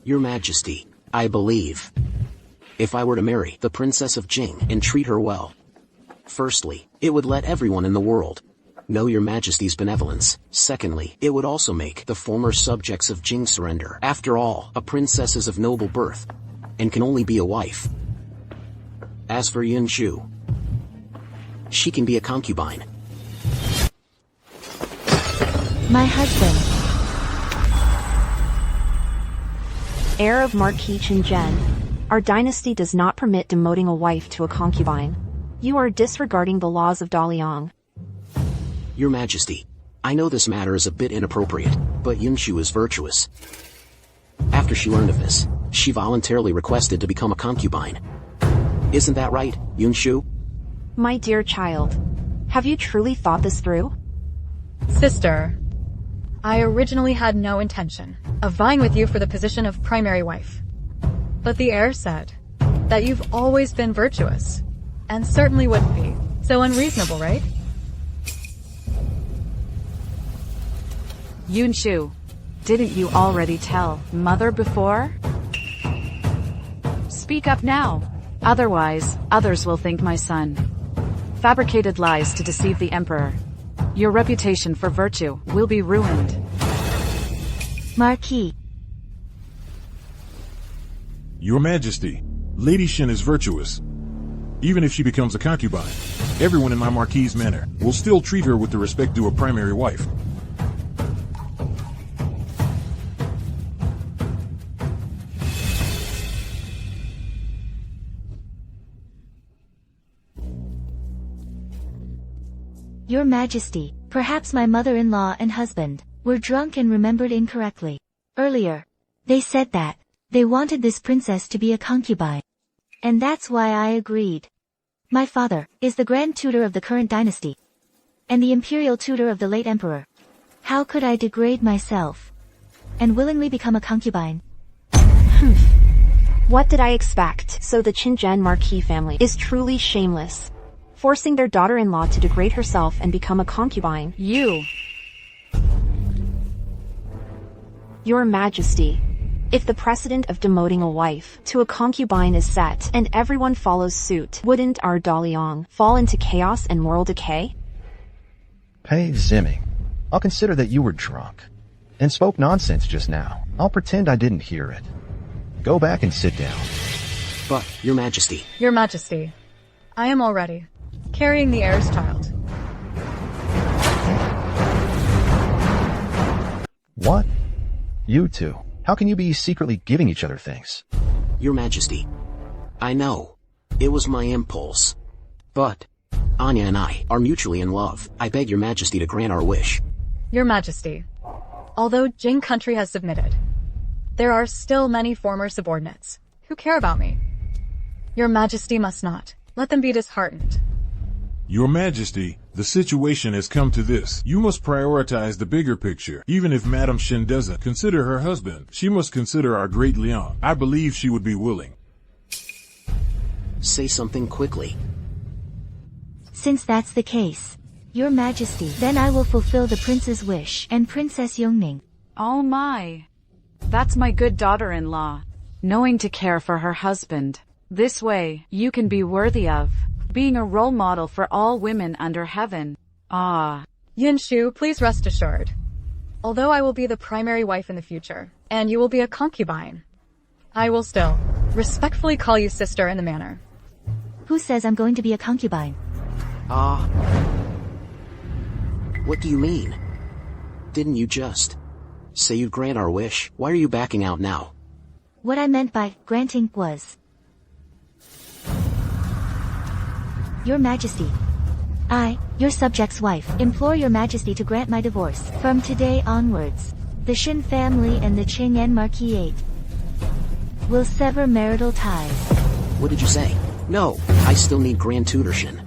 Your Majesty, I believe. If I were to marry the Princess of Jing and treat her well, firstly, it would let everyone in the world know your Majesty's benevolence. Secondly, it would also make the former subjects of Jing surrender. After all, a princess is of noble birth and can only be a wife. As for Yin Shu, she can be a concubine. My husband. Heir of Marquis Qingzhen, our dynasty does not permit demoting a wife to a concubine. You are disregarding the laws of Daliang. Your Majesty, I know this matter is a bit inappropriate, but Yunshu is virtuous. After she learned of this, she voluntarily requested to become a concubine. Isn't that right, Yunshu? My dear child, have you truly thought this through? Sister, I originally had no intention of vying with you for the position of primary wife. But the heir said that you've always been virtuous, and certainly wouldn't be so unreasonable, right? Yunshu, didn't you already tell Mother before? Speak up now. Otherwise, others will think my son fabricated lies to deceive the Emperor. Your reputation for virtue will be ruined. Marquis. Your Majesty, Lady Shen is virtuous. Even if she becomes a concubine, everyone in my Marquis' manor will still treat her with the respect due a primary wife. Your Majesty, perhaps my mother-in-law and husband were drunk and remembered incorrectly. Earlier, they said that they wanted this princess to be a concubine. And that's why I agreed. My father is the grand tutor of the current dynasty, and the imperial tutor of the late emperor. How could I degrade myself and willingly become a concubine? What did I expect? So the Qingzhen Marquis family is truly shameless, forcing their daughter-in-law to degrade herself and become a concubine. Your Majesty, if the precedent of demoting a wife to a concubine is set and everyone follows suit, wouldn't our Daliang fall into chaos and moral decay? Pei Zimming, I'll consider that you were drunk and spoke nonsense just now. I'll pretend I didn't hear it. Go back and sit down. But, Your Majesty. Your Majesty, I am already carrying the heir's child. What? You two? How can you be secretly giving each other things? Your Majesty, I know. It was my impulse. But Anya and I are mutually in love. I beg Your Majesty to grant our wish. Your Majesty, although Jing country has submitted, there are still many former subordinates who care about me. Your Majesty must not let them be disheartened. Your Majesty, the situation has come to this. You must prioritize the bigger picture. Even if Madame Shen doesn't consider her husband, she must consider our great Liang. I believe she would be willing. Say something quickly. Since that's the case, Your Majesty, then I will fulfill the prince's wish and Princess Yongning. Oh my. That's my good daughter-in-law, knowing to care for her husband. This way, you can be worthy of being a role model for all women under heaven. Ah. Yunshu, please rest assured. Although I will be the primary wife in the future, and you will be a concubine, I will still respectfully call you sister in the manor. Who says I'm going to be a concubine? What do you mean? Didn't you just say you'd grant our wish? Why are you backing out now? What I meant by granting was, Your Majesty, I, your subject's wife, implore Your Majesty to grant my divorce. From today onwards, the Shen family and the Qing'an Marquis will sever marital ties. What did you say? No, I still need Grand Tutorship.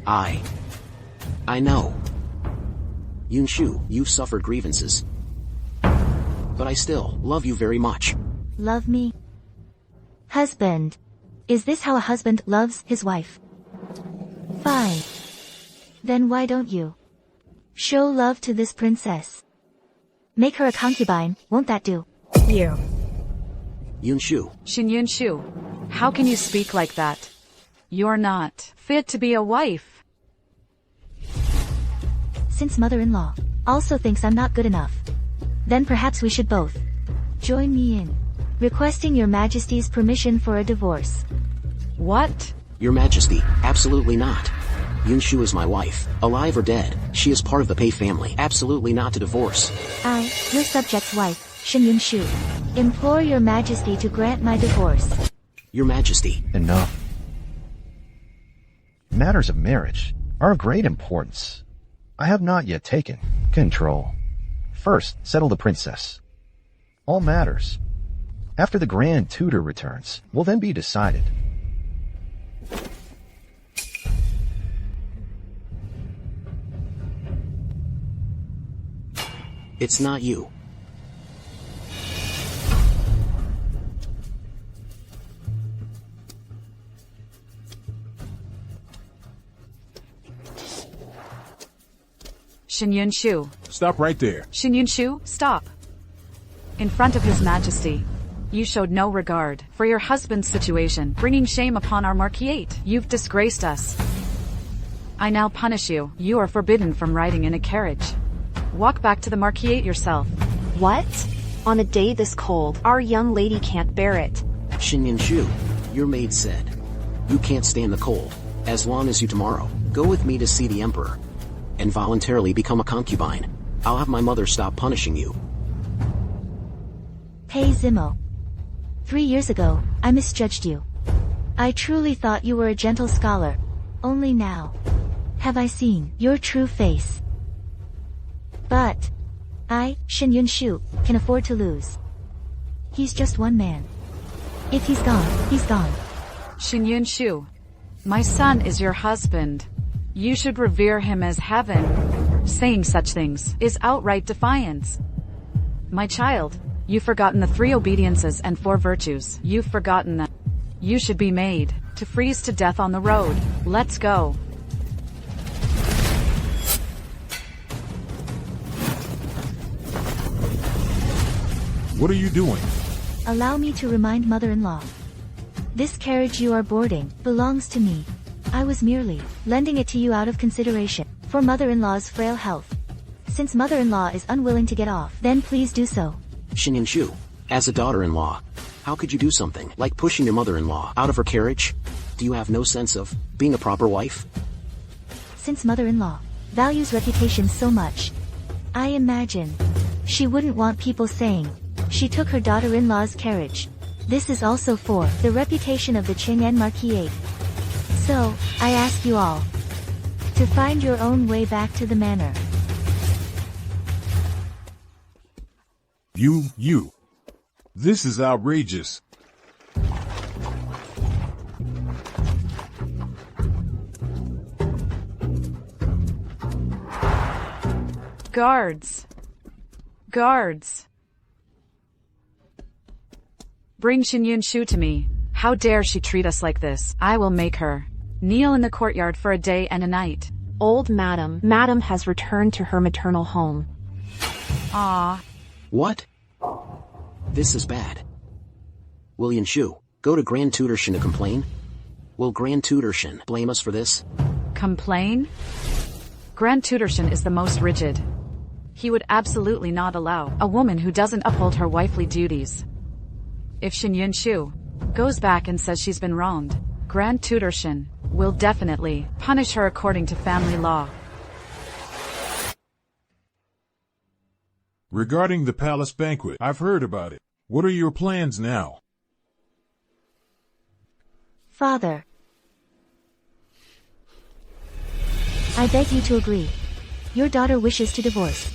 I know. Yunshu, you've suffered grievances. But I still love you very much. Love me? Husband. Is this how a husband loves his wife? Fine. Then why don't you Show love to this princess. Make her a concubine, won't that do? You. Yunshu, Shin Yunshu, how can you speak like that? You're not fit to be a wife. Since mother-in-law also thinks I'm not good enough, then perhaps we should both join me in requesting your majesty's permission for a divorce. What? Your majesty, absolutely not. Yunshu is my wife, alive or dead. She is part of the Pei family. Absolutely not to divorce. I, your subject's wife, Shin Yunshu, implore your majesty to grant my divorce. Your majesty. Enough. Matters of marriage are of great importance. I have not yet taken control. First, settle the princess. All matters, after the Grand Tutor returns, will then be decided. It's not you. Shin Yunshu. Stop right there. Shin Yunshu, stop. In front of His Majesty, you showed no regard for your husband's situation, bringing shame upon our marquisate. You've disgraced us. I now punish you. You are forbidden from riding in a carriage. Walk back to the marquisate yourself. What? On a day this cold, our young lady can't bear it. Shin Yunshu, your maid said, you can't stand the cold. As long as you tomorrow go with me to see the emperor and voluntarily become a concubine, I'll have my mother stop punishing you. Pei Zimo. 3 years ago, I misjudged you. I truly thought you were a gentle scholar. Only now have I seen your true face. But I, Shin Yunshu, can afford to lose. He's just one man. If he's gone, he's gone. Shin Yunshu, my son is your husband. You should revere him as heaven. Saying such things is outright defiance. My child, you've forgotten the 3 obediences and 4 virtues. You've forgotten that you should be made to freeze to death on the road. Let's go. What are you doing? Allow me to remind mother-in-law. This carriage you are boarding belongs to me. I was merely lending it to you out of consideration for mother-in-law's frail health. Since mother-in-law is unwilling to get off, then please do so. Shin Yunshu, as a daughter-in-law, how could you do something like pushing your mother-in-law out of her carriage? Do you have no sense of being a proper wife? Since mother-in-law values reputation so much, I imagine she wouldn't want people saying she took her daughter-in-law's carriage. This is also for the reputation of the Qing'an Marquisate. So, I ask you all to find your own way back to the manor. You. This is outrageous. Guards. Guards. Bring Shin Yunshu to me. How dare she treat us like this? I will make her kneel in the courtyard for a day and a night. Old Madam has returned to her maternal home. Ah. What? This is bad. Will Yunshu go to Grand Tutor Shin to complain? Will Grand Tutor Shin blame us for this? Complain? Grand Tutor Shin is the most rigid. He would absolutely not allow a woman who doesn't uphold her wifely duties. If Shin Yunshu goes back and says she's been wronged, Grand Tutor Shin will definitely punish her according to family law. Regarding the palace banquet, I've heard about it. What are your plans now? Father, I beg you to agree. Your daughter wishes to divorce.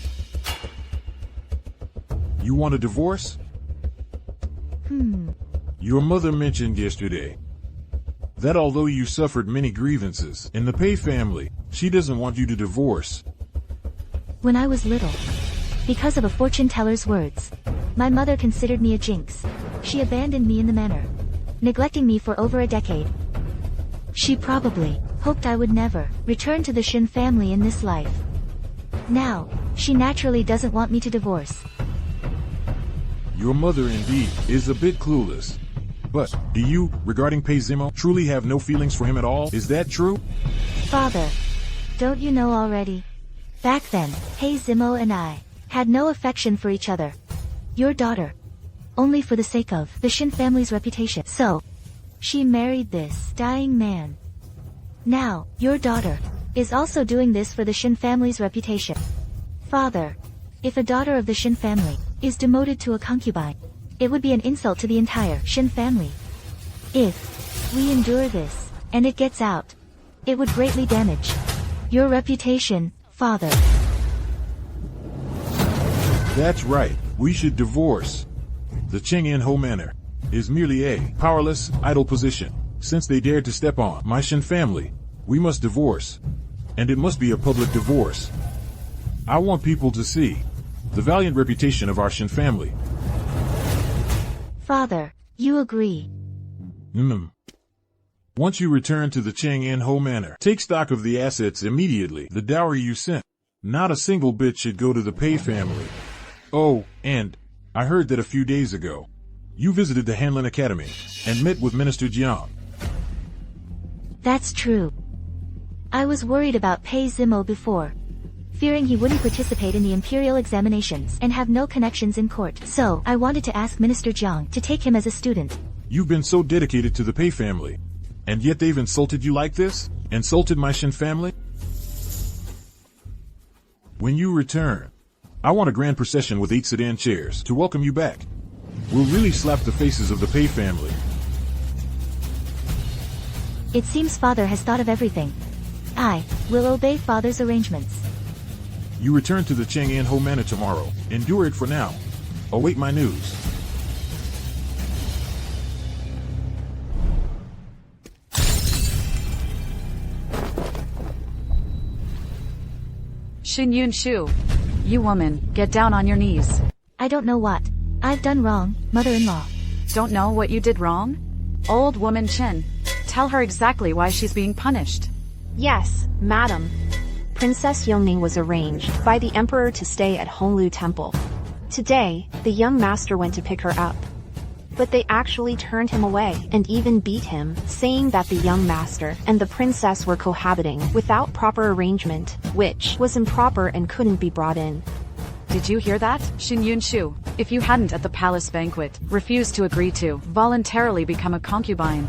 You want a divorce? Your mother mentioned yesterday that although you suffered many grievances in the Pei family, she doesn't want you to divorce. When I was little, because of a fortune teller's words, my mother considered me a jinx. She abandoned me in the manor, neglecting me for over a decade. She probably hoped I would never return to the Shin family in this life. Now, she naturally doesn't want me to divorce. Your mother indeed is a bit clueless. But, do you, regarding Pei Zimo, truly have no feelings for him at all? Is that true? Father, don't you know already? Back then, Pei Zimo and I had no affection for each other. Your daughter. Only for the sake of the Shin family's reputation. So, she married this dying man. Now, your daughter is also doing this for the Shin family's reputation. Father, if a daughter of the Shin family is demoted to a concubine, it would be an insult to the entire Shin family. If we endure this, and it gets out, it would greatly damage your reputation, Father. That's right. We should divorce. The Cheng-In-Ho manor is merely a powerless, idle position. Since they dared to step on my Shin family, we must divorce. And it must be a public divorce. I want people to see the valiant reputation of our Shin family. Father, you agree. Once you return to the Cheng-In-Ho manor, take stock of the assets immediately. The dowry you sent, not a single bit should go to the Pei family. Oh, and I heard that a few days ago, you visited the Hanlin Academy and met with Minister Jiang. That's true. I was worried about Pei Zimo before, fearing he wouldn't participate in the imperial examinations and have no connections in court. So, I wanted to ask Minister Jiang to take him as a student. You've been so dedicated to the Pei family, and yet they've insulted you like this? Insulted my Shin family? When you return, I want a grand procession with 8 sedan chairs to welcome you back. We'll really slap the faces of the Pei family. It seems Father has thought of everything. I will obey Father's arrangements. You return to the Cheng-In-Ho manor tomorrow. Endure it for now. Await my news. Shin Yun Shu. You woman, get down on your knees. I don't know what I've done wrong, mother-in-law. Don't know what you did wrong? Old woman Shin. Tell her exactly why she's being punished. Yes, madam. Princess Yongning was arranged by the emperor to stay at Honglu Temple. Today, the young master went to pick her up. But they actually turned him away and even beat him, saying that the young master and the princess were cohabiting without proper arrangement, which was improper and couldn't be brought in. Did you hear that, Shin Yun Shu? If you hadn't at the palace banquet refused to agree to voluntarily become a concubine,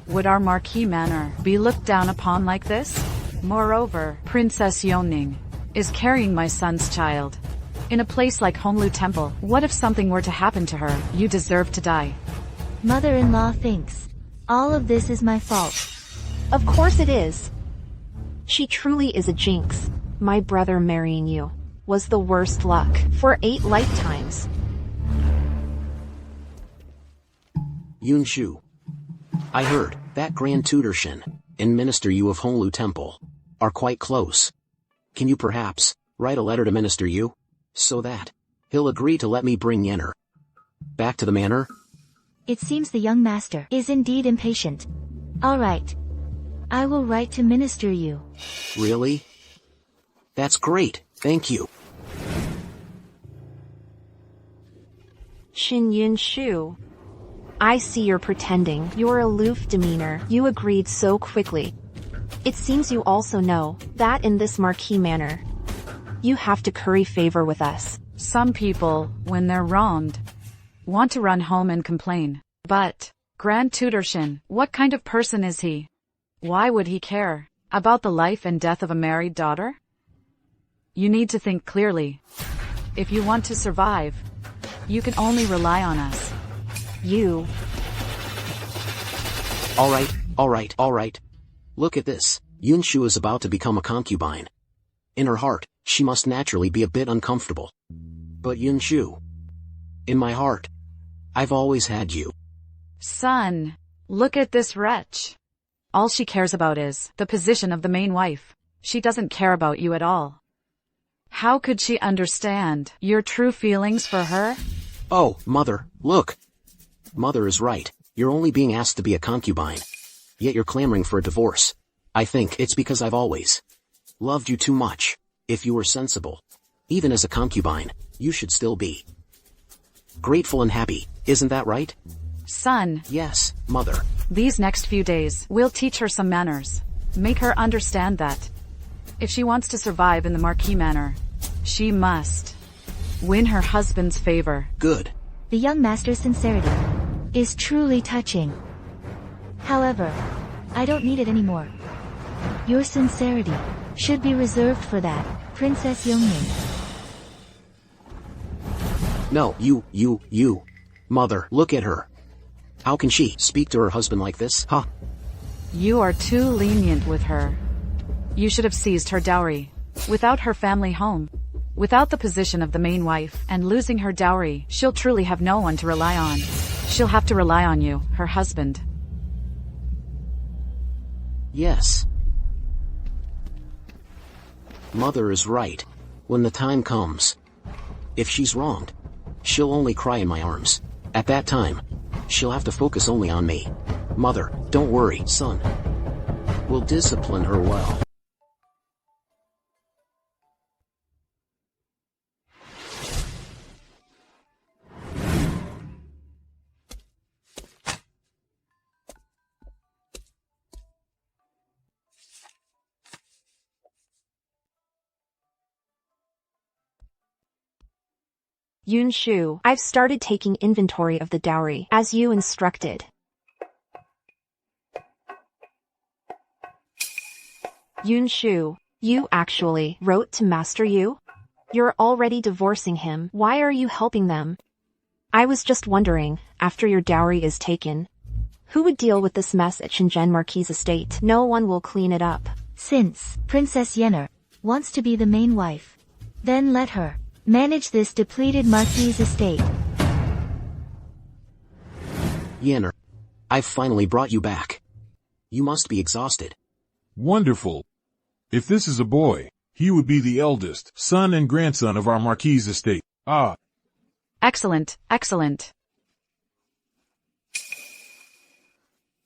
would our marquis manor be looked down upon like this? Moreover, Princess Yongning is carrying my son's child. In a place like Honglu Temple, what if something were to happen to her? You deserve to die. Mother-in-law thinks all of this is my fault. Of course it is. She truly is a jinx. My brother marrying you was the worst luck for 8 lifetimes. Yun Shu. I heard that Grand Tutor Shin and Minister Yu of Honglu Temple are quite close. Can you perhaps write a letter to Minister Yu, so that he'll agree to let me bring Yenner back to the manor? It seems the young master is indeed impatient. All right. I will write to Minister Yu. Really? That's great, thank you. Shin Yun Shu. I see you're pretending. Your aloof demeanor. You agreed so quickly. It seems you also know that in this marquis manor, you have to curry favor with us. Some people, when they're wronged, want to run home and complain. But, Grand Tutor Shin, what kind of person is he? Why would he care about the life and death of a married daughter? You need to think clearly. If you want to survive, you can only rely on us. You. Alright. Look at this. Yun Shu is about to become a concubine. In her heart, she must naturally be a bit uncomfortable. But Yun Shu, in my heart, I've always had you. Son, look at this wretch. All she cares about is the position of the main wife. She doesn't care about you at all. How could she understand your true feelings for her? Oh, Mother, look. Mother is right. You're only being asked to be a concubine. Yet you're clamoring for a divorce. I think it's because I've always loved you too much. If you were sensible, even as a concubine, you should still be grateful and happy, isn't that right? Son, Yes, mother. these next few days, we'll teach her some manners. Make her understand that if she wants to survive in the Marquis manor, she must win her husband's favor. Good. The young master's sincerity is truly touching. However, I don't need it anymore. Your sincerity should be reserved for that, Princess Yongning. No, you. Mother, look at her. How can she speak to her husband like this, huh? You are too lenient with her. You should have seized her dowry. Without her family home, without the position of the main wife, and losing her dowry, she'll truly have no one to rely on. She'll have to rely on you, her husband. Yes. Mother is right. When the time comes, if she's wronged, she'll only cry in my arms. At that time, she'll have to focus only on me. Mother, don't worry, son. We'll discipline her well. Yunshu, I've started taking inventory of the dowry, as you instructed. Yunshu, you actually wrote to Master Yu? You're already divorcing him, why are you helping them? I was just wondering, after your dowry is taken, who would deal with this mess at Shenzhen Marquis' estate? No one will clean it up. Since Princess Yenner wants to be the main wife, then let her manage this depleted Marquis' estate. Yenner, I've finally brought you back. You must be exhausted. Wonderful. If this is a boy, he would be the eldest son and grandson of our Marquis' estate. Ah. Excellent, excellent.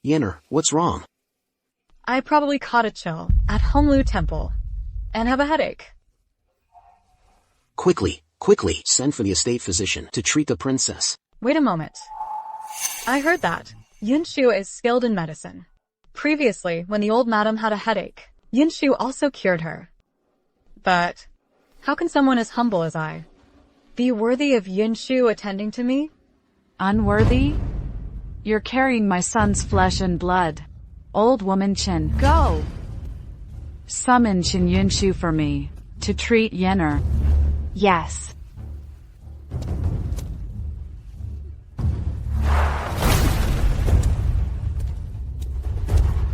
Yenner, what's wrong? I probably caught a chill at Honglu Temple and have a headache. Quickly, send for the estate physician to treat the princess. Wait a moment. I heard that Yunshu is skilled in medicine. Previously, when the old madam had a headache, Yunshu also cured her. But how can someone as humble as I be worthy of Yunshu attending to me? Unworthy? You're carrying my son's flesh and blood. Old woman Chen, go! Summon Qin Yunshu for me, to treat Yenner. Yes.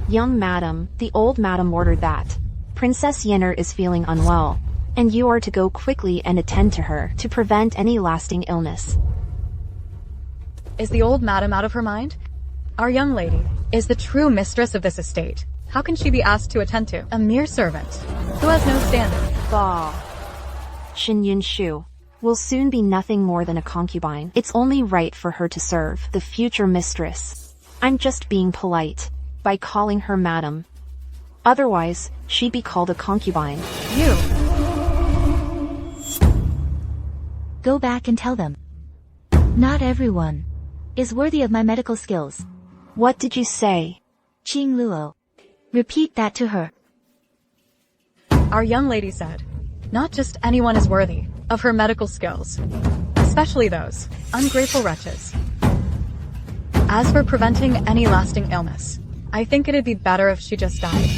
Young madam, the old madam ordered that Princess Yenner is feeling unwell, and you are to go quickly and attend to her to prevent any lasting illness. Is the old madam out of her mind? Our young lady is the true mistress of this estate. How can she be asked to attend to a mere servant who has no standing? Bah. Qin Yunshu will soon be nothing more than a concubine. It's only right for her to serve the future mistress. I'm just being polite by calling her madam. Otherwise, she'd be called a concubine. You. Go back and tell them. Not everyone is worthy of my medical skills. What did you say? Qing Luo. Repeat that to her. Our young lady said, not just anyone is worthy of her medical skills, especially those ungrateful wretches. As for preventing any lasting illness, I think it'd be better if she just died.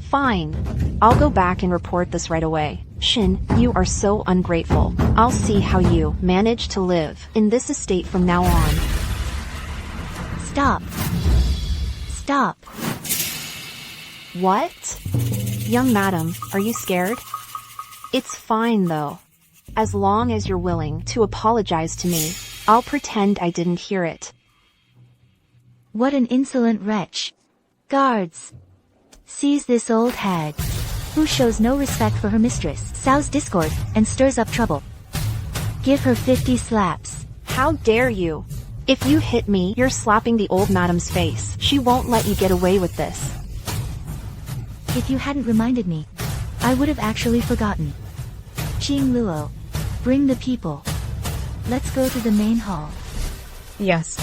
Fine. I'll go back and report this right away. Shin, you are so ungrateful. I'll see how you manage to live in this estate from now on. Stop. Stop. What? Young madam, are you scared? It's fine though. As long as you're willing to apologize to me, I'll pretend I didn't hear it. What an insolent wretch. Guards. Seize this old hag, who shows no respect for her mistress, sows discord, and stirs up trouble. Give her 50 slaps. How dare you? If you hit me, you're slapping the old madam's face. She won't let you get away with this. If you hadn't reminded me, I would have actually forgotten. Qing Luo. Bring the people. Let's go to the main hall. Yes.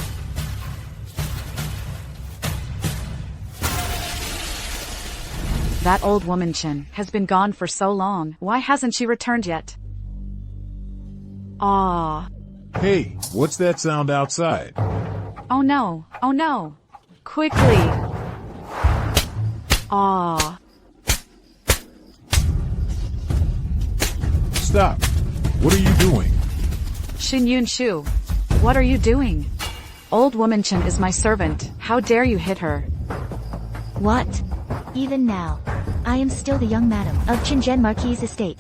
That old woman Chin has been gone for so long. Why hasn't she returned yet? Ah. Hey, what's that sound outside? Oh no. Oh no. Quickly. Ah. Stop. What are you doing? Xin Yun Shu. What are you doing? Old woman Chen is my servant. How dare you hit her? What? Even now, I am still the young madam of Qingzhen Marquis' estate.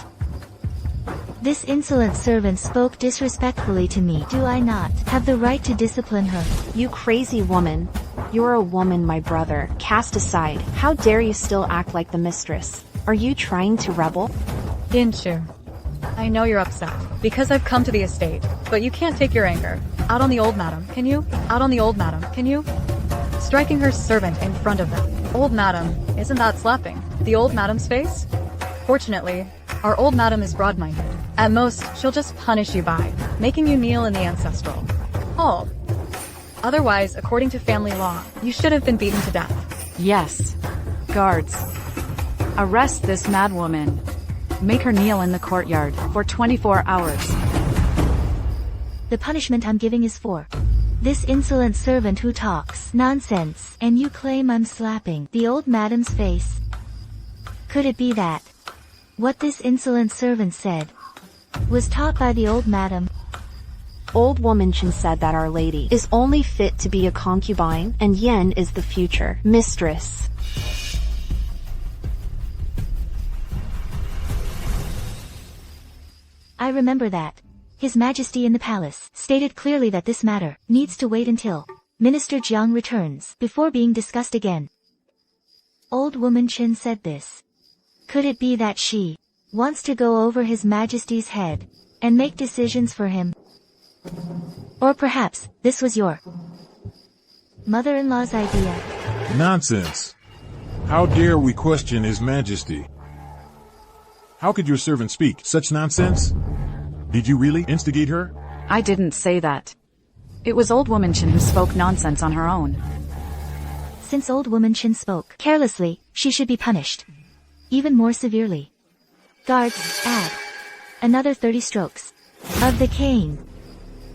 This insolent servant spoke disrespectfully to me. Do I not have the right to discipline her? You crazy woman. You're a woman, my brother. Cast aside. How dare you still act like the mistress? Are you trying to rebel? Yinshu, I know you're upset because I've come to the estate, but you can't take your anger out on the old madam, can you? Out on the old madam, can you? Striking her servant in front of them. Old madam, isn't that slapping the old madam's face? Fortunately, our old madam is broad-minded. At most, she'll just punish you by making you kneel in the ancestral hall. Otherwise, according to family law, you should have been beaten to death. Yes. Guards. Arrest this madwoman. Make her kneel in the courtyard for 24 hours. The punishment I'm giving is for this insolent servant who talks nonsense, and you claim I'm slapping the old madam's face. Could it be that what this insolent servant said was taught by the old madam? Old woman Chen said that Our Lady is only fit to be a concubine, and Yen is the future mistress. I remember that. His Majesty in the palace stated clearly that this matter needs to wait until Minister Jiang returns before being discussed again. Old woman Chen said this. Could it be that she wants to go over His Majesty's head and make decisions for him? Or perhaps this was your mother-in-law's idea? Nonsense. How dare we question His Majesty? How could your servant speak such nonsense? Did you really instigate her? I didn't say that. It was old woman Chen who spoke nonsense on her own. Since old woman Chen spoke carelessly, she should be punished. Even more severely. Guards, add another 30 strokes of the cane.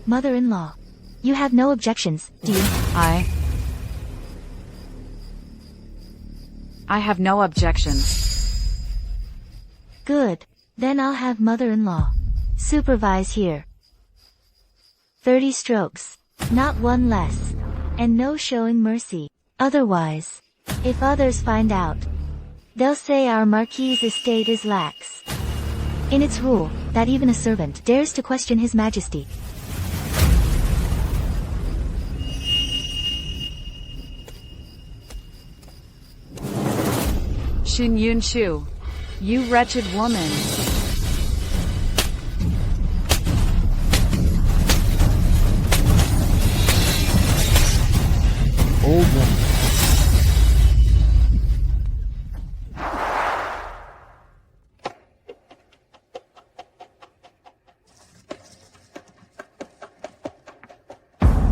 Mother-in-law, you have no objections, do you? I have no objections. Good. Then I'll have mother-in-law supervise here. 30 strokes. Not one less. And no showing mercy. Otherwise, if others find out, they'll say our Marquis' estate is lax in its rule that even a servant dares to question His Majesty. Xin Yun Shu, you wretched woman. Old woman.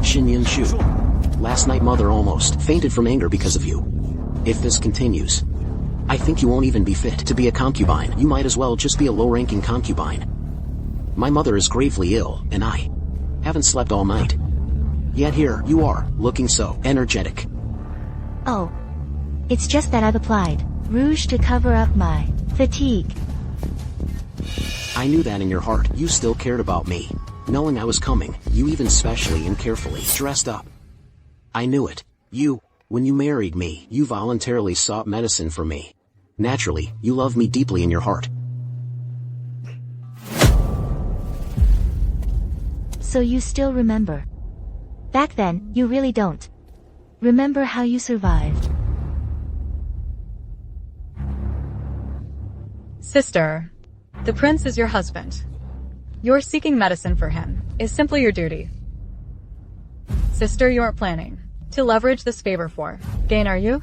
Xinyan Shu. Last night Mother almost fainted from anger because of you. If this continues, I think you won't even be fit to be a concubine. You might as well just be a low-ranking concubine. My mother is gravely ill, and I haven't slept all night. Yet here you are, looking so energetic. Oh. It's just that I've applied rouge to cover up my fatigue. I knew that in your heart you still cared about me. Knowing I was coming, you even specially and carefully dressed up. I knew it. When you married me, you voluntarily sought medicine for me. Naturally, you love me deeply in your heart. So you still remember. Back then, you really don't. Remember how you survived. Sister, the prince is your husband. Your seeking medicine for him is simply your duty. Sister, you aren't planning to leverage this favor for gain, are you?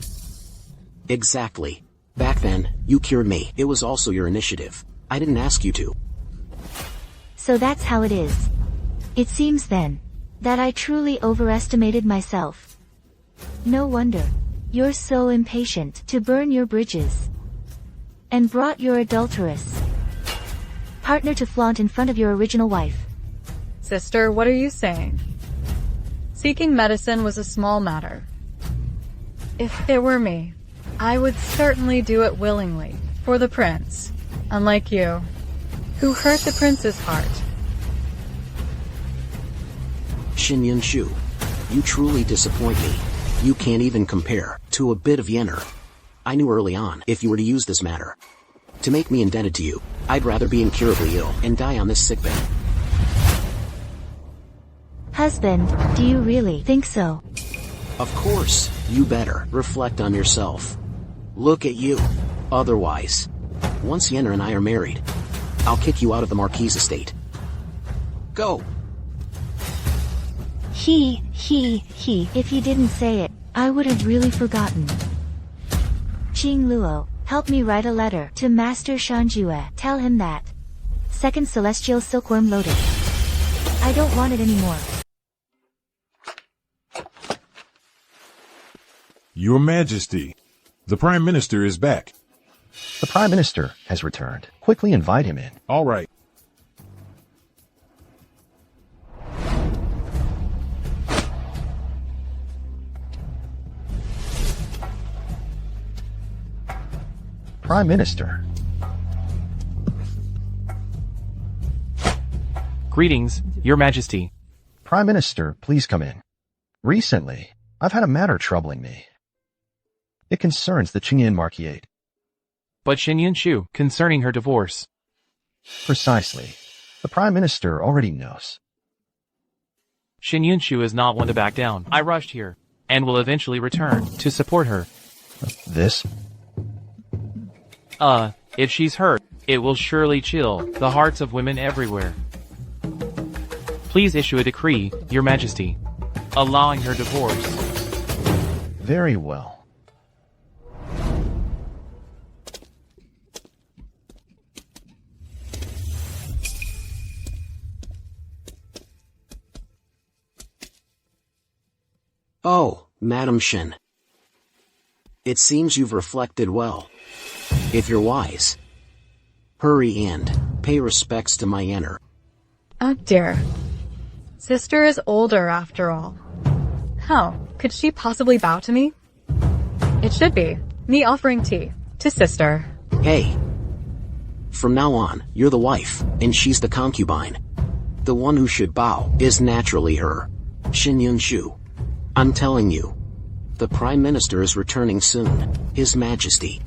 Exactly. Back then, you cured me. It was also your initiative. I didn't ask you to. So that's how it is. It seems then, that I truly overestimated myself. No wonder. You're so impatient to burn your bridges. And brought your adulterous partner to flaunt in front of your original wife. Sister, what are you saying? Seeking medicine was a small matter. If it were me, I would certainly do it willingly, for the prince, unlike you, who hurt the prince's heart. Xinyan Shu, you truly disappoint me. You can't even compare to a bit of Yenner. I knew early on, if you were to use this matter to make me indebted to you, I'd rather be incurably ill and die on this sickbed. Husband, do you really think so? Of course, you better reflect on yourself. Look at you. Otherwise, once Yenner and I are married, I'll kick you out of the Marquis estate. Go! He. If you didn't say it, I would have really forgotten. Qing Luo, help me write a letter to Master Shanjue. Tell him that. Second Celestial Silkworm Lotus. I don't want it anymore. Your Majesty, the Prime Minister is back. The Prime Minister has returned. Quickly invite him in. All right. Prime Minister. Greetings, Your Majesty. Prime Minister, please come in. Recently, I've had a matter troubling me. It concerns the Qingyan Marquis. But Xinyan Shu, concerning her divorce. Precisely. The Prime Minister already knows. Xinyan Shu is not one to back down. I rushed here, and will eventually return to support her. This? If she's hurt, it will surely chill the hearts of women everywhere. Please issue a decree, Your Majesty, allowing her divorce. Very well. Oh, Madam Shen. It seems you've reflected well. If you're wise, hurry and pay respects to my Yenner. Oh dear. Sister is older after all. How could she possibly bow to me? It should be me offering tea to sister. Hey. From now on, you're the wife, and she's the concubine. The one who should bow is naturally her. Xinyan Shu. I'm telling you. The Prime Minister is returning soon. His Majesty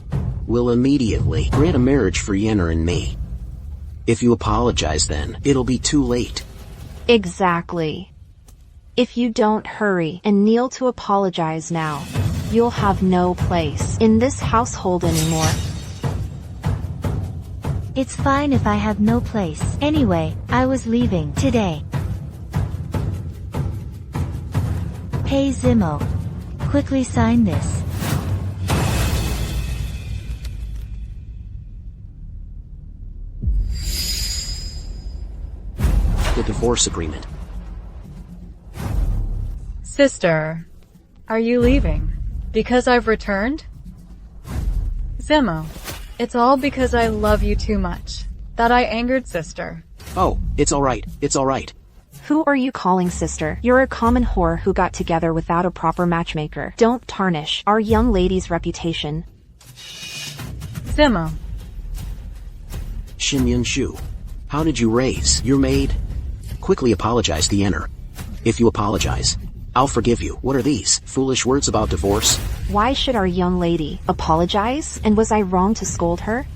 will immediately grant a marriage for Yenner and me. If you apologize then, it'll be too late. Exactly. If you don't hurry and kneel to apologize now, you'll have no place in this household anymore. It's fine if I have no place. Anyway, I was leaving today. Hey Zimo. Quickly sign this. The divorce agreement. Sister, are you leaving? Because I've returned? Zemo, it's all because I love you too much, that I angered sister. Oh, it's alright, it's alright. Who are you calling sister? You're a common whore who got together without a proper matchmaker. Don't tarnish our young lady's reputation. Zemo. Xinyan Shu. How did you raise your maid? Quickly apologize to Yenner. If you apologize, I'll forgive you. What are these foolish words about divorce? Why should our young lady apologize? And was I wrong to scold her?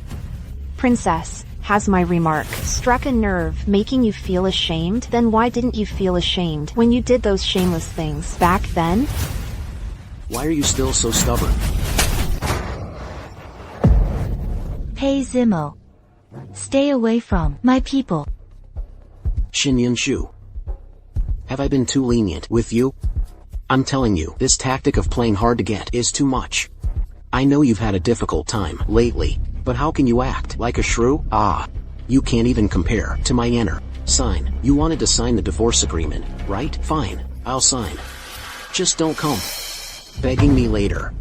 Princess, has my remark struck a nerve, making you feel ashamed? Then why didn't you feel ashamed when you did those shameless things back then? Why are you still so stubborn? Hey Zimo. Stay away from my people. Xinyan Shu. Have I been too lenient with you? I'm telling you, this tactic of playing hard to get is too much. I know you've had a difficult time lately, but how can you act like a shrew? Ah. You can't even compare to my manor. Sign. You wanted to sign the divorce agreement, right? Fine, I'll sign. Just don't come begging me later.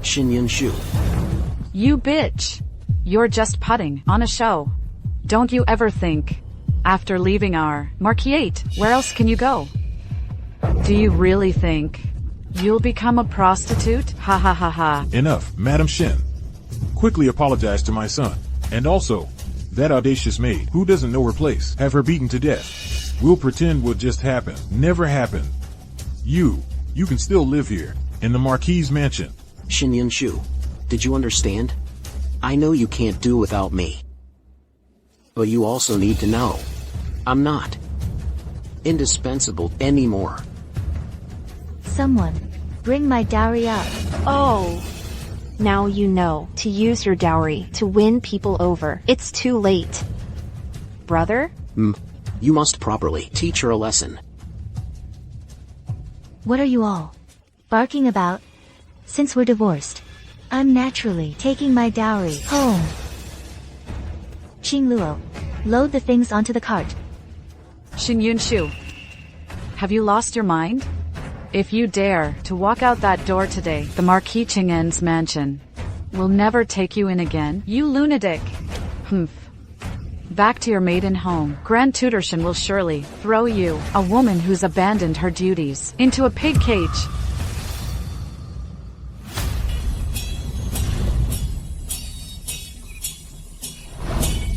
Shu. You bitch. You're just putting on a show. Don't you ever think, after leaving our marquette, where else can you go? Do you really think you'll become a prostitute? Ha ha ha ha. Enough, Madam Shin. Quickly apologize to my son. And also, that audacious maid, who doesn't know her place, have her beaten to death. We'll pretend what just happened never happened. You can still live here, in the Marquis's mansion. Shu, did you understand? I know you can't do without me. But you also need to know, I'm not indispensable anymore. Someone, bring my dowry up. Oh. Now you know to use your dowry to win people over. It's too late. Brother? You must properly teach her a lesson. What are you all barking about? Since we're divorced, I'm naturally taking my dowry home. Xingluo, load the things onto the cart. Shu, have you lost your mind? If you dare to walk out that door today, the Marquis Chingen's mansion will never take you in again, you lunatic. Humph. Back to your maiden home. Grand Tutorshin will surely throw you, a woman who's abandoned her duties, into a pig cage.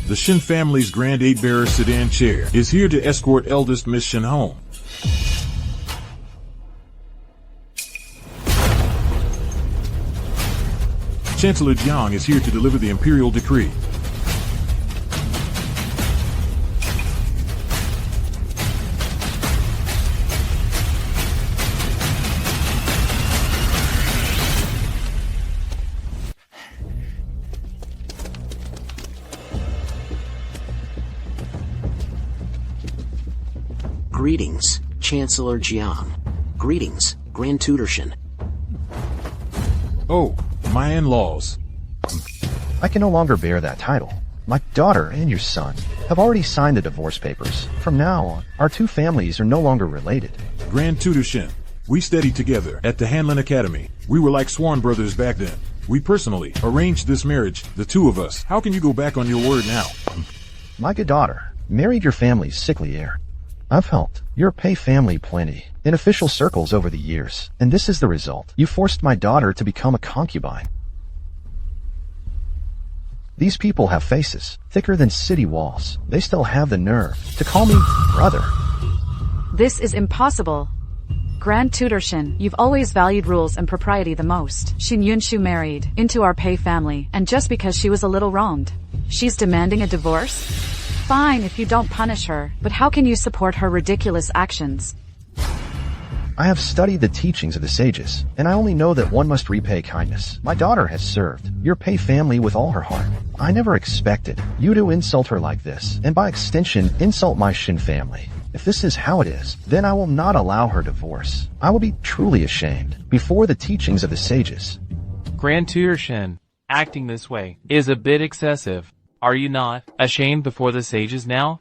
The Shin family's Grand 8-bearer sedan chair is here to escort eldest Miss Shin home. Chancellor Jiang is here to deliver the imperial decree. Greetings, Chancellor Jiang. Greetings, Grand Tutorshin. Oh, my in-laws. I can no longer bear that title. My daughter and your son have already signed the divorce papers. From now on, our two families are no longer related. Grand Tutorshin, we studied together at the Hanlin Academy. We were like sworn brothers back then. We personally arranged this marriage, the two of us. How can you go back on your word now? My good daughter married your family's sickly heir. I've helped your Pei family plenty in official circles over the years, and this is the result. You forced my daughter to become a concubine. These people have faces thicker than city walls. They still have the nerve to call me brother. This is impossible. Grand Tutorshin, you've always valued rules and propriety the most. Shin Yunshu married into our Pei family, and just because she was a little wronged, she's demanding a divorce? Fine if you don't punish her, but how can you support her ridiculous actions? I have studied the teachings of the sages, and I only know that one must repay kindness. My daughter has served your Pei family with all her heart. I never expected you to insult her like this, and by extension, insult my Shin family. If this is how it is, then I will not allow her divorce. I will be truly ashamed before the teachings of the sages. Grand Tutorshin, acting this way is a bit excessive. Are you not ashamed before the sages now?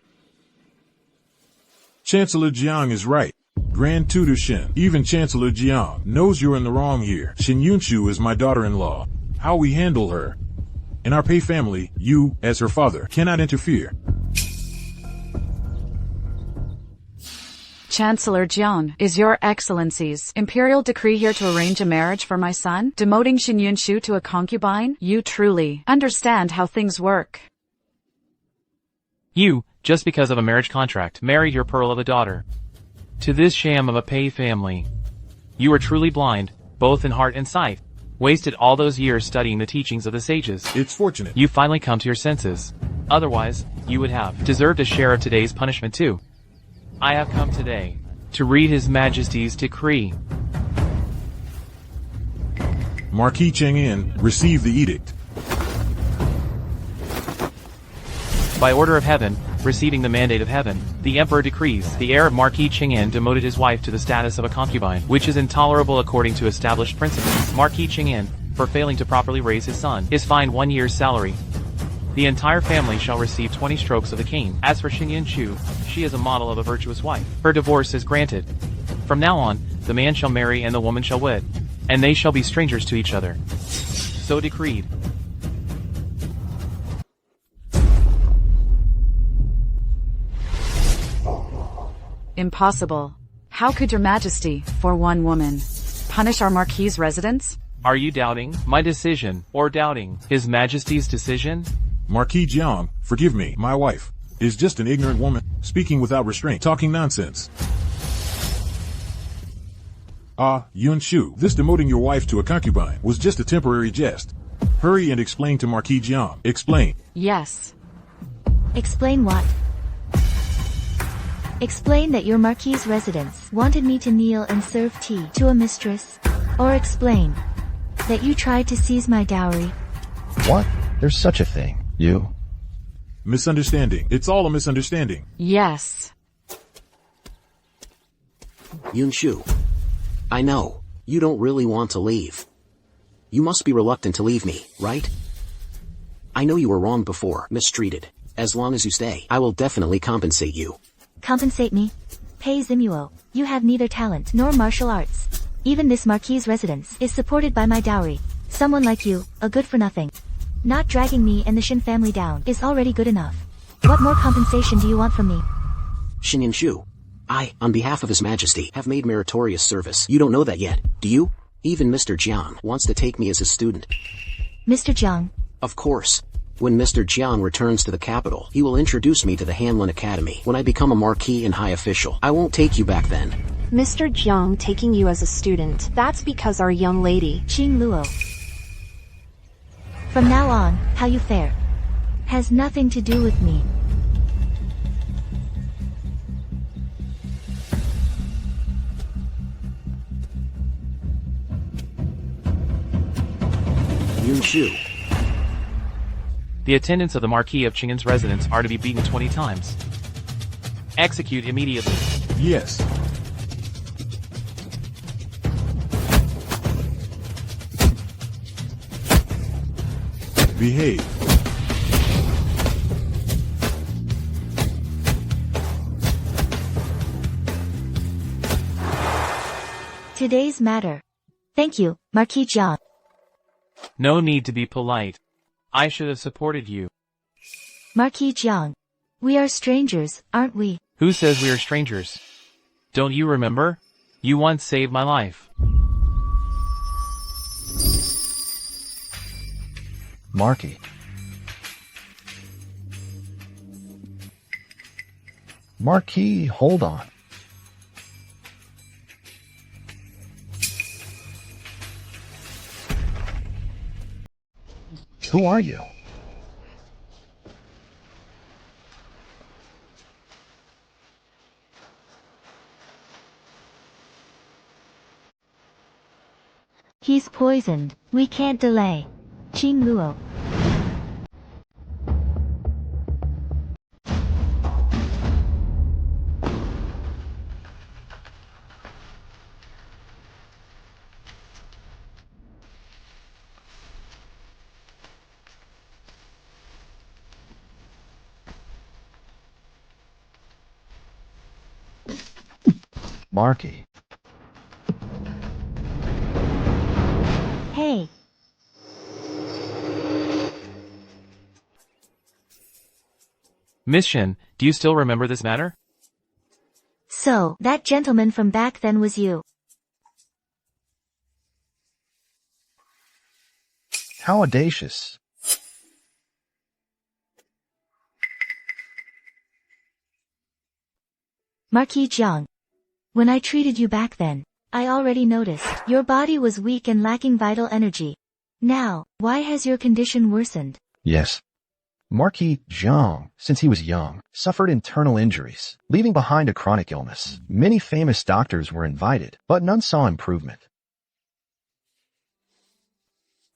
Chancellor Jiang is right. Grand Tutorshin, even Chancellor Jiang, knows you're in the wrong here. Shin Yunshu is my daughter-in-law. How we handle her. In our Pei family, you, as her father, cannot interfere. Chancellor Jiang, is your excellency's imperial decree here to arrange a marriage for my son, demoting Shin Yunshu to a concubine? You truly understand how things work. You, just because of a marriage contract, married your pearl of a daughter to this sham of a Pei family. You are truly blind, both in heart and sight. Wasted all those years studying the teachings of the sages. It's fortunate you finally come to your senses. Otherwise, you would have deserved a share of today's punishment too. I have come today to read His Majesty's decree. Marquis Cheng'an, receive the edict. By order of heaven, receiving the mandate of heaven, the emperor decrees the heir of Marquis Ching'an demoted his wife to the status of a concubine, which is intolerable according to established principles. Marquis Ching'an, for failing to properly raise his son, is fined 1 year's salary. The entire family shall receive 20 strokes of the cane. As for Xingyan Chu, she is a model of a virtuous wife. Her divorce is granted. From now on, the man shall marry and the woman shall wed, and they shall be strangers to each other. So decreed. Impossible. How could your majesty, for one woman, punish our marquis's residence? Are you doubting my decision, or doubting His Majesty's decision? Marquis Jiang, forgive me, my wife, is just an ignorant woman, speaking without restraint, talking nonsense. Yun Shu, this demoting your wife to a concubine was just a temporary jest. Hurry and explain to Marquis Jiang. Explain. Yes. Explain what? Explain that your marquis's residence wanted me to kneel and serve tea to a mistress. Or explain that you tried to seize my dowry. What? There's such a thing. You? Misunderstanding. It's all a misunderstanding. Yes. Yun Shu. I know, you don't really want to leave. You must be reluctant to leave me, right? I know you were wrong before, mistreated. As long as you stay, I will definitely compensate you. Compensate me? Pei Zimuo, you have neither talent nor martial arts. Even this marquis's residence is supported by my dowry. Someone like you, a good-for-nothing. Not dragging me and the Shin family down is already good enough. What more compensation do you want from me? Xingyan Shu. I, on behalf of His Majesty, have made meritorious service. You don't know that yet, do you? Even Mr. Jiang wants to take me as his student. Mr. Jiang? Of course. When Mr. Jiang returns to the capital, he will introduce me to the Hanlin Academy. When I become a marquis and high official, I won't take you back then. Mr. Jiang taking you as a student. That's because our young lady, Qing Luo. From now on, how you fare has nothing to do with me. Yun Shu. The attendants of the Marquis of Ching'an's residence are to be beaten 20 times. Execute immediately. Yes. Behave. Today's matter. Thank you, Marquis Jiang. No need to be polite. I should have supported you. Marquis Jiang. We are strangers, aren't we? Who says we are strangers? Don't you remember? You once saved my life. Marquis. Marquis, hold on. Who are you? He's poisoned. We can't delay. Qing Luo. Marquis. Hey. Miss Shin, do you still remember this matter? So, that gentleman from back then was you. How audacious. Marquis Jiang. When I treated you back then, I already noticed your body was weak and lacking vital energy. Now, why has your condition worsened? Yes. Marquis Jiang, since he was young, suffered internal injuries, leaving behind a chronic illness. Many famous doctors were invited, but none saw improvement.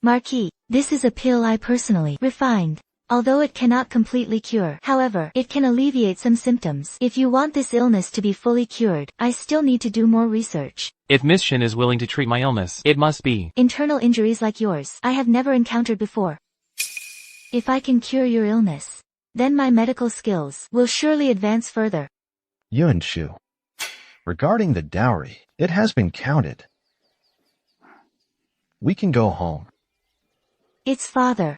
Marquis, this is a pill I personally refined. although it cannot completely cure. However, it can alleviate some symptoms. If you want this illness to be fully cured, I still need to do more research. If Miss Shin is willing to treat my illness, it must be Internal injuries like yours, I have never encountered before. If I can cure your illness, then my medical skills will surely advance further. Yun Shu. Regarding the dowry, it has been counted. We can go home. Its father.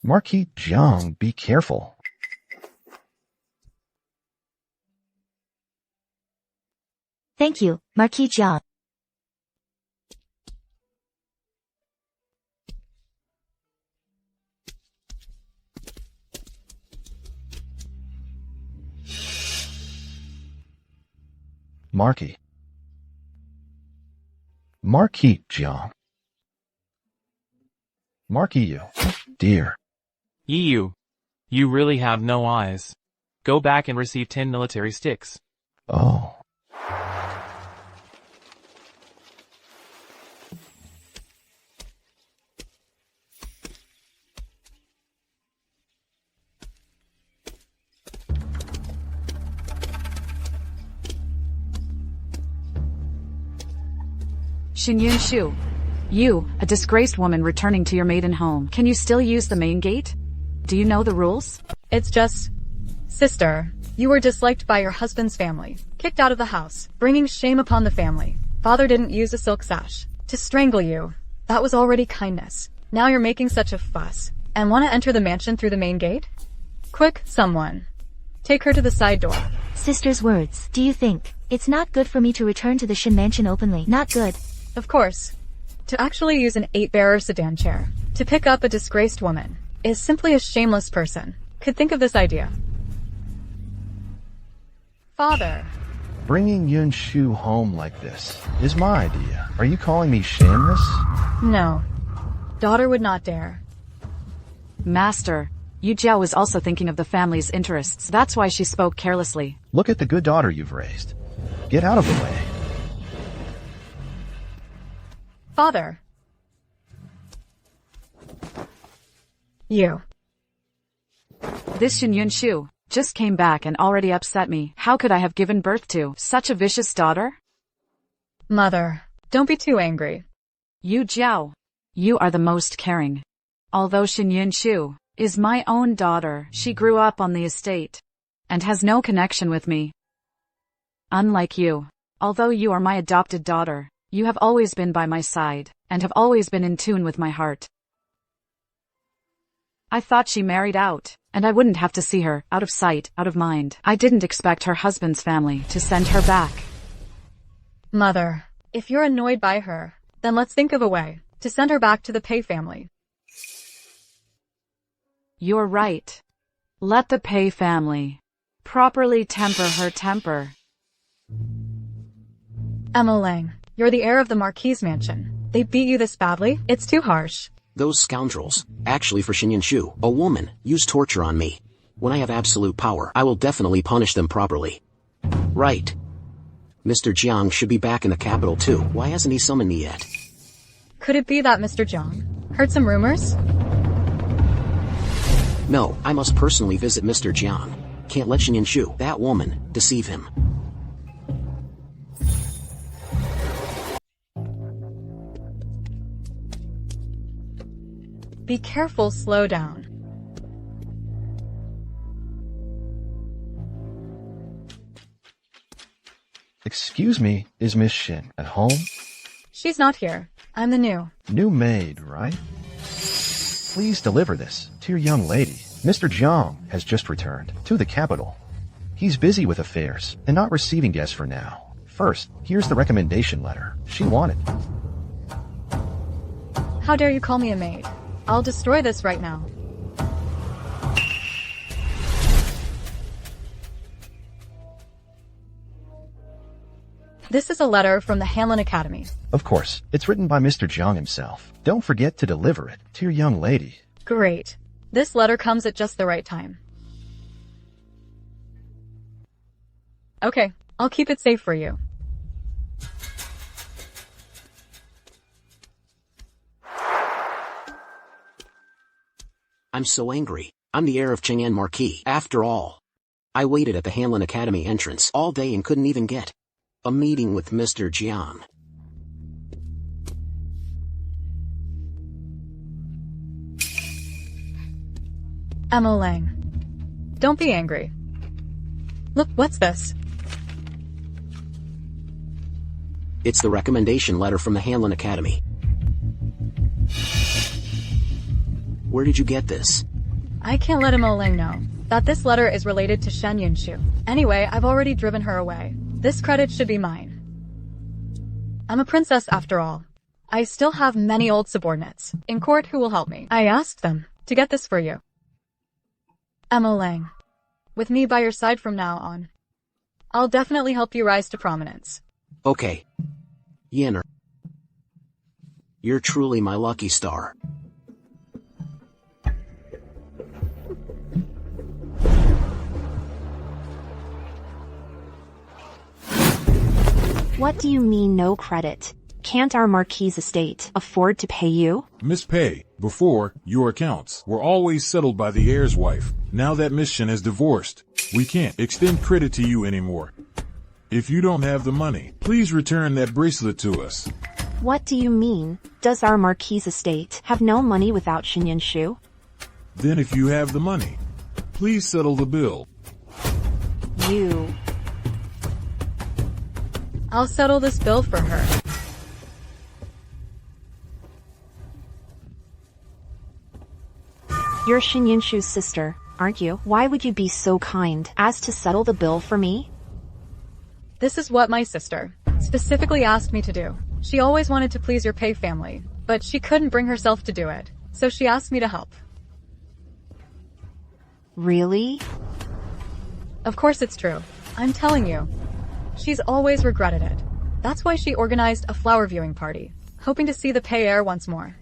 Marquis Jiang, be careful. Thank you, Marquis Jiang. Marquis Jiang. Marquis Yu, dear. Yi you really have no eyes. Go back and receive 10 military sticks. Oh. Xinyun Shu. You, a disgraced woman returning to your maiden home. Can you still use the main gate? Do you know the rules? It's just... Sister, you were disliked by your husband's family, kicked out of the house, bringing shame upon the family. Father didn't use a silk sash to strangle you. That was already kindness. Now you're making such a fuss, and want to enter the mansion through the main gate? Quick, someone. Take her to the side door. Sister's words. Do you think it's not good for me to return to the Shin mansion openly? Not good. Of course. To actually use an 8-bearer sedan chair to pick up a disgraced woman is simply a shameless person could think of this idea. Father. Bringing Yun Shu home like this is my idea. Are you calling me shameless? No. Daughter would not dare. Master, Yu Jiao was also thinking of the family's interests. That's why she spoke carelessly. Look at the good daughter you've raised. Get out of the way. Father. You. This Xinyun Shu just came back and already upset me. How could I have given birth to such a vicious daughter? Mother, don't be too angry. Yu Jiao, you are the most caring. Although Xinyun Shu is my own daughter, she grew up on the estate and has no connection with me. Unlike you, although you are my adopted daughter, you have always been by my side, and have always been in tune with my heart. I thought she married out, and I wouldn't have to see her, out of sight, out of mind. I didn't expect her husband's family to send her back. Mother, if you're annoyed by her, then let's think of a way to send her back to the Pei family. You're right. Let the Pei family properly temper her temper. Emma Lang, you're the heir of the Marquis mansion. They beat you this badly? It's too harsh. Those scoundrels, actually for Xinyun Shu, a woman, use torture on me. When I have absolute power, I will definitely punish them properly. Right. Mr. Jiang should be back in the capital too. Why hasn't he summoned me yet? Could it be that Mr. Jiang heard some rumors? No, I must personally visit Mr. Jiang. Can't let Xinyun Shu, that woman, deceive him. Be careful, slow down. Excuse me, is Miss Shin at home? She's not here. I'm the New maid, right? Please deliver this to your young lady. Mr. Jiang has just returned to the capital. He's busy with affairs and not receiving guests for now. First, here's the recommendation letter she wanted. How dare you call me a maid? I'll destroy this right now. This is a letter from the Hanlon Academy. Of course, it's written by Mr. Jiang himself. Don't forget to deliver it to your young lady. Great. This letter comes at just the right time. Okay, I'll keep it safe for you. I'm so angry. I'm the heir of Chang'an Marquis. After all, I waited at the Hanlon Academy entrance all day and couldn't even get a meeting with Mr. Jiang. Emma Lang. Don't be angry. Look, what's this? It's the recommendation letter from the Hanlon Academy. Where did you get this? I can't let Emma Lang know that this letter is related to Shen Yunshu. Anyway, I've already driven her away. This credit should be mine. I'm a princess after all. I still have many old subordinates in court who will help me. I asked them to get this for you. Emma Lang. With me by your side from now on, I'll definitely help you rise to prominence. Okay. Yenner. You're truly my lucky star. What do you mean no credit? Can't our Marquis' estate afford to pay you? Miss Pei, before, your accounts were always settled by the heir's wife. Now that Miss Shen has divorced, we can't extend credit to you anymore. If you don't have the money, please return that bracelet to us. What do you mean? Does our Marquis' estate have no money without Shen Yunshu? Then if you have the money, please settle the bill. You... I'll settle this bill for her. You're Shen Yunshu's sister, aren't you? Why would you be so kind as to settle the bill for me? This is what my sister specifically asked me to do. She always wanted to please your Pei family, but she couldn't bring herself to do it, so she asked me to help. Really? Of course it's true. I'm telling you. She's always regretted it. That's why she organized a flower viewing party, hoping to see the Pei heir once more.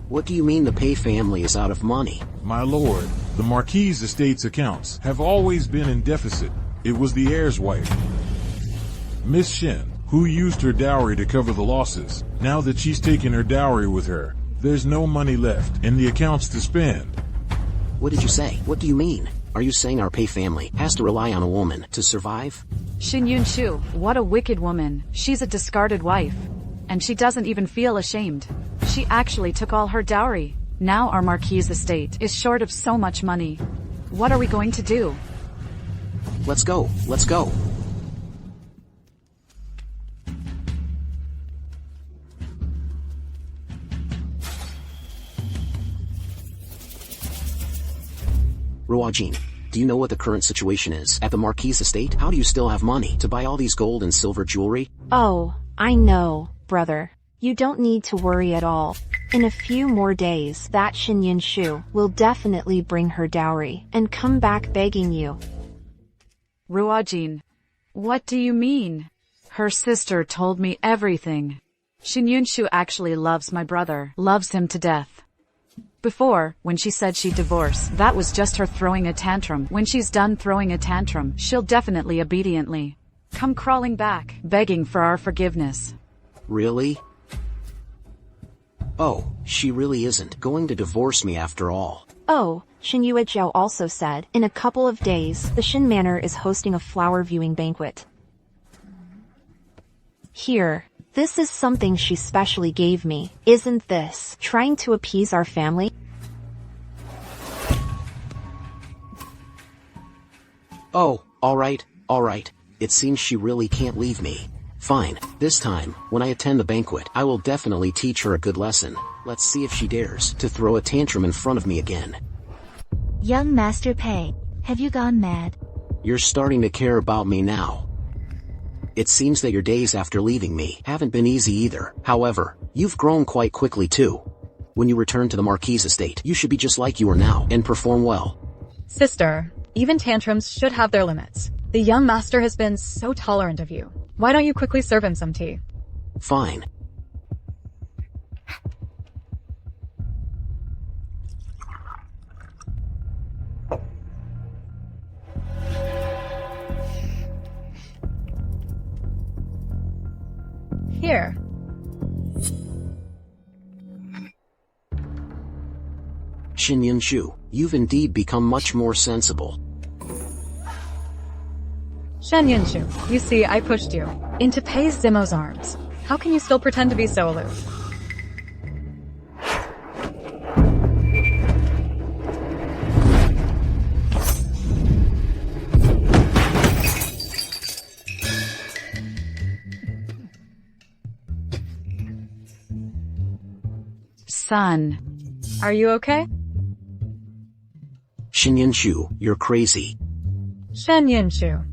What do you mean the Pei family is out of money? My lord, the Marquis' estate's accounts have always been in deficit. It was the heir's wife, Miss Shen, who used her dowry to cover the losses. Now that she's taken her dowry with her, there's no money left in the accounts to spend. What did you say? What do you mean? Are you saying our Pei family has to rely on a woman to survive? Shen Yunshu, what a wicked woman. She's a discarded wife. And she doesn't even feel ashamed. She actually took all her dowry. Now our Marquis' estate is short of so much money. What are we going to do? Let's go. Let's go. Ruojin, do you know what the current situation is at the Marquis' estate? How do you still have money to buy all these gold and silver jewelry? Oh, I know, brother. You don't need to worry at all. In a few more days, that Shen Yunshu will definitely bring her dowry and come back begging you. Ruojin, what do you mean? Her sister told me everything. Shen Yunshu actually loves my brother, loves him to death. Before, when she said she'd divorce, that was just her throwing a tantrum. When she's done throwing a tantrum, she'll definitely obediently come crawling back, begging for our forgiveness. Really? Oh, she really isn't going to divorce me after all. Oh, Shen Yuejiao also said, in a couple of days, the Shen Manor is hosting a flower viewing banquet. Here, this is something she specially gave me. Isn't this trying to appease our family? Oh, alright. It seems she really can't leave me. Fine, this time, when I attend the banquet, I will definitely teach her a good lesson. Let's see if she dares to throw a tantrum in front of me again. Young Master Pei, have you gone mad? You're starting to care about me now. It seems that your days after leaving me haven't been easy either. However, you've grown quite quickly too. When you return to the Marquis estate, you should be just like you are now and perform well. Sister, even tantrums should have their limits. The young master has been so tolerant of you. Why don't you quickly serve him some tea? Fine. Here. Xinyan Shu, you've indeed become much more sensible. Shen Yinshu, you see, I pushed you into Pei Zimo's arms. How can you still pretend to be so aloof? Son. Are you okay? Xinyan Shu, you're crazy. Shen Yinshu.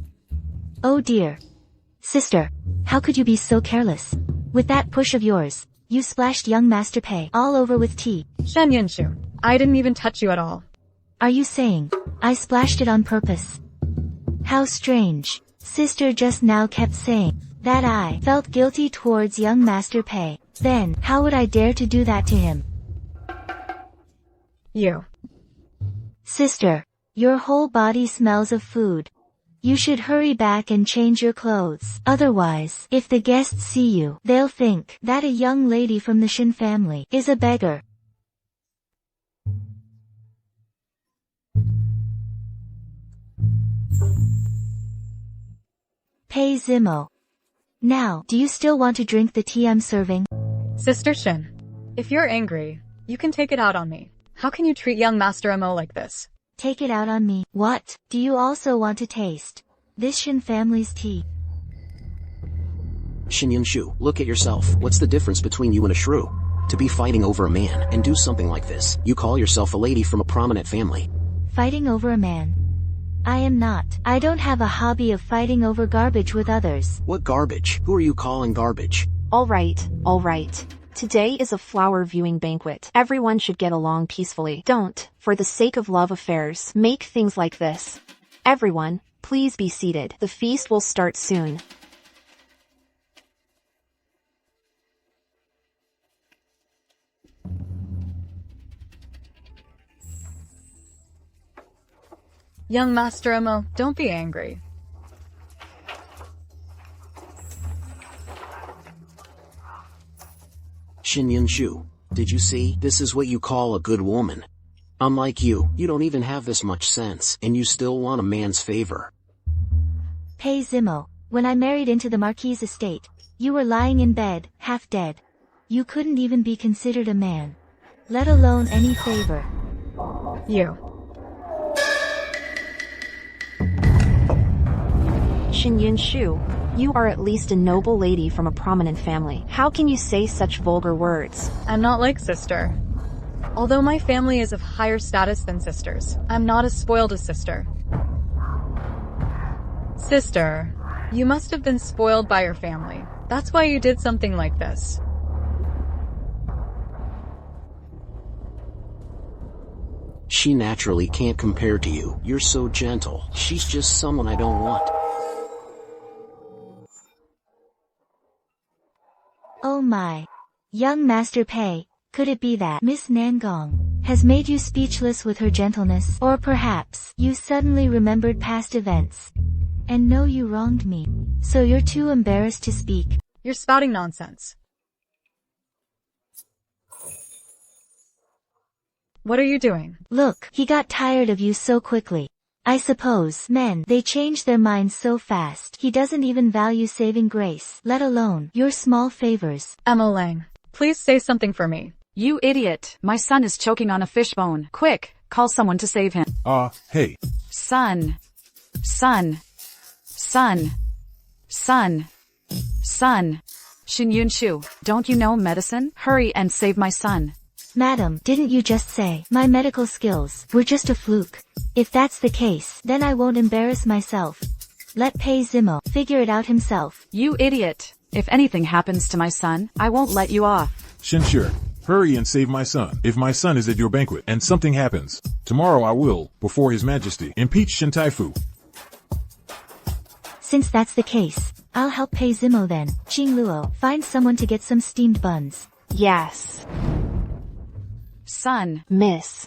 Oh dear. Sister, how could you be so careless? With that push of yours, you splashed young Master Pei all over with tea. Shen Yinshu, I didn't even touch you at all. Are you saying I splashed it on purpose? How strange. Sister just now kept saying that I felt guilty towards young Master Pei. Then, how would I dare to do that to him? You. Sister, your whole body smells of food. You should hurry back and change your clothes. Otherwise, if the guests see you, they'll think that a young lady from the Shin family is a beggar. Pei Zimo. Now, do you still want to drink the tea I'm serving? Sister Shin, if you're angry, you can take it out on me. How can you treat young Master Amo like this? Take it out on me. What? Do you also want to taste this Shin family's tea? Xinyan Shu, look at yourself. What's the difference between you and a shrew? To be fighting over a man and do something like this. You call yourself a lady from a prominent family. Fighting over a man? I am not. I don't have a hobby of fighting over garbage with others. What garbage? Who are you calling garbage? All right, all right. Today is a flower viewing banquet. Everyone should get along peacefully. Don't, for the sake of love affairs, make things like this. Everyone, please be seated. The feast will start soon. Young Master Amo, don't be angry. Xinyan Shu, did you see? This is what you call a good woman. Unlike you, you don't even have this much sense, and you still want a man's favor. Pei Zimo, when I married into the Marquis estate, you were lying in bed, half dead. You couldn't even be considered a man, let alone any favor. You. Xinyan Shu, you are at least a noble lady from a prominent family. How can you say such vulgar words? I'm not like sister. Although my family is of higher status than sisters, I'm not as spoiled as sister. Sister, you must have been spoiled by your family. That's why you did something like this. She naturally can't compare to you. You're so gentle. She's just someone I don't want. Oh my. Young Master Pei, could it be that Miss Nangong has made you speechless with her gentleness? Or perhaps you suddenly remembered past events and know you wronged me, so you're too embarrassed to speak? You're spouting nonsense. What are you doing? Look, he got tired of you so quickly. I suppose men, they change their minds so fast. He doesn't even value saving grace, let alone your small favors. Emma Lang, please say something for me. You idiot. My son is choking on a fishbone. Quick, call someone to save him. Hey. Son. Son. Son. Son. Son. Xinyan Shu, don't you know medicine? Hurry and save my son. Madam, didn't you just say my medical skills were just a fluke? If that's the case, then I won't embarrass myself. let Pei Zimo figure it out himself. You idiot. If anything happens to my son, I won't let you off. Shinshur, hurry and save my son. If my son is at your banquet and something happens, tomorrow I will, before His Majesty, impeach Shin Taifu. Since that's the case, I'll help Pei Zimo then. Jing Luo, find someone to get some steamed buns. Yes. Son. Miss.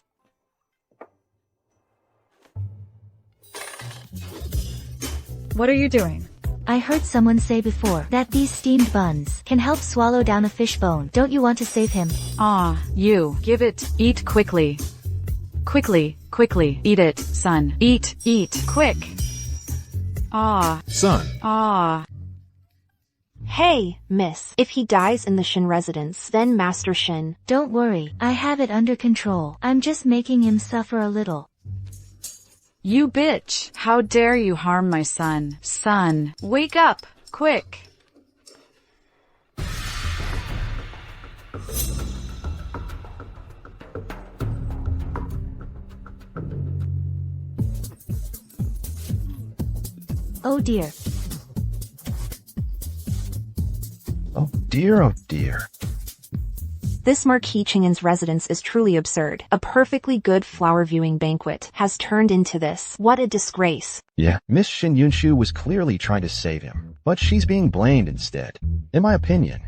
What are you doing? I heard someone say before that these steamed buns can help swallow down a fish bone. Don't you want to save him? Ah, you. Give it. Eat quickly. Quickly, quickly. Eat it, son. Eat, quick. Ah. Son. Ah. Hey, miss. If he dies in the Shin residence, then Master Shin. Don't worry, I have it under control. I'm just making him suffer a little. You bitch. How dare you harm my son? Son, wake up, quick. Oh dear. Oh dear, oh dear. This Marquis Chingen's residence is truly absurd. A perfectly good flower viewing banquet has turned into this. What a disgrace. Yeah, Miss Shin Yunshu was clearly trying to save him, but she's being blamed instead. In my opinion,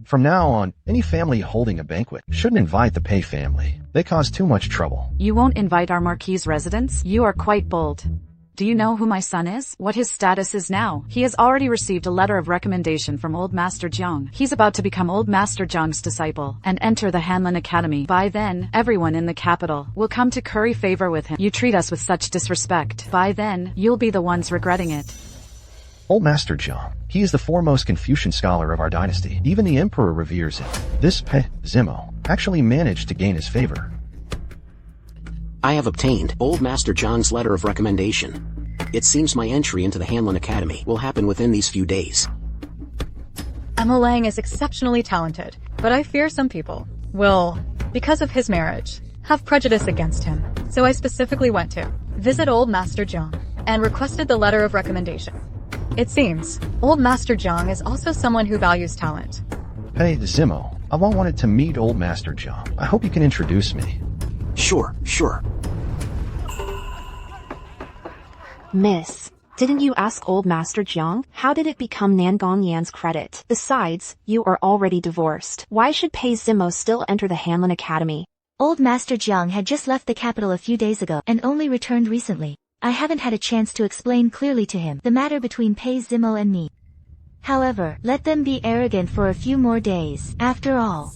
from now on, any family holding a banquet shouldn't invite the Pei family. They cause too much trouble. You won't invite our Marquis' residents? You are quite bold. Do you know who my son is? What his status is now? He has already received a letter of recommendation from Old Master Jiang. He's about to become Old Master Jiang's disciple and enter the Hanlin Academy. By then, everyone in the capital will come to curry favor with him. You treat us with such disrespect. By then, you'll be the ones regretting it. Old Master Jiang, he is the foremost Confucian scholar of our dynasty. Even the emperor reveres him. This Pei Zimo actually managed to gain his favor. I have obtained Old Master Jiang's letter of recommendation. It seems my entry into the Hanlin Academy will happen within these few days. Emma Lang is exceptionally talented, but I fear some people will, because of his marriage, have prejudice against him. So I specifically went to visit Old Master Jiang and requested the letter of recommendation. It seems Old Master Jiang is also someone who values talent. Pei Zimo, I've always wanted to meet Old Master Jiang. I hope you can introduce me. Sure. Miss, didn't you ask Old Master Jiang? How did it become Nangong Yan's credit? Besides, you are already divorced. Why should Pei Zimo still enter the Hanlin Academy? Old Master Jiang had just left the capital a few days ago and only returned recently. I haven't had a chance to explain clearly to him the matter between Pei Zimo and me. However, let them be arrogant for a few more days. After all,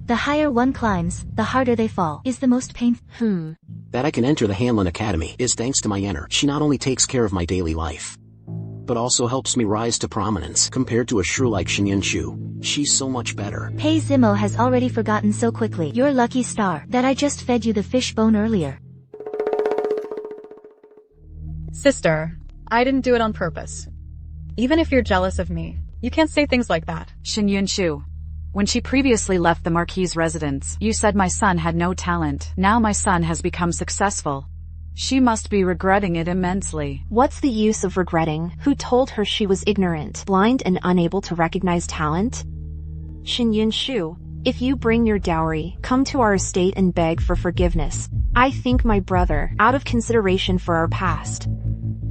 the higher one climbs, the harder they fall, is the most painful. That I can enter the Hanlin Academy is thanks to my Yenner. She not only takes care of my daily life, but also helps me rise to prominence compared to a shrew like Shin Yunshu. She's so much better. Pei Zimo has already forgotten so quickly. Your lucky star that I just fed you the fish bone earlier. Sister, I didn't do it on purpose. Even if you're jealous of me, you can't say things like that. Shin Yunshu. When she previously left the Marquis' residence, you said my son had no talent. Now my son has become successful. She must be regretting it immensely. What's the use of regretting? Who told her she was ignorant, blind, and unable to recognize talent? Shin Yunshu, if you bring your dowry, come to our estate and beg for forgiveness. I think my brother, out of consideration for our past,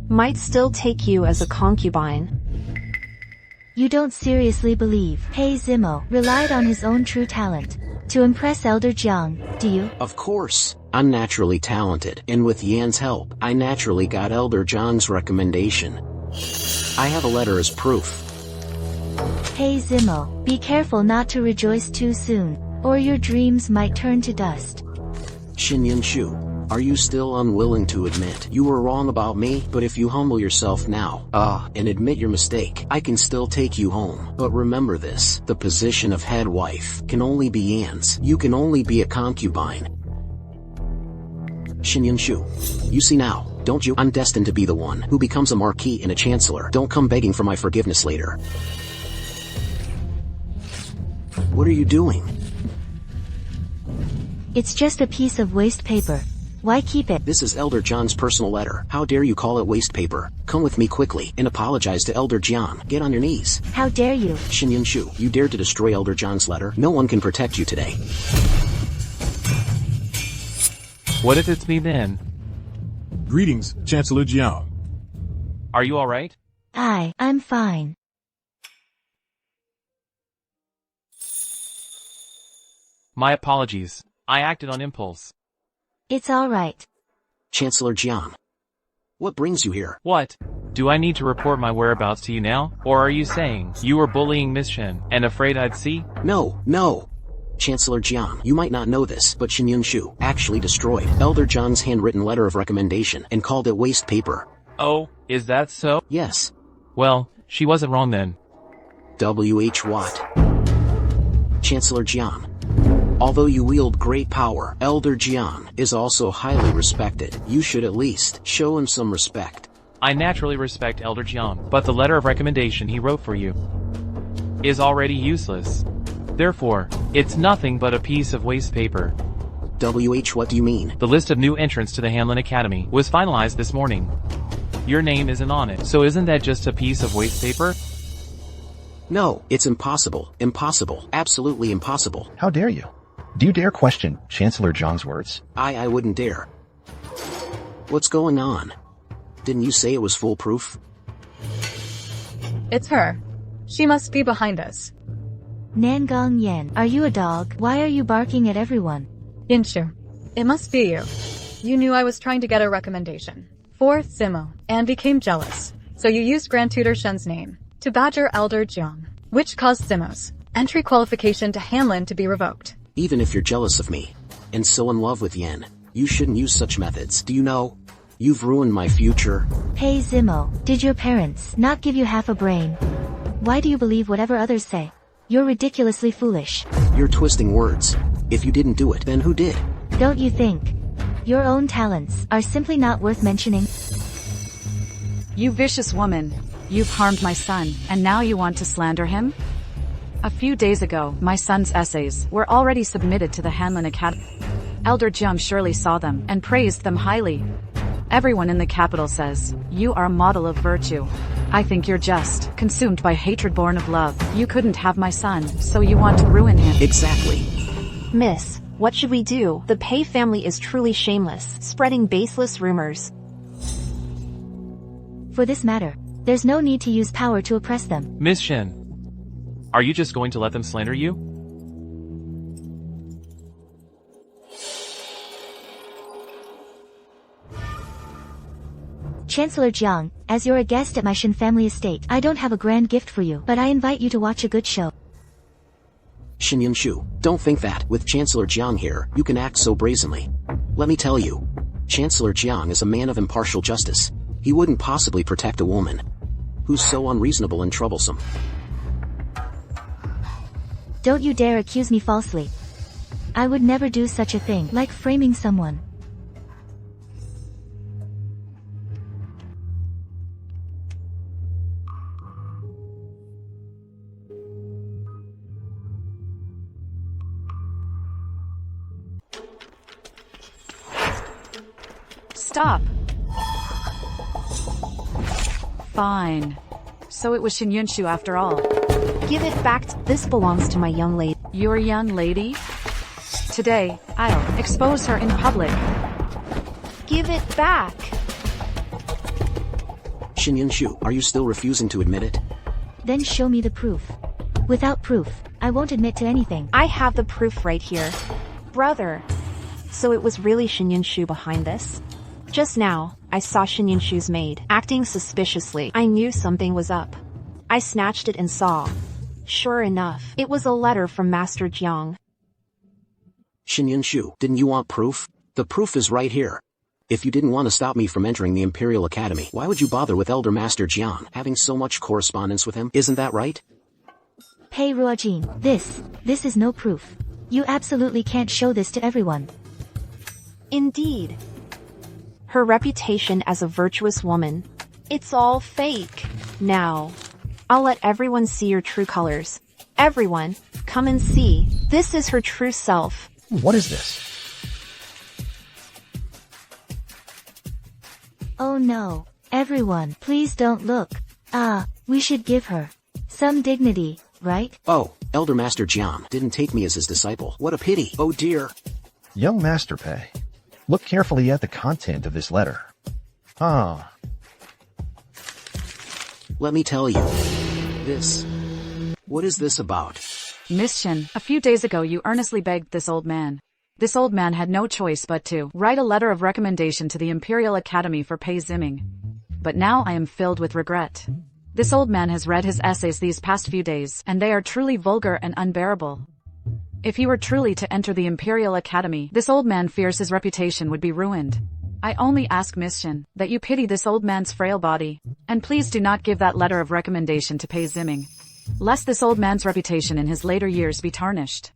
might still take you as a concubine. You don't seriously believe Pei Zimo relied on his own true talent to impress Elder Jiang, do you? Of course. I'm naturally talented, and with Yan's help, I naturally got Elder Jiang's recommendation. I have a letter as proof. Pei Zimo, be careful not to rejoice too soon, or your dreams might turn to dust. Shin Yunshu, are you still unwilling to admit you were wrong about me? But if you humble yourself now, and admit your mistake, I can still take you home. But remember this, the position of head wife can only be Yan's. You can only be a concubine. Shin Yunshu, you see now, don't you? I'm destined to be the one who becomes a marquis and a chancellor. Don't come begging for my forgiveness later. What are you doing? It's just a piece of waste paper. Why keep it? This is Elder John's personal letter. How dare you call it waste paper? Come with me quickly and apologize to Elder John. Get on your knees. How dare you? Shu, you dared to destroy Elder John's letter? No one can protect you today. What if it's me then? Greetings, Chancellor Jiang. Are you alright? I'm fine. My apologies. I acted on impulse. It's alright. Chancellor Jiang. What brings you here? What? Do I need to report my whereabouts to you now? Or are you saying you were bullying Miss Shen and afraid I'd see? No. Chancellor Jiang, you might not know this, but Shu actually destroyed Elder John's handwritten letter of recommendation and called it waste paper. Oh, is that so? Yes. Well, she wasn't wrong then. W.H. Watt. Chancellor Jiang. Although you wield great power, Elder Jiang is also highly respected. You should at least show him some respect. I naturally respect Elder Jiang, but the letter of recommendation he wrote for you is already useless. Therefore, it's nothing but a piece of waste paper. W.H. What do you mean? The list of new entrants to the Hanlin Academy was finalized this morning. Your name isn't on it, so isn't that just a piece of waste paper? No, it's impossible. Impossible. Absolutely impossible. How dare you? Do you dare question Chancellor Jiang's words? I wouldn't dare. What's going on? Didn't you say it was foolproof? It's her. She must be behind us. Nangong Yen, are you a dog? Why are you barking at everyone? Yinshu, it must be you. You knew I was trying to get a recommendation for Simo and became jealous. So you used Grand Tutor Shen's name to badger Elder Jiang, which caused Simo's entry qualification to Hanlin to be revoked. Even if you're jealous of me, and so in love with Yen, you shouldn't use such methods. Do you know? You've ruined my future. Hey Zimo, did your parents not give you half a brain? Why do you believe whatever others say? You're ridiculously foolish. You're twisting words. If you didn't do it, then who did? Don't you think your own talents are simply not worth mentioning? You vicious woman. You've harmed my son, and now you want to slander him? A few days ago, my son's essays were already submitted to the Hanlin Academy. Elder Jiang surely saw them and praised them highly. Everyone in the capital says, you are a model of virtue. I think you're just consumed by hatred born of love. You couldn't have my son, so you want to ruin him. Exactly. Miss, what should we do? The Pei family is truly shameless, spreading baseless rumors. For this matter, there's no need to use power to oppress them. Miss Shen, are you just going to let them slander you? Chancellor Jiang, as you're a guest at my Shen family estate, I don't have a grand gift for you, but I invite you to watch a good show. Shu, don't think that, with Chancellor Jiang here, you can act so brazenly. Let me tell you, Chancellor Jiang is a man of impartial justice. He wouldn't possibly protect a woman who's so unreasonable and troublesome. Don't you dare accuse me falsely. I would never do such a thing, like framing someone. Stop. Fine. So it was Yinshu after all. Give it back. This belongs to my young lady. Your young lady? Today, I'll expose her in public. Give it back. Shu, are you still refusing to admit it? Then show me the proof. Without proof, I won't admit to anything. I have the proof right here. Brother. So it was really Yinshu behind this? Just now, I saw Yinshu's maid acting suspiciously. I knew something was up. I snatched it and saw. Sure enough, it was a letter from Master Jiang. Shu, didn't you want proof? The proof is right here. If you didn't want to stop me from entering the Imperial Academy, why would you bother with Elder Master Jiang, having so much correspondence with him? Isn't that right? Hey Ruojin, this is no proof. You absolutely can't show this to everyone. Indeed. Her reputation as a virtuous woman. It's all fake. Now, I'll let everyone see your true colors. Everyone, come and see. This is her true self. What is this? Oh no. Everyone, please don't look. We should give her some dignity, right? Oh, Elder Master Jiang didn't take me as his disciple. What a pity. Oh dear. Young Master Pei, look carefully at the content of this letter. Let me tell you. What is this about? Miss Shin, a few days ago you earnestly begged this old man. This old man had no choice but to write a letter of recommendation to the Imperial Academy for Pei Ziming. But now I am filled with regret. This old man has read his essays these past few days, and they are truly vulgar and unbearable. If he were truly to enter the Imperial Academy, this old man fears his reputation would be ruined. I only ask Miss Shin that you pity this old man's frail body, and please do not give that letter of recommendation to Pei Ziming, lest this old man's reputation in his later years be tarnished.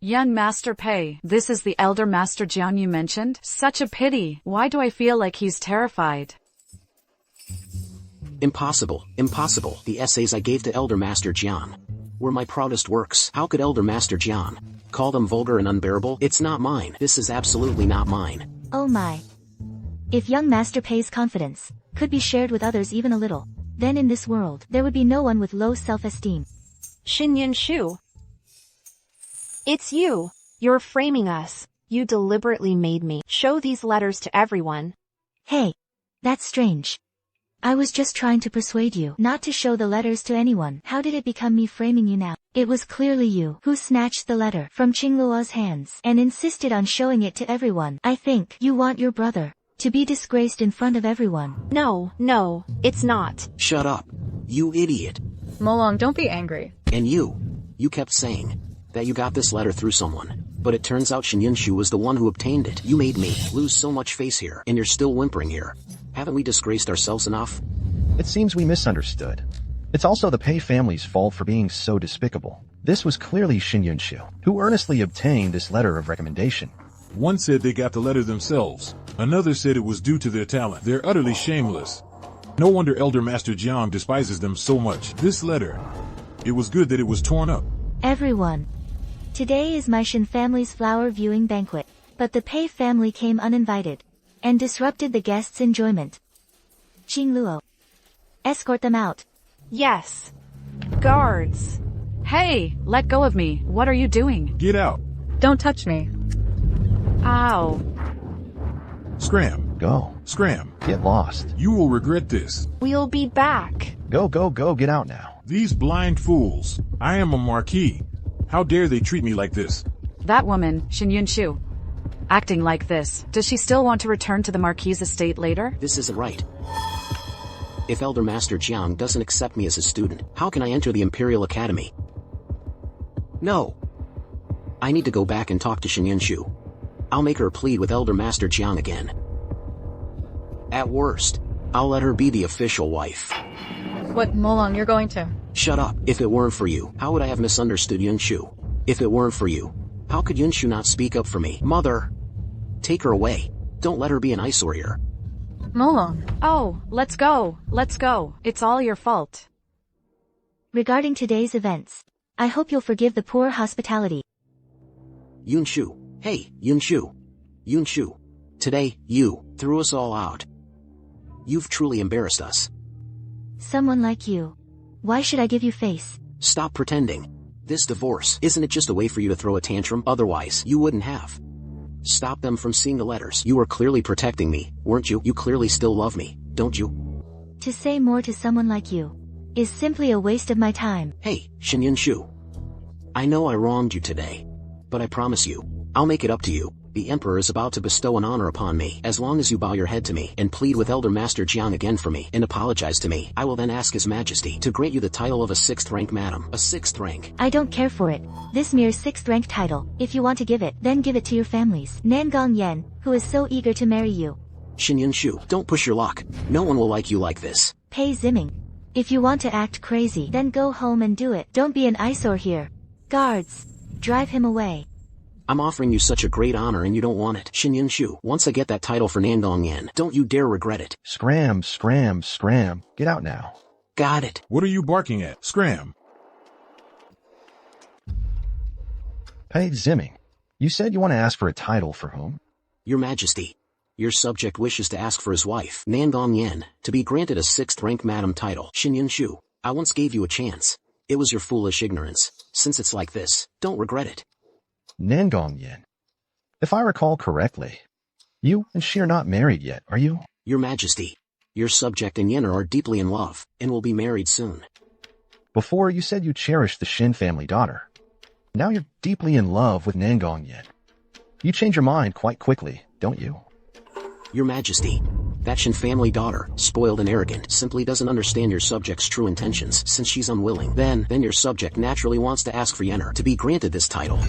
Young Master Pei, this is the Elder Master Jiang you mentioned? Such a pity. Why do I feel like he's terrified? Impossible. The essays I gave to Elder Master Jiang were my proudest works. How could Elder Master Jiang call them vulgar and unbearable? It's not mine. This is absolutely not mine. Oh my. If young Master Pei's confidence could be shared with others even a little, then in this world, there would be no one with low self-esteem. Xinyan Shu. It's you. You're framing us. You deliberately made me show these letters to everyone. Hey. That's strange. I was just trying to persuade you not to show the letters to anyone. How did it become me framing you now? It was clearly you who snatched the letter from Qingluo's hands and insisted on showing it to everyone. I think you want your brother to be disgraced in front of everyone. No, it's not. Shut up. You idiot. Molong, don't be angry. And you kept saying that you got this letter through someone. But it turns out Xinyan Shu was the one who obtained it. You made me lose so much face here, and you're still whimpering here. Haven't we disgraced ourselves enough? It seems we misunderstood. It's also the Pei family's fault for being so despicable. This was clearly Xinyan Shu, who earnestly obtained this letter of recommendation. One said they got the letter themselves. Another said it was due to their talent. They're utterly shameless. No wonder Elder Master Jiang despises them so much. This letter, it was good that it was torn up. Everyone. Today is my Shin family's flower viewing banquet, but the Pei family came uninvited and disrupted the guests' enjoyment. Qingluo. Escort them out. Yes. Guards. Hey, let go of me. What are you doing? Get out. Don't touch me. Ow. Scram. Go. Scram. Get lost. You will regret this. We'll be back. Go, get out now. These blind fools. I am a marquis. How dare they treat me like this? That woman, Xinyan Shu, acting like this. Does she still want to return to the Marquis' estate later? This isn't right. If Elder Master Jiang doesn't accept me as his student, how can I enter the Imperial Academy? No. I need to go back and talk to Xinyan Shu. I'll make her plead with Elder Master Jiang again. At worst, I'll let her be the official wife. What, Molong, you're going to? Shut up. If it weren't for you, how would I have misunderstood Yun Shu? If it weren't for you, how could Yun Shu not speak up for me? Mother! Take her away. Don't let her be an eyesore here. Molong. Oh, let's go. It's all your fault. Regarding today's events, I hope you'll forgive the poor hospitality. Yun Shu. Hey, Yun Shu. Yun Shu. Today, you threw us all out. You've truly embarrassed us. Someone like you. Why should I give you face? Stop pretending. This divorce, isn't it just a way for you to throw a tantrum? Otherwise, you wouldn't have. Stop them from seeing the letters. You were clearly protecting me, weren't you? You clearly still love me, don't you? To say more to someone like you is simply a waste of my time. Hey, Xinyan Shu. I know I wronged you today, but I promise you, I'll make it up to you. The Emperor is about to bestow an honor upon me. As long as you bow your head to me and plead with Elder Master Jiang again for me and apologize to me, I will then ask His Majesty to grant you the title of a 6th rank madam. A 6th rank. I don't care for it. This mere 6th rank title. If you want to give it, then give it to your families. Nangong Yen, who is so eager to marry you. Xinyan Shu, don't push your luck. No one will like you like this. Pei Ziming. If you want to act crazy, then go home and do it. Don't be an eyesore here. Guards. Drive him away. I'm offering you such a great honor and you don't want it. Xinyan Shu, once I get that title for Nangong Yen, don't you dare regret it. Scram. Get out now. Got it. What are you barking at? Scram. Pei Ziming, you said you want to ask for a title for whom? Your Majesty. Your subject wishes to ask for his wife, Nangong Yen, to be granted a 6th rank madam title. Xinyan Shu, I once gave you a chance. It was your foolish ignorance. Since it's like this, don't regret it. Nangong Yen. If I recall correctly, you and she are not married yet, are you? Your Majesty, your subject and Yenner are deeply in love, and will be married soon. Before you said you cherished the Shin family daughter. Now you're deeply in love with Nangong Yen. You change your mind quite quickly, don't you? Your Majesty, that Shin family daughter, spoiled and arrogant, simply doesn't understand your subject's true intentions. Since she's unwilling, then your subject naturally wants to ask for Yenner to be granted this title.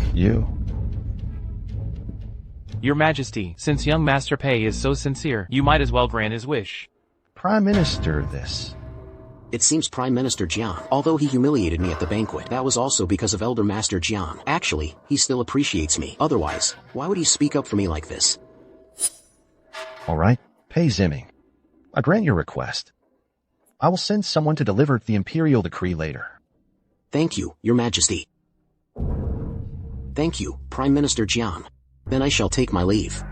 Your Majesty, since young Master Pei is so sincere, you might as well grant his wish. Prime Minister, this. It seems Prime Minister Jiang, although he humiliated me at the banquet, that was also because of Elder Master Jiang. Actually, he still appreciates me. Otherwise, why would he speak up for me like this? All right, Pei Ziming. I grant your request. I will send someone to deliver the imperial decree later. Thank you, Your Majesty. Thank you, Prime Minister Jiang. Then I shall take my leave.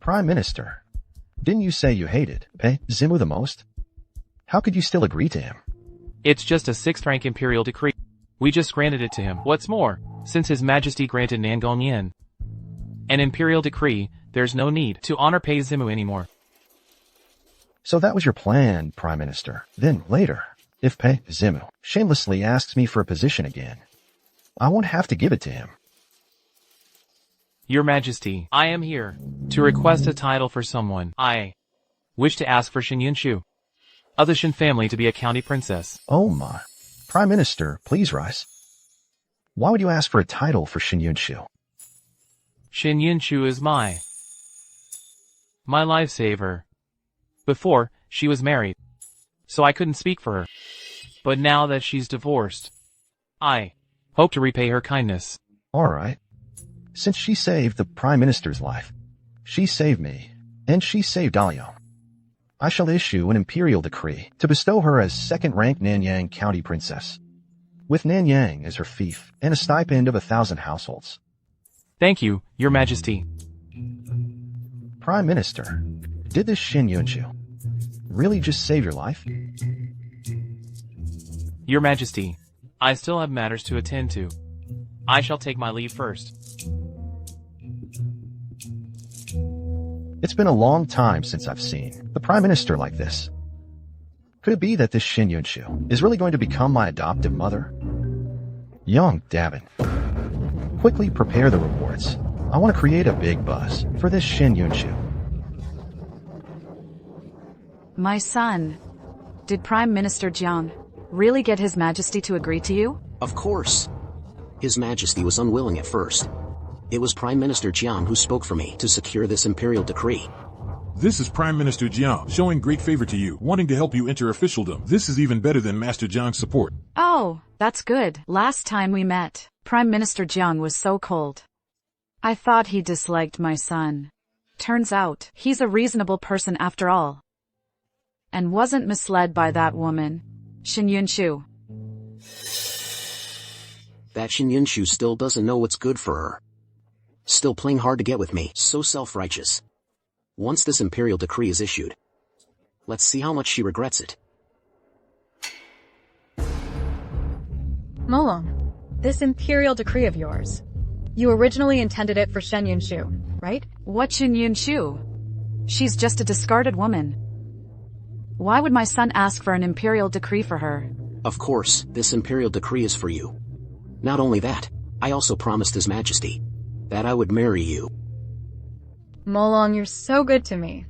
Prime Minister, didn't you say you hated Pei Zimu the most? How could you still agree to him? It's just a 6th rank imperial decree. We just granted it to him. What's more, since His Majesty granted Nangong Yen an imperial decree, there's no need to honor Pei Zimu anymore. So that was your plan, Prime Minister. Then later, if Pei Zimu shamelessly asks me for a position again, I won't have to give it to him. Your Majesty, I am here to request a title for someone. I wish to ask for Xinyan Shu of the Shin family to be a county princess. Oh my. Prime Minister, please rise. Why would you ask for a title for Xinyan Shu? Xinyan Shu is my lifesaver. Before, she was married, so I couldn't speak for her. But now that she's divorced, I hope to repay her kindness. All right. Since she saved the Prime Minister's life, she saved me, and she saved Dalian. I shall issue an imperial decree to bestow her as 2nd-rank Nanyang County Princess, with Nanyang as her fief and a stipend of 1,000 households. Thank you, Your Majesty. Prime Minister, did this Shin Yunshu really just save your life? Your Majesty, I still have matters to attend to. I shall take my leave first. It's been a long time since I've seen the Prime Minister like this. Could it be that this Shin Yunshu is really going to become my adoptive mother? Young Davin, quickly prepare the reports. I want to create a big buzz for this Shin Yunshu. My son, did Prime Minister Jiang really get His Majesty to agree to you? Of course. His Majesty was unwilling at first. It was Prime Minister Jiang who spoke for me to secure this imperial decree. This is Prime Minister Jiang, showing great favor to you, wanting to help you enter officialdom. This is even better than Master Jiang's support. Oh, that's good. Last time we met, Prime Minister Jiang was so cold. I thought he disliked my son. Turns out, he's a reasonable person after all. And wasn't misled by that woman, Xinyan Shu. That Xinyan Shu still doesn't know what's good for her. Still playing hard to get with me, so self-righteous. Once this imperial decree is issued, let's see how much she regrets it. Molong, this imperial decree of yours, you originally intended it for Xinyan Shu, right? What Xinyan Shu? She's just a discarded woman. Why would my son ask for an imperial decree for her? Of course, this imperial decree is for you. Not only that, I also promised His Majesty that I would marry you. Molong, you're so good to me.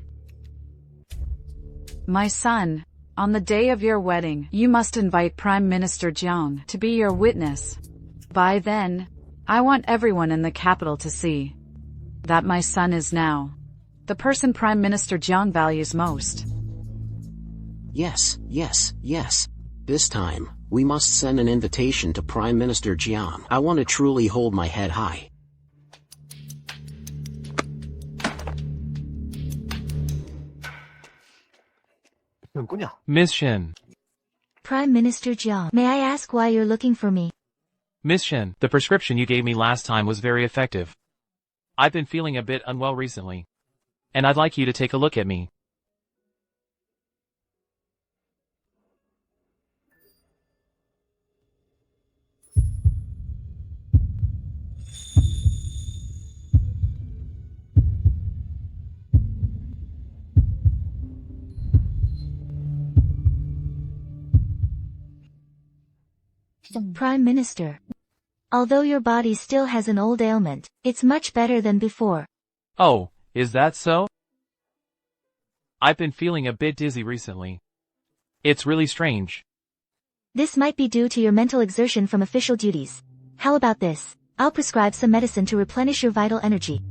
My son, on the day of your wedding, you must invite Prime Minister Jiang to be your witness. By then, I want everyone in the capital to see that my son is now the person Prime Minister Jiang values most. Yes. This time, we must send an invitation to Prime Minister Jiang. I want to truly hold my head high. Miss Shin, Prime Minister Jiang, may I ask why you're looking for me? Miss Shen, the prescription you gave me last time was very effective. I've been feeling a bit unwell recently, and I'd like you to take a look at me. Prime Minister. Although your body still has an old ailment, it's much better than before. Oh, is that so? I've been feeling a bit dizzy recently. It's really strange. This might be due to your mental exertion from official duties. How about this? I'll prescribe some medicine to replenish your vital energy.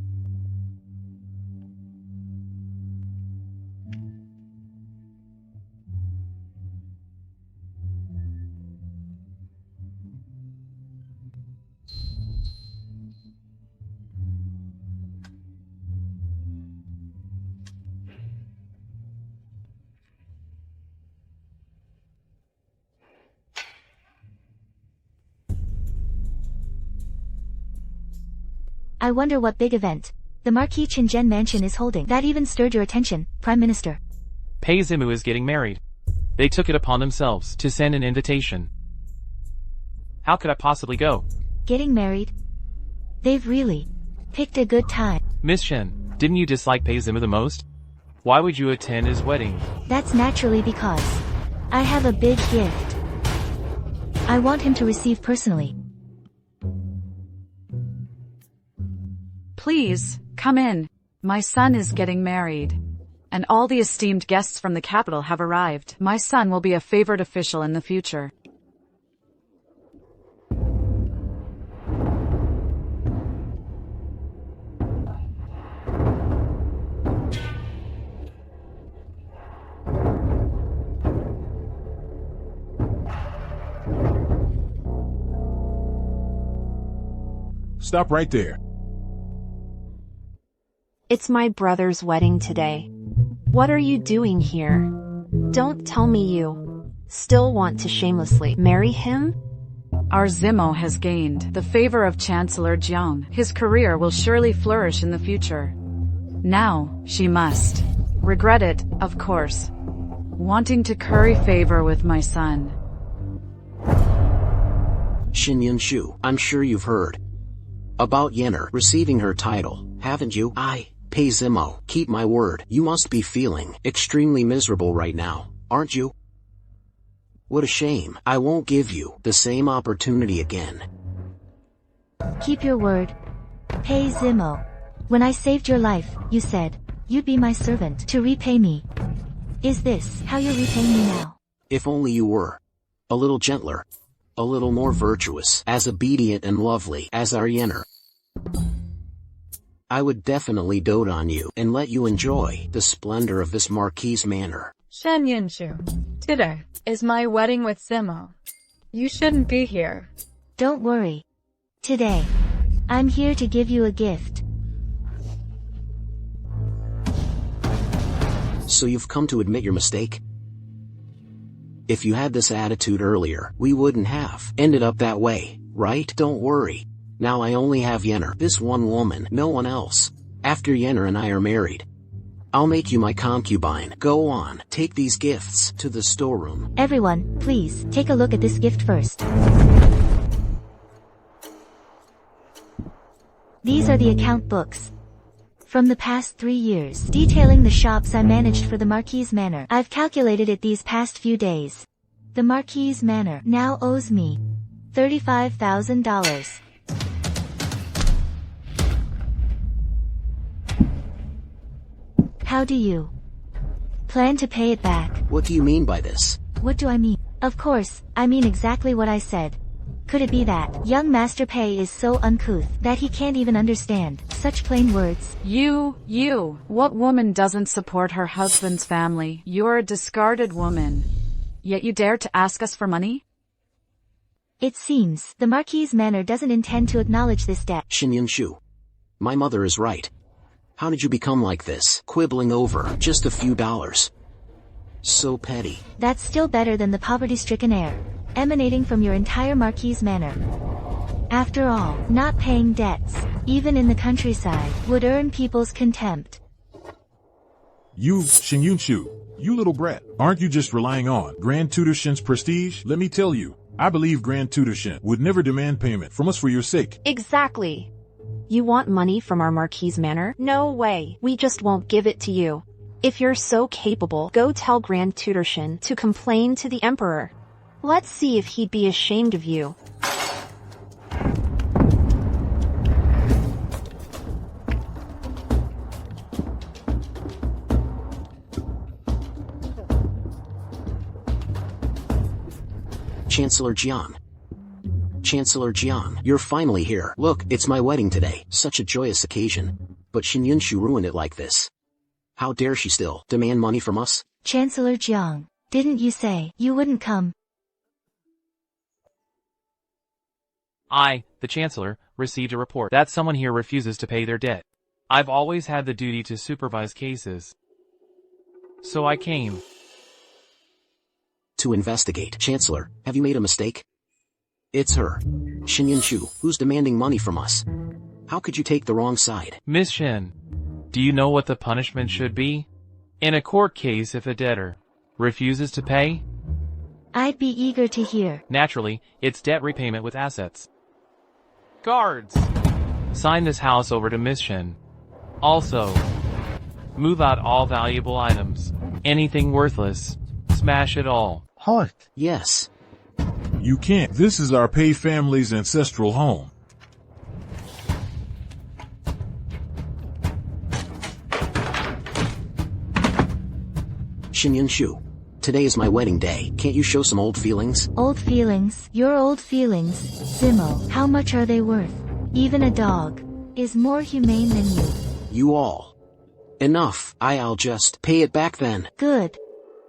I wonder what big event the Marquis Qingzhen mansion is holding that even stirred your attention, Prime Minister. Pei Zimu is getting married. They took it upon themselves to send an invitation. How could I possibly go? Getting married? They've really picked a good time. Miss Shen, didn't you dislike Pei Zimu the most? Why would you attend his wedding? That's naturally because I have a big gift I want him to receive personally. Please, come in. My son is getting married. And all the esteemed guests from the capital have arrived. My son will be a favored official in the future. Stop right there. It's my brother's wedding today. What are you doing here? Don't tell me you still want to shamelessly marry him? Our Zimo has gained the favor of Chancellor Jiang. His career will surely flourish in the future. Now, she must regret it, of course. Wanting to curry favor with my son. Xinyan Shu, I'm sure you've heard about Yenner receiving her title, haven't you? Pei Zimo, keep my word, you must be feeling extremely miserable right now, aren't you? What a shame. I won't give you the same opportunity again. Keep your word. Pei Zimo. When I saved your life, you said you'd be my servant to repay me. Is this how you're repaying me now? If only you were a little gentler, a little more virtuous, as obedient and lovely as our Yenner. I would definitely dote on you and let you enjoy the splendor of this Marquis manor. Shen Yinshu, today is my wedding with Zimo. You shouldn't be here. Don't worry. Today, I'm here to give you a gift. So you've come to admit your mistake? If you had this attitude earlier, we wouldn't have ended up that way, right? Don't worry. Now I only have Yenner, this one woman, no one else. After Yenner and I are married, I'll make you my concubine. Go on, take these gifts to the storeroom. Everyone, please, take a look at this gift first. These are the account books from the past 3 years, detailing the shops I managed for the Marquis Manor. I've calculated it these past few days. The Marquis Manor now owes me $35,000. How do you plan to pay it back? What do you mean by this? What do I mean? Of course, I mean exactly what I said. Could it be that young Master Pei is so uncouth that he can't even understand such plain words? You, what woman doesn't support her husband's family? You're a discarded woman. Yet you dare to ask us for money? It seems the Marquis Manor doesn't intend to acknowledge this debt. Xinyan Shu, my mother is right. How did you become like this, quibbling over just a few dollars? So petty. That's still better than the poverty-stricken air, emanating from your entire marquis's manor. After all, not paying debts, even in the countryside, would earn people's contempt. You, Shin Yunshu, you little brat, aren't you just relying on Grand Tutor Shin's prestige? Let me tell you, I believe Grand Tutor Shin would never demand payment from us for your sake. Exactly. You want money from our marquis's manor? No way. We just won't give it to you. If you're so capable, go tell Grand Tutor Shin to complain to the Emperor. Let's see if he'd be ashamed of you. Chancellor Jiang. Chancellor Jiang, you're finally here. Look, it's my wedding today. Such a joyous occasion. But Shin Yunshu ruined it like this. How dare she still demand money from us? Chancellor Jiang, didn't you say you wouldn't come? I, the Chancellor, received a report that someone here refuses to pay their debt. I've always had the duty to supervise cases. So I came. To investigate. Chancellor, have you made a mistake? It's her, Shin Yunshu, who's demanding money from us. How could you take the wrong side? Miss Shin, do you know what the punishment should be? In a court case, if a debtor refuses to pay? I'd be eager to hear. Naturally, it's debt repayment with assets. Guards! Sign this house over to Miss Shin. Also, move out all valuable items. Anything worthless, smash it all. Halt! Yes. You can't. This is our Pei family's ancestral home. Shin Yunshu, today is my wedding day. Can't you show some old feelings? Old feelings? Your old feelings? Zimo, how much are they worth? Even a dog is more humane than you. You all. Enough. I'll just pay it back then. Good.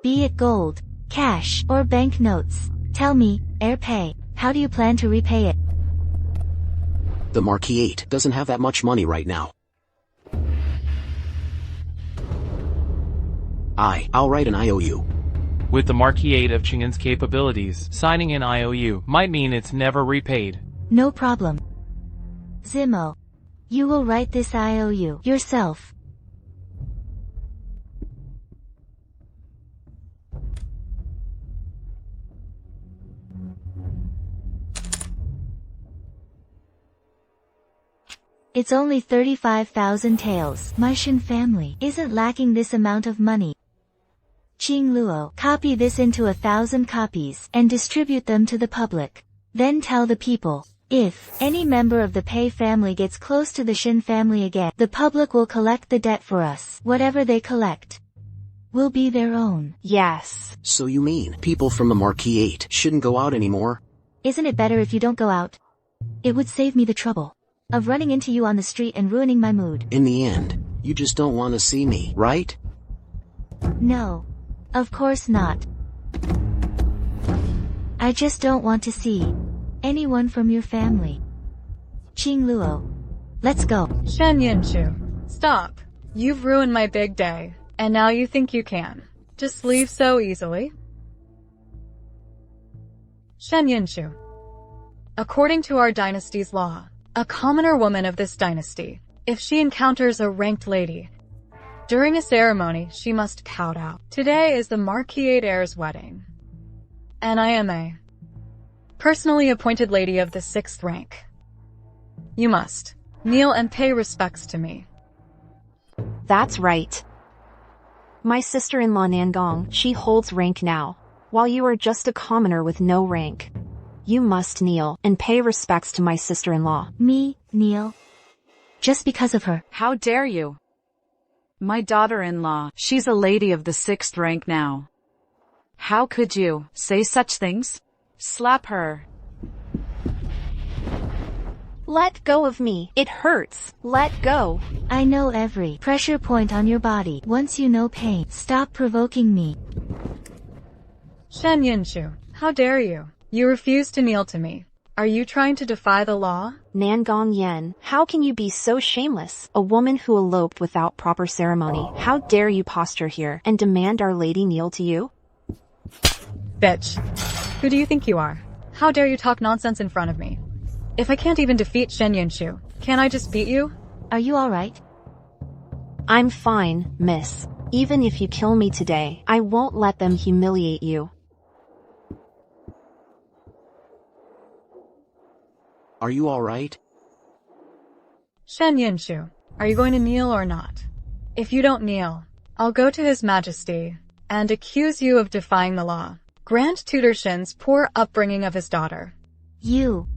Be it gold, cash, or banknotes. Tell me, heir pay, how do you plan to repay it? The Marquis 8 doesn't have that much money right now. I'll write an IOU. With the Marquis 8 of Chingen's capabilities, signing an IOU might mean it's never repaid. No problem. Zimo, you will write this IOU yourself. It's only 35,000 taels. My Shin family isn't lacking this amount of money. Qing Luo, copy this into 1,000 copies and distribute them to the public. Then tell the people, if any member of the Pei family gets close to the Shin family again, the public will collect the debt for us. Whatever they collect will be their own. Yes. So you mean people from the Marquis 8 shouldn't go out anymore? Isn't it better if you don't go out? It would save me the trouble of running into you on the street and ruining my mood. In the end, you just don't want to see me, right? No. Of course not. I just don't want to see anyone from your family. Qing Luo, let's go. Shen Yunshu, stop. You've ruined my big day, and now you think you can just leave so easily? Shen Yunshu, according to our dynasty's law, a commoner woman of this dynasty, if she encounters a ranked lady during a ceremony, she must kowtow. Today is the Marquis 8 heir's wedding, and I am a personally appointed lady of the 6th rank. You must kneel and pay respects to me. That's right. My sister-in-law Nangong, she holds rank now, while you are just a commoner with no rank. You must kneel and pay respects to my sister-in-law. Me, kneel? Just because of her? How dare you? My daughter-in-law, she's a lady of the 6th rank now. How could you say such things? Slap her. Let go of me. It hurts. Let go. I know every pressure point on your body. Once you know pain, stop provoking me. Shen Yunshu, how dare you? You refuse to kneel to me. Are you trying to defy the law? Nangong Yen, how can you be so shameless? A woman who eloped without proper ceremony. How dare you posture here and demand Our Lady kneel to you? Bitch. Who do you think you are? How dare you talk nonsense in front of me? If I can't even defeat Shen Yunshu, can't I just beat you? Are you alright? I'm fine, miss. Even if you kill me today, I won't let them humiliate you. Are you alright? Shen Yunshu, are you going to kneel or not? If you don't kneel, I'll go to His Majesty and accuse you of defying the law. Grant Tutor Shin's poor upbringing of his daughter. You.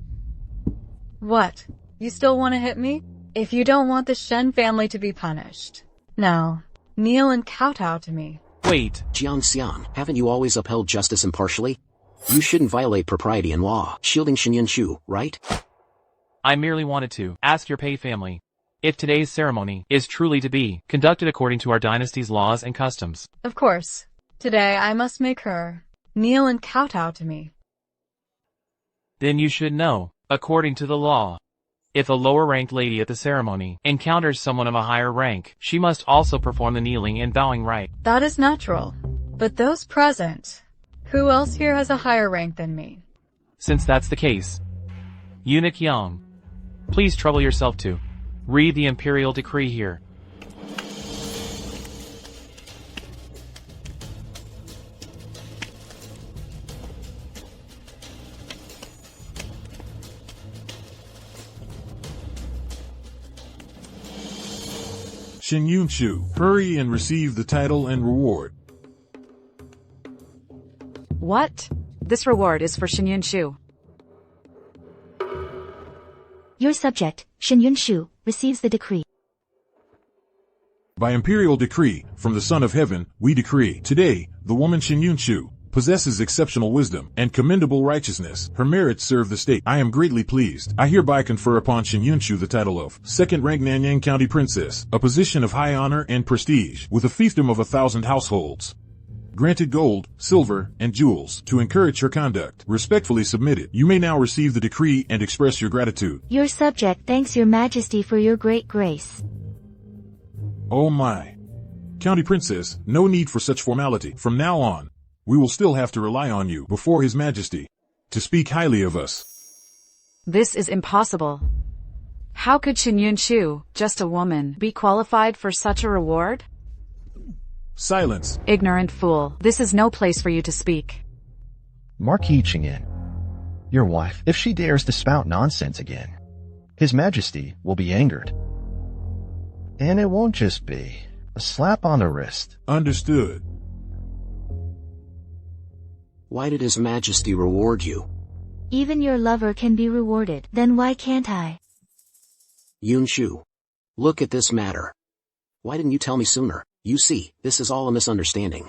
What? You still want to hit me? If you don't want the Shen family to be punished, now, kneel and kowtow to me. Wait. Jiang Xiang, haven't you always upheld justice impartially? You shouldn't violate propriety and law, shielding Shen Yunshu, right? I merely wanted to ask your Pei family if today's ceremony is truly to be conducted according to our dynasty's laws and customs. Of course. Today I must make her kneel and kowtow to me. Then you should know, according to the law, if a lower-ranked lady at the ceremony encounters someone of a higher rank, she must also perform the kneeling and bowing rite. That is natural. But those present, who else here has a higher rank than me? Since that's the case, Eunuch Yang, please trouble yourself to read the imperial decree here. Shen Yunshu, hurry and receive the title and reward. What? This reward is for Shen Yunshu. Your subject, Shen Yunshu, receives the decree. By imperial decree, from the Son of Heaven, we decree, today, the woman Shen Yunshu possesses exceptional wisdom and commendable righteousness. Her merits serve the state. I am greatly pleased. I hereby confer upon Shen Yunshu the title of second-rank Nanyang County Princess, a position of high honor and prestige, with a fiefdom of 1,000 households. Granted gold, silver, and jewels to encourage her conduct. Respectfully submitted. You may now receive the decree and express your gratitude. Your subject thanks your majesty for your great grace. Oh my. County Princess, no need for such formality. From now on, we will still have to rely on you before His Majesty to speak highly of us. This is impossible. How could Shen Yunshu, just a woman, be qualified for such a reward? Silence. Ignorant fool. This is no place for you to speak. Marquis Ching'an, your wife, if she dares to spout nonsense again, His Majesty will be angered. And it won't just be a slap on the wrist. Understood. Why did His Majesty reward you? Even your lover can be rewarded. Then why can't I? Yunshu, look at this matter. Why didn't you tell me sooner? You see, this is all a misunderstanding.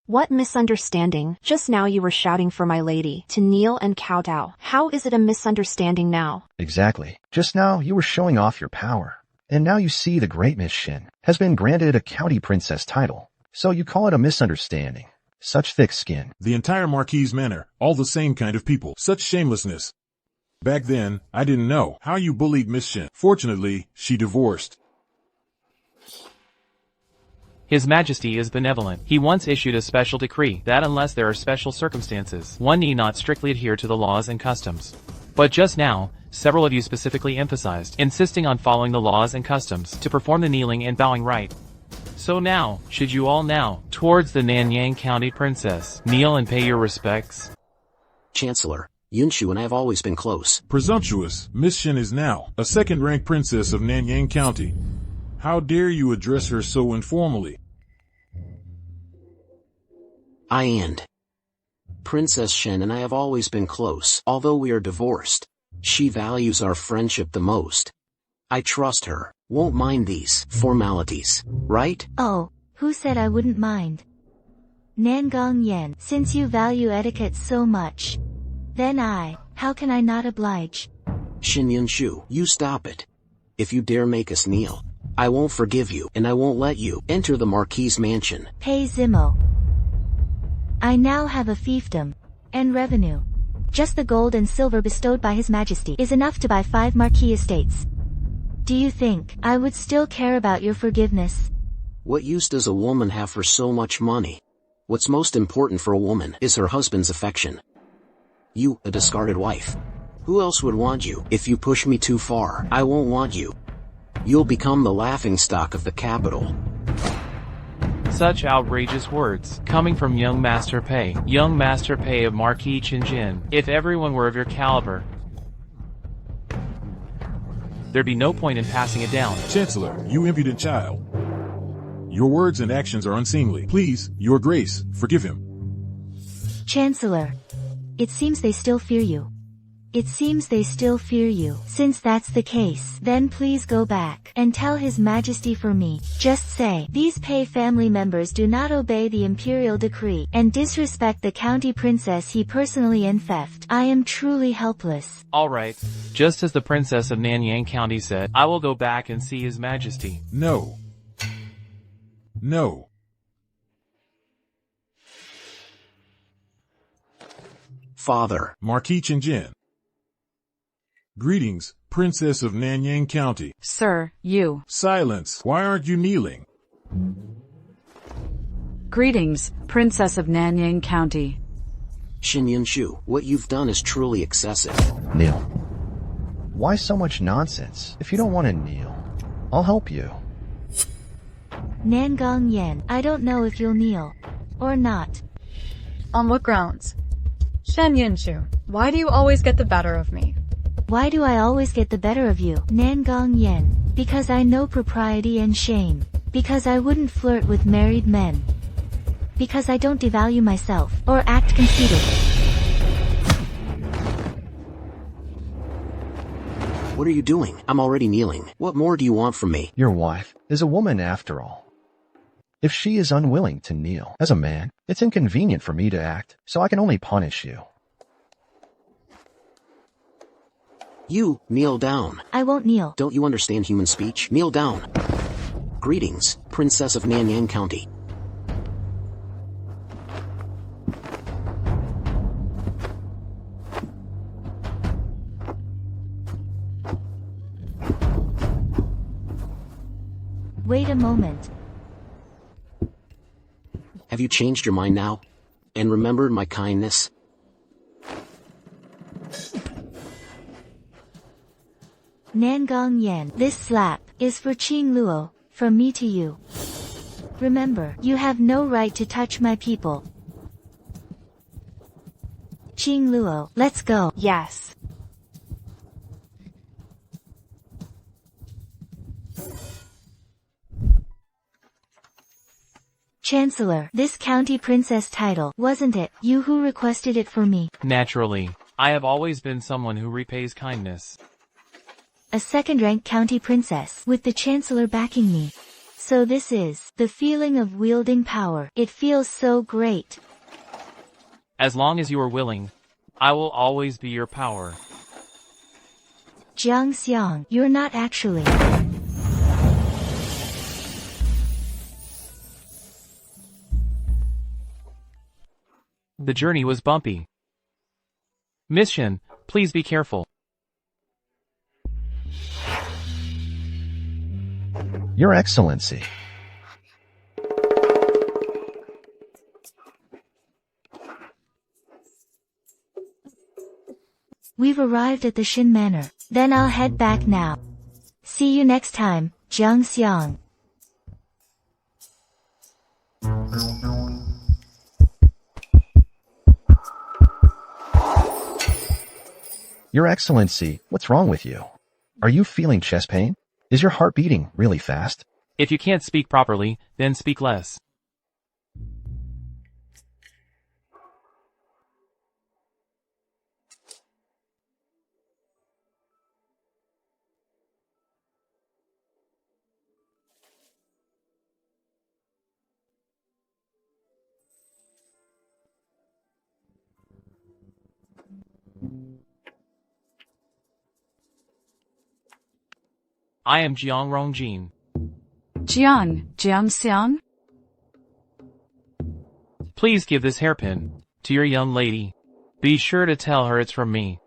What misunderstanding? Just now you were shouting for my lady to kneel and kowtow. How is it a misunderstanding now? Exactly. Just now you were showing off your power. And now you see the great Miss Shen has been granted a county princess title. So you call it a misunderstanding. Such thick skin. The entire Marquis manor, all the same kind of people. Such shamelessness. Back then, I didn't know how you bullied Miss Shen. Fortunately, she divorced. His Majesty is benevolent. He once issued a special decree that unless there are special circumstances, one need not strictly adhere to the laws and customs. But just now, several of you specifically emphasized, insisting on following the laws and customs to perform the kneeling and bowing rite. So now, should you all now, towards the Nanyang County Princess, kneel and pay your respects? Chancellor, Yunshu and I have always been close. Presumptuous. Miss Shen is now a second-rank princess of Nanyang County. How dare you address her so informally? Princess Shen and I have always been close. Although we are divorced, she values our friendship the most. I trust her, won't mind these formalities, right? Oh, who said I wouldn't mind? Nangong Yen, since you value etiquette so much, then how can I not oblige? Shen Yunshu, you stop it. If you dare make us kneel, I won't forgive you, and I won't let you enter the Marquis' mansion. Pei Zimo. I now have a fiefdom and revenue. Just the gold and silver bestowed by His Majesty is enough to buy 5 marquis estates. Do you think I would still care about your forgiveness? What use does a woman have for so much money? What's most important for a woman is her husband's affection. You, a discarded wife. Who else would want you? If you push me too far, I won't want you. You'll become the laughingstock of the capital. Such outrageous words, coming from young Master Pei of Marquis Qinjin. If everyone were of your caliber, there'd be no point in passing it down. Chancellor, you impudent child. Your words and actions are unseemly. Please, Your Grace, forgive him. Chancellor, it seems they still fear you. Since that's the case, then please go back and tell His Majesty for me. Just say, these Pei family members do not obey the imperial decree and disrespect the county princess he personally and theft. I am truly helpless. Alright, just as the princess of Nanyang County said, I will go back and see His Majesty. No. No. Father. Marquis Qinjin. Greetings, Princess of Nanyang County. Sir, you. Silence. Why aren't you kneeling? Greetings, Princess of Nanyang County. Xinyan Shu, what you've done is truly excessive. Kneel. Why so much nonsense? If you don't want to kneel, I'll help you. Nangong Yen, I don't know if you'll kneel. Or not. On what grounds? Shen Yinshu, why do you always get the better of me? Why do I always get the better of you? Nangong Yen, because I know propriety and shame. Because I wouldn't flirt with married men. Because I don't devalue myself, or act conceited. What are you doing? I'm already kneeling. What more do you want from me? Your wife is a woman after all. If she is unwilling to kneel, as a man, it's inconvenient for me to act, so I can only punish you. You, kneel down. I won't kneel. Don't you understand human speech? Kneel down. Greetings, Princess of Nanyang County. Wait a moment. Have you changed your mind now? And remembered my kindness? Nangong Yen, this slap is for Qing Luo, from me to you. Remember, you have no right to touch my people. Qing Luo, let's go. Yes. Chancellor, this county princess title, wasn't it you who requested it for me? Naturally, I have always been someone who repays kindness. A second-rank county princess, with the chancellor backing me. So this is the feeling of wielding power. It feels so great. As long as you are willing, I will always be your power. Jiang Xiang, you're not actually. The journey was bumpy. Miss Shen, please be careful. Your Excellency. We've arrived at the Shin Manor. Then I'll head back now. See you next time, Jiang Xiang. Your Excellency, what's wrong with you? Are you feeling chest pain? Is your heart beating really fast? If you can't speak properly, then speak less. I am Jiang Rongjin. Jiang Xiang? Please give this hairpin to your young lady. Be sure to tell her it's from me.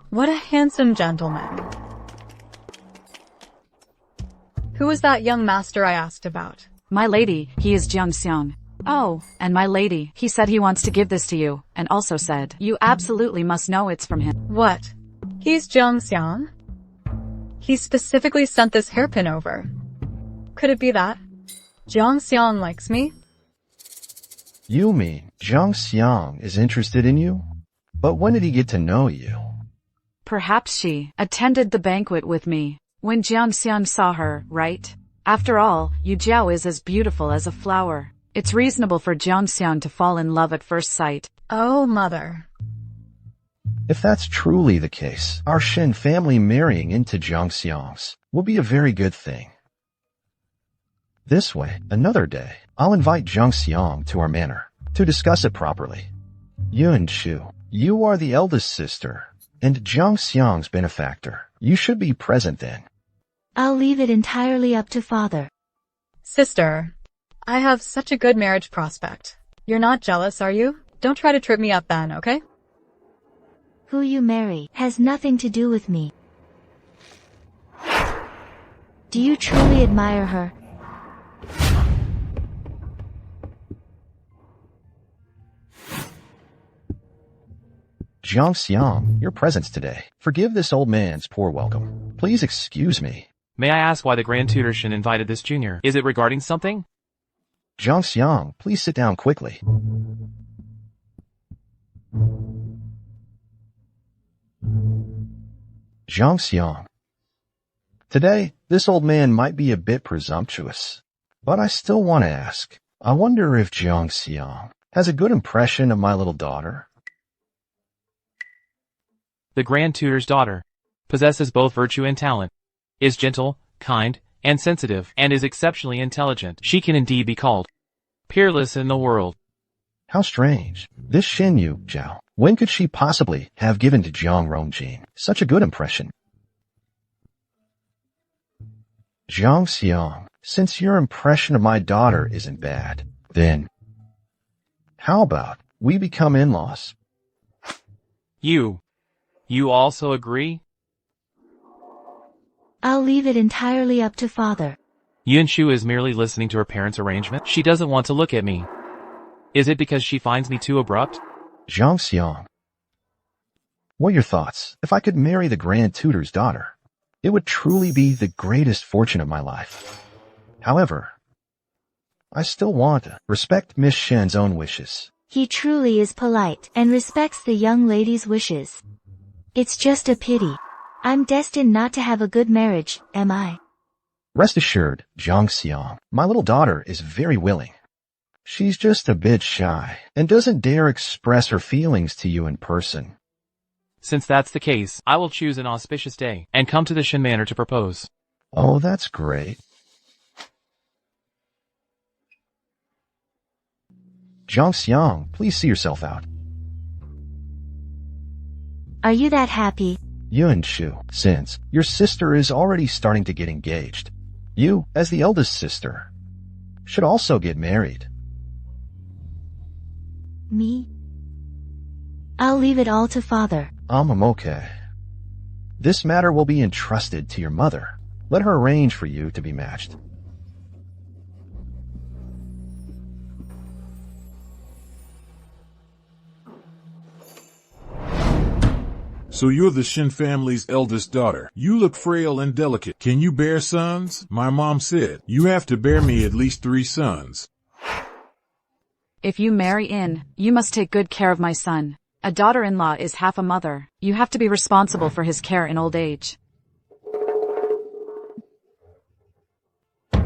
What a handsome gentleman. Who is that young master I asked about? My lady, he is Jiang Xiang. Oh, and my lady, he said he wants to give this to you, and also said, you absolutely must know it's from him. What? He's Jiang Xiang? He specifically sent this hairpin over. Could it be that? Jiang Xiang likes me? You mean Jiang Xiang is interested in you? But when did he get to know you? Perhaps she attended the banquet with me when Jiang Xiang saw her, right? After all, Yu Jiao is as beautiful as a flower. It's reasonable for Jiang Xiang to fall in love at first sight. Oh, mother. If that's truly the case, our Shen family marrying into Jiang Xiang's will be a very good thing. This way, another day, I'll invite Jiang Xiang to our manor to discuss it properly. Yun Shu, you are the eldest sister and Jiang Xiang's benefactor. You should be present then. I'll leave it entirely up to father. Sister, I have such a good marriage prospect. You're not jealous, are you? Don't try to trip me up then, okay? Who you marry has nothing to do with me. Do you truly admire her? Jiang Xiang, your presence today. Forgive this old man's poor welcome. Please excuse me. May I ask why the Grand Tutor Shen invited this junior? Is it regarding something? Jiang Xiang, please sit down quickly. Jiang Xiang. Today, this old man might be a bit presumptuous, but I still want to ask. I wonder if Jiang Xiang has a good impression of my little daughter. The Grand Tutor's daughter possesses both virtue and talent, is gentle, kind, and sensitive, and is exceptionally intelligent. She can indeed be called peerless in the world. How strange. This Shen Yu Jiao, when could she possibly have given to Jiang Rongjin such a good impression? Jiang Xiang, since your impression of my daughter isn't bad, then how about we become in-laws? You also agree? I'll leave it entirely up to father. Yun Shu is merely listening to her parents' arrangement. She doesn't want to look at me. Is it because she finds me too abrupt? Jiang Xiang. What are your thoughts? If I could marry the Grand Tutor's daughter, it would truly be the greatest fortune of my life. However, I still want to respect Miss Shen's own wishes. He truly is polite and respects the young lady's wishes. It's just a pity. I'm destined not to have a good marriage, am I? Rest assured, Jiang Xiang, my little daughter is very willing. She's just a bit shy and doesn't dare express her feelings to you in person. Since that's the case, I will choose an auspicious day and come to the Shen Manor to propose. Oh, that's great. Jiang Xiang, please see yourself out. Are you that happy? Yun Shu, since your sister is already starting to get engaged, you, as the eldest sister, should also get married. Me? I'll leave it all to father. I'm okay. This matter will be entrusted to your mother. Let her arrange for you to be matched. So you're the Shen family's eldest daughter. You look frail and delicate. Can you bear sons? My mom said, you have to bear me at least 3 sons. If you marry in, you must take good care of my son. A daughter-in-law is half a mother. You have to be responsible for his care in old age.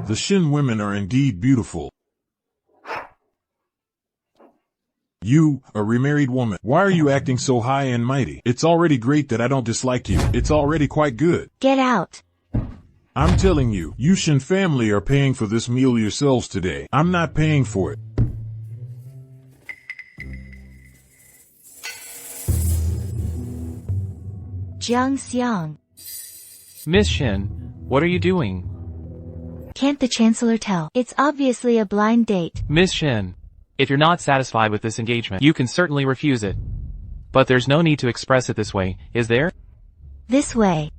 The Shen women are indeed beautiful. You, a remarried woman, why are you acting so high and mighty? It's already great that I don't dislike you. It's already quite good. Get out. I'm telling you, you Shen family are paying for this meal yourselves today. I'm not paying for it. Jiang Xiang. Miss Shin, what are you doing? Can't the Chancellor tell? It's obviously a blind date. Miss Shin, if you're not satisfied with this engagement, you can certainly refuse it. But there's no need to express it this way, is there? This way.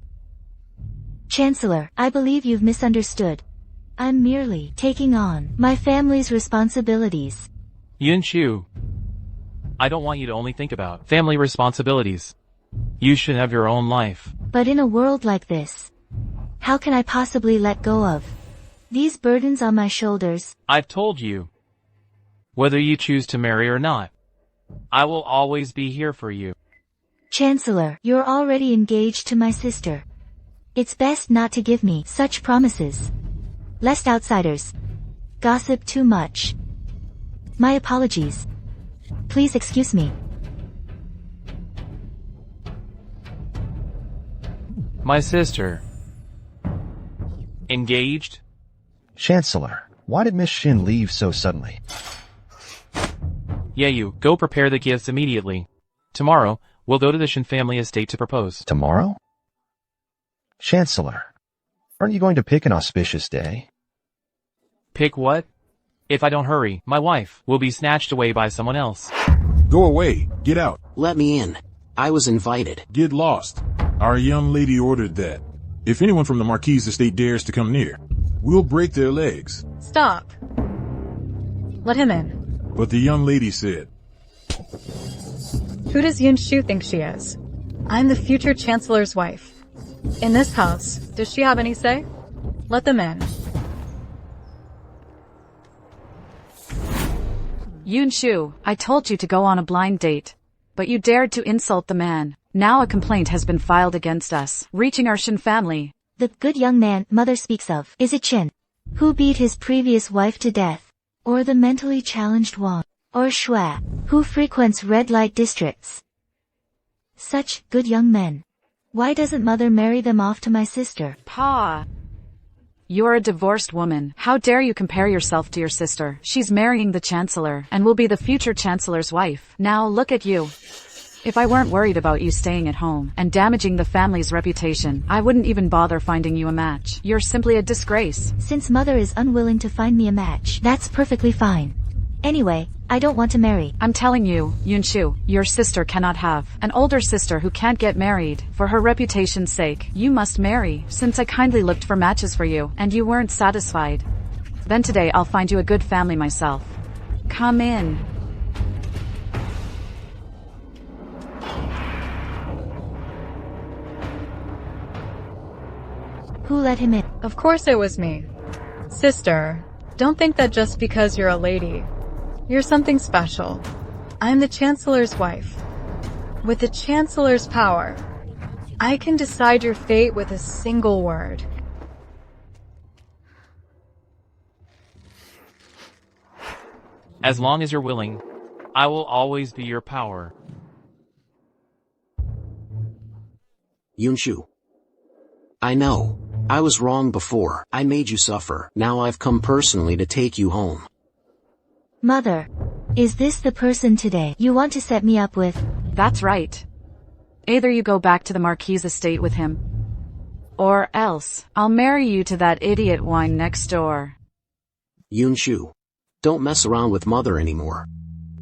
Chancellor, I believe you've misunderstood. I'm merely taking on my family's responsibilities. Yun Shu, I don't want you to only think about family responsibilities. You should have your own life. But in a world like this, how can I possibly let go of these burdens on my shoulders? I've told you. Whether you choose to marry or not, I will always be here for you. Chancellor, you're already engaged to my sister. It's best not to give me such promises, lest outsiders gossip too much. My apologies. Please excuse me. My sister. Engaged? Chancellor, why did Miss Shin leave so suddenly? Yeah, you go prepare the gifts immediately. Tomorrow, we'll go to the Shin family estate to propose. Tomorrow? Chancellor, aren't you going to pick an auspicious day? Pick what? If I don't hurry, my wife will be snatched away by someone else. Go away. Get out. Let me in. I was invited. Get lost. Our young lady ordered that. If anyone from the Marquis estate dares to come near, we'll break their legs. Stop. Let him in. But the young lady said, Who does Yun Shu think she is? I'm the future Chancellor's wife. In this house, does she have any say? Let them in. Yun Shu, I told you to go on a blind date. But you dared to insult the man. Now a complaint has been filed against us, reaching our Shin family. The good young man mother speaks of, is it Chin, who beat his previous wife to death? Or the mentally challenged Wang? Or Shui, who frequents red light districts? Such good young men. Why doesn't mother marry them off to my sister? Pa. You're a divorced woman. How dare you compare yourself to your sister? She's marrying the Chancellor, and will be the future Chancellor's wife. Now look at you. If I weren't worried about you staying at home and damaging the family's reputation, I wouldn't even bother finding you a match. You're simply a disgrace. Since mother is unwilling to find me a match, that's perfectly fine. Anyway, I don't want to marry. I'm telling you, Yun Shu, your sister cannot have an older sister who can't get married. For her reputation's sake, you must marry, since I kindly looked for matches for you, and you weren't satisfied. Then today I'll find you a good family myself. Come in. Who let him in? Of course it was me. Sister, don't think that just because you're a lady, you're something special. I'm the Chancellor's wife. With the Chancellor's power, I can decide your fate with a single word. As long as you're willing, I will always be your power. Yun Shu. I know. I was wrong before. I made you suffer. Now I've come personally to take you home. Mother, is this the person today you want to set me up with? That's right. Either you go back to the Marquis estate with him, or else I'll marry you to that idiot wine next door. Yun Shu. Don't mess around with mother anymore.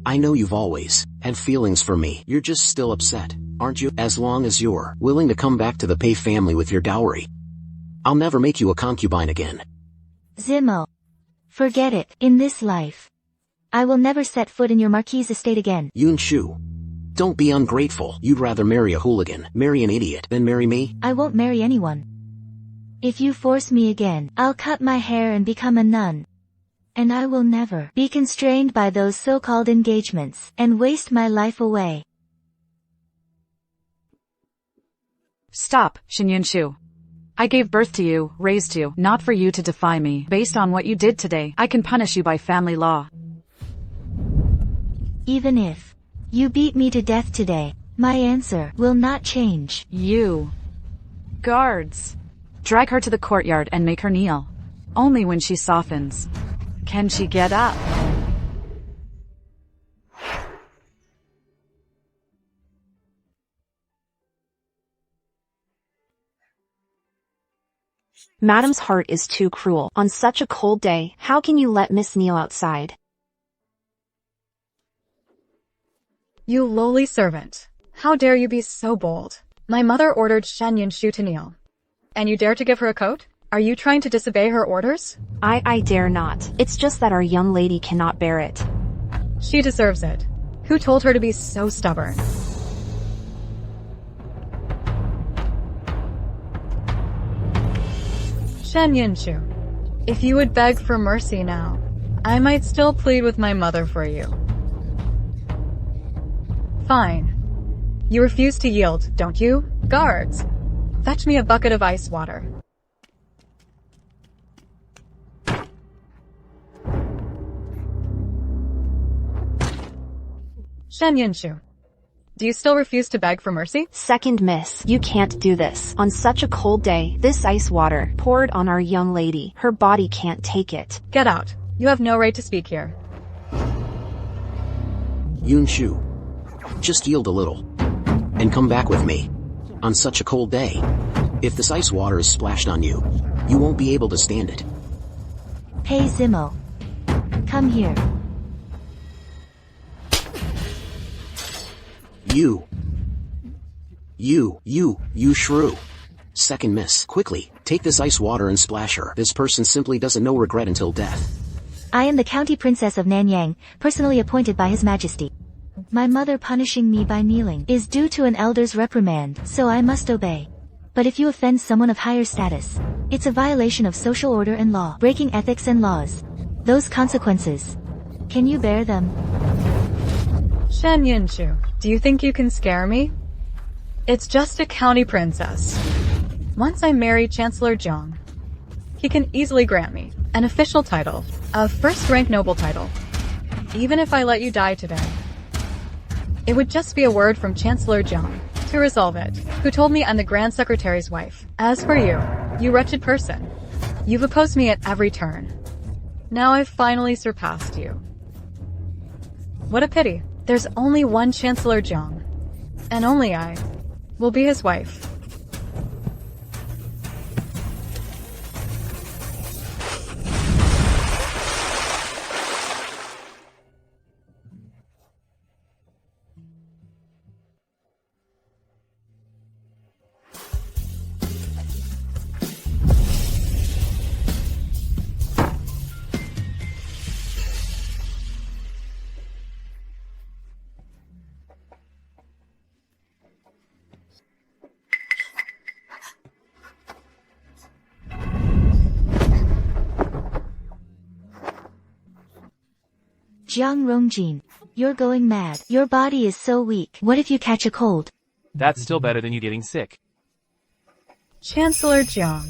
I know you've always had feelings for me. You're just still upset, aren't you? As long as you're willing to come back to the Pei family with your dowry, I'll never make you a concubine again. Zimo. Forget it. In this life, I will never set foot in your Marquis estate again. Yun Shu. Don't be ungrateful. You'd rather marry a hooligan, marry an idiot, than marry me? I won't marry anyone. If you force me again, I'll cut my hair and become a nun. And I will never be constrained by those so-called engagements, and waste my life away. Stop, Shin Yun Shu. I gave birth to you, raised you, not for you to defy me. Based on what you did today, I can punish you by family law. Even if you beat me to death today, my answer will not change. You. Guards. Drag her to the courtyard and make her kneel. Only when she softens can she get up. Madam's heart is too cruel. On such a cold day, how can you let Miss Neil outside? You lowly servant. How dare you be so bold? My mother ordered Shen Yunshu to kneel. And you dare to give her a coat? Are you trying to disobey her orders? I dare not. It's just that our young lady cannot bear it. She deserves it. Who told her to be so stubborn? Shen Yunshu, if you would beg for mercy now, I might still plead with my mother for you. Fine. You refuse to yield, don't you? Guards, fetch me a bucket of ice water. Shen Yunshu, do you still refuse to beg for mercy? Second miss, you can't do this. On such a cold day, this ice water, poured on our young lady, her body can't take it. Get out. You have no right to speak here. Yunshu, just yield a little. And come back with me. On such a cold day. If this ice water is splashed on you, you won't be able to stand it. Hey Zimo. Come here. You shrew. Second miss. Quickly, take this ice water and splash her. This person simply doesn't know regret until death. I am the County Princess of Nanyang, personally appointed by His Majesty. My mother punishing me by kneeling is due to an elder's reprimand, so I must obey. But if you offend someone of higher status, it's a violation of social order and law, breaking ethics and laws. Those consequences. Can you bear them? Shen Yunshu, do you think you can scare me? It's just a county princess. Once I marry Chancellor Jiang, he can easily grant me an official title, a first-rank noble title. Even if I let you die today, it would just be a word from Chancellor Jiang to resolve it, who told me I'm the Grand Secretary's wife. As for you, you wretched person, you've opposed me at every turn. Now I've finally surpassed you. What a pity. There's only one Chancellor Jiang, and only I will be his wife. Jiang Rongjin, you're going mad. Your body is so weak. What if you catch a cold? That's still better than you getting sick. Chancellor Jiang.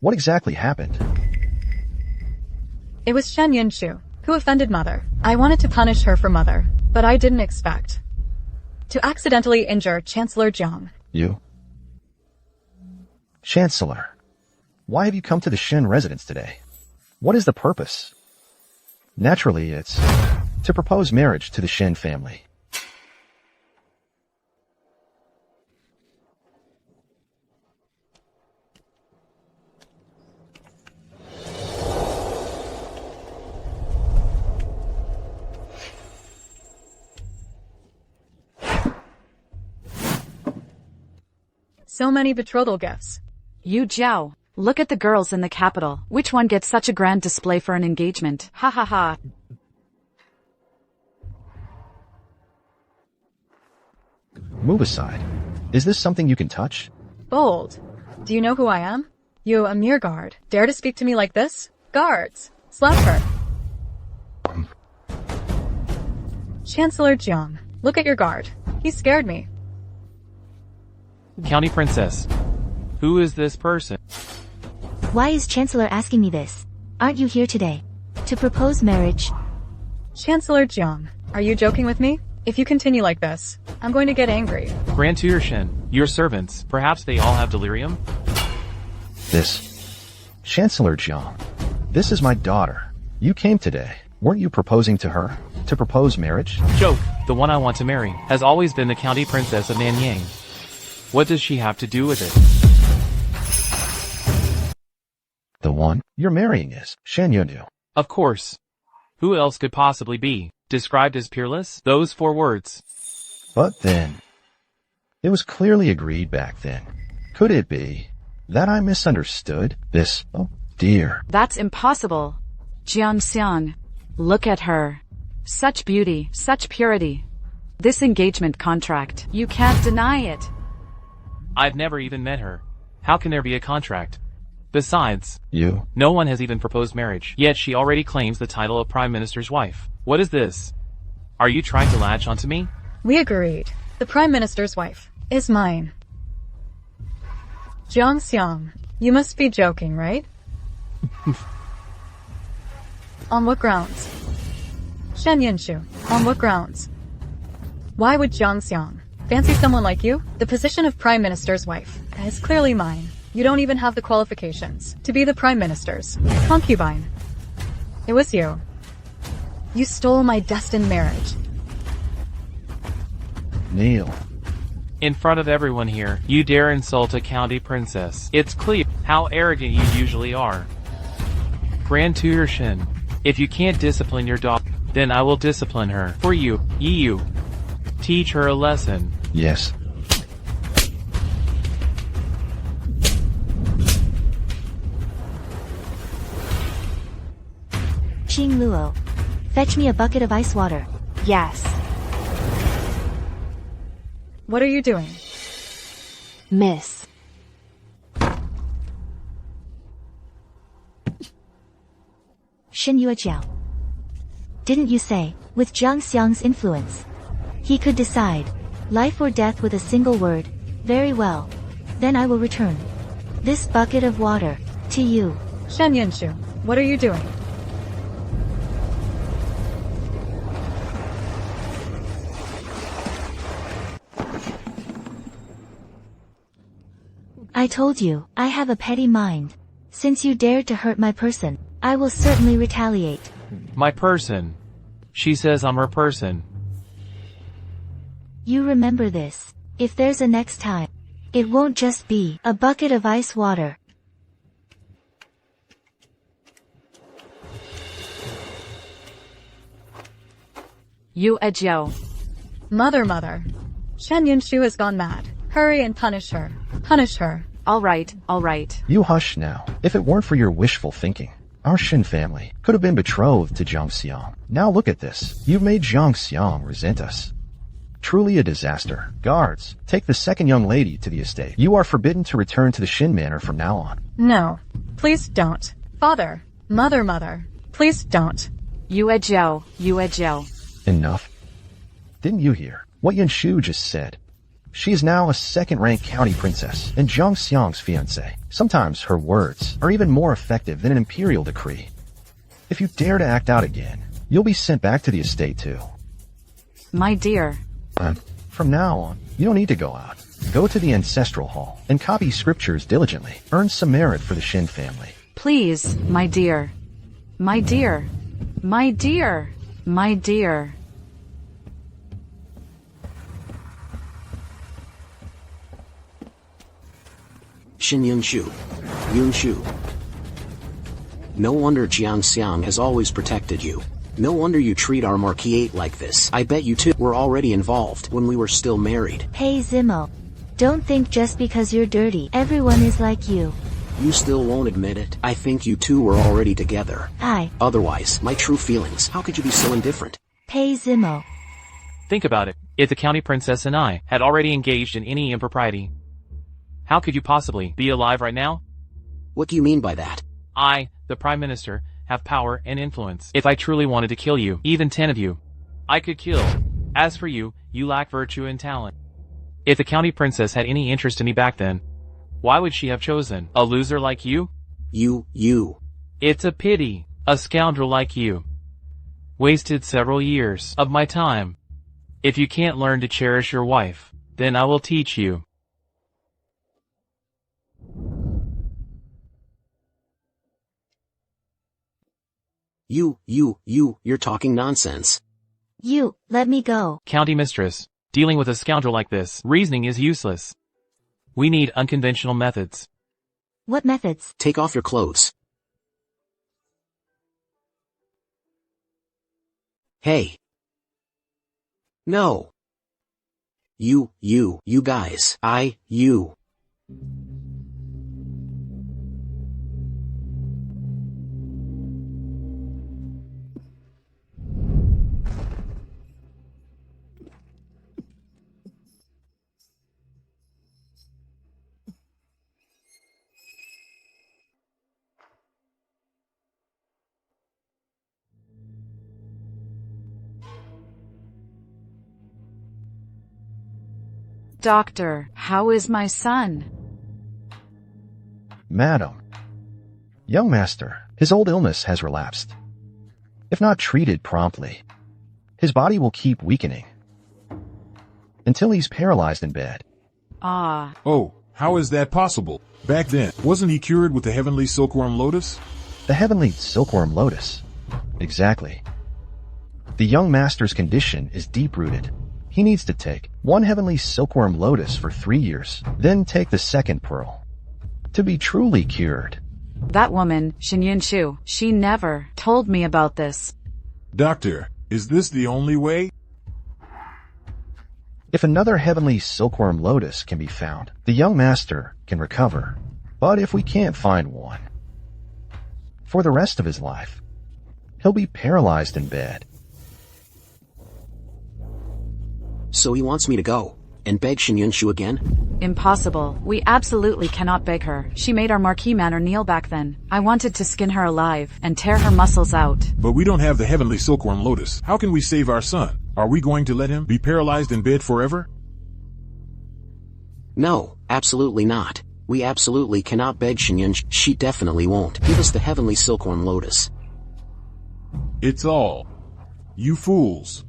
What exactly happened? It was Shen Yunshu who offended Mother. I wanted to punish her for Mother, but I didn't expect to accidentally injure Chancellor Jiang. You? Chancellor, why have you come to the Shen residence today? What is the purpose? Naturally, it's to propose marriage to the Shen family. So many betrothal gifts. You Jiao, look at the girls in the capital. Which one gets such a grand display for an engagement? Ha ha ha. Move aside. Is this something you can touch? Bold. Do you know who I am? You, a mere guard. Dare to speak to me like this? Guards! Slap her. Chancellor Jiang, look at your guard. He scared me. County Princess. Who is this person? Why is Chancellor asking me this? Aren't you here today to propose marriage? Chancellor Jiang, are you joking with me? If you continue like this, I'm going to get angry. Grand Tutor Shen, your servants, perhaps they all have delirium? Chancellor Jiang, this is my daughter. You came today. Weren't you proposing to her? To propose marriage? Joke, the one I want to marry, has always been the County Princess of Nanyang. What does she have to do with it? The one you're marrying is Shen Yundu. Of course. Who else could possibly be described as peerless? Those 4 words. But then, it was clearly agreed back then. Could it be that I misunderstood this? Oh dear. That's impossible. Jiangxiang, look at her. Such beauty, such purity. This engagement contract, you can't deny it. I've never even met her. How can there be a contract? Besides, You? no one has even proposed marriage, yet she already claims the title of Prime Minister's wife. What is this? Are you trying to latch onto me? We agreed. The Prime Minister's wife is mine. Jiangxiang, you must be joking, right? On what grounds? Shen Yinshu, on what grounds? Why would Jiangxiang fancy someone like you? The position of Prime Minister's wife is clearly mine. You don't even have the qualifications to be the Prime Minister's concubine. It was you. You stole my destined marriage. Kneel. In front of everyone here, you dare insult a county princess. It's clear how arrogant you usually are. Grand Tutor Shin, if you can't discipline your daughter, then I will discipline her. For you, Yu. Teach her a lesson. Yes. Xing Luo. Fetch me a bucket of ice water. Yes. What are you doing? Miss. Shin Yuejiao. Didn't you say, with Jiang Xiang's influence, he could decide life or death with a single word? Very well. Then I will return this bucket of water to you. Shen Yinshu, what are you doing? I told you, I have a petty mind. Since you dared to hurt my person, I will certainly retaliate. My person. She says I'm her person. You remember this. If there's a next time, it won't just be a bucket of ice water. Yu Ejiao. Mother. Shen Yinshu has gone mad. Hurry and punish her. Punish her. All right. You hush now. If it weren't for your wishful thinking, our Shin family could have been betrothed to Jiang Xiang. Now look at this. You've made Jiang Xiang resent us. Truly a disaster. Guards, take the second young lady to the estate. You are forbidden to return to the Shin manor from now on. No. Please don't. Father. Mother. Please don't. Yu Ejiao. Enough. Didn't you hear what Yin Shu just said? She is now a second-rank county princess and Jiang Xiang's fiancée. Sometimes her words are even more effective than an imperial decree. If you dare to act out again, you'll be sent back to the estate too. My dear. From now on, you don't need to go out. Go to the ancestral hall and copy scriptures diligently. Earn some merit for the Shin family. Please, my dear. My dear. Shin Yunshu. No wonder Jiang Xiang has always protected you. No wonder you treat our marquis like this. I bet you two were already involved when we were still married. Hey Zimo. Don't think just because you're dirty, everyone is like you. You still won't admit it. I think you two were already together. Otherwise, my true feelings, how could you be so indifferent? Hey Zimo. Think about it. If the county princess and I had already engaged in any impropriety, how could you possibly be alive right now? What do you mean by that? I, the Prime Minister, have power and influence. If I truly wanted to kill you, even 10 of you, I could kill. As for you, you lack virtue and talent. If the county princess had any interest in me back then, why would she have chosen a loser like you? You. It's a pity. A scoundrel like you wasted several years of my time. If you can't learn to cherish your wife, then I will teach you. You're talking nonsense. You, let me go. County mistress, dealing with a scoundrel like this, reasoning is useless. We need unconventional methods. What methods? Take off your clothes. Hey. No. You guys. You. Doctor, how is my son? Madam. Young master, his old illness has relapsed. If not treated promptly, his body will keep weakening until he's paralyzed in bed. Ah. Oh, how is that possible? Back then, wasn't he cured with the heavenly silkworm lotus? The heavenly silkworm lotus. Exactly. The young master's condition is deep-rooted. He needs to take one heavenly silkworm lotus for 3 years, then take the second pearl to be truly cured. That woman, Shu, she never told me about this. Doctor, is this the only way? If another heavenly silkworm lotus can be found, the young master can recover. But if we can't find one, for the rest of his life, he'll be paralyzed in bed. So he wants me to go and beg Shu again? Impossible. We absolutely cannot beg her. She made our Marquis Manor kneel back then. I wanted to skin her alive and tear her muscles out. But we don't have the heavenly silkworm lotus. How can we save our son? Are we going to let him be paralyzed in bed forever? No, absolutely not. We absolutely cannot beg Shin. She definitely won't give us the heavenly silkworm lotus. It's all you fools.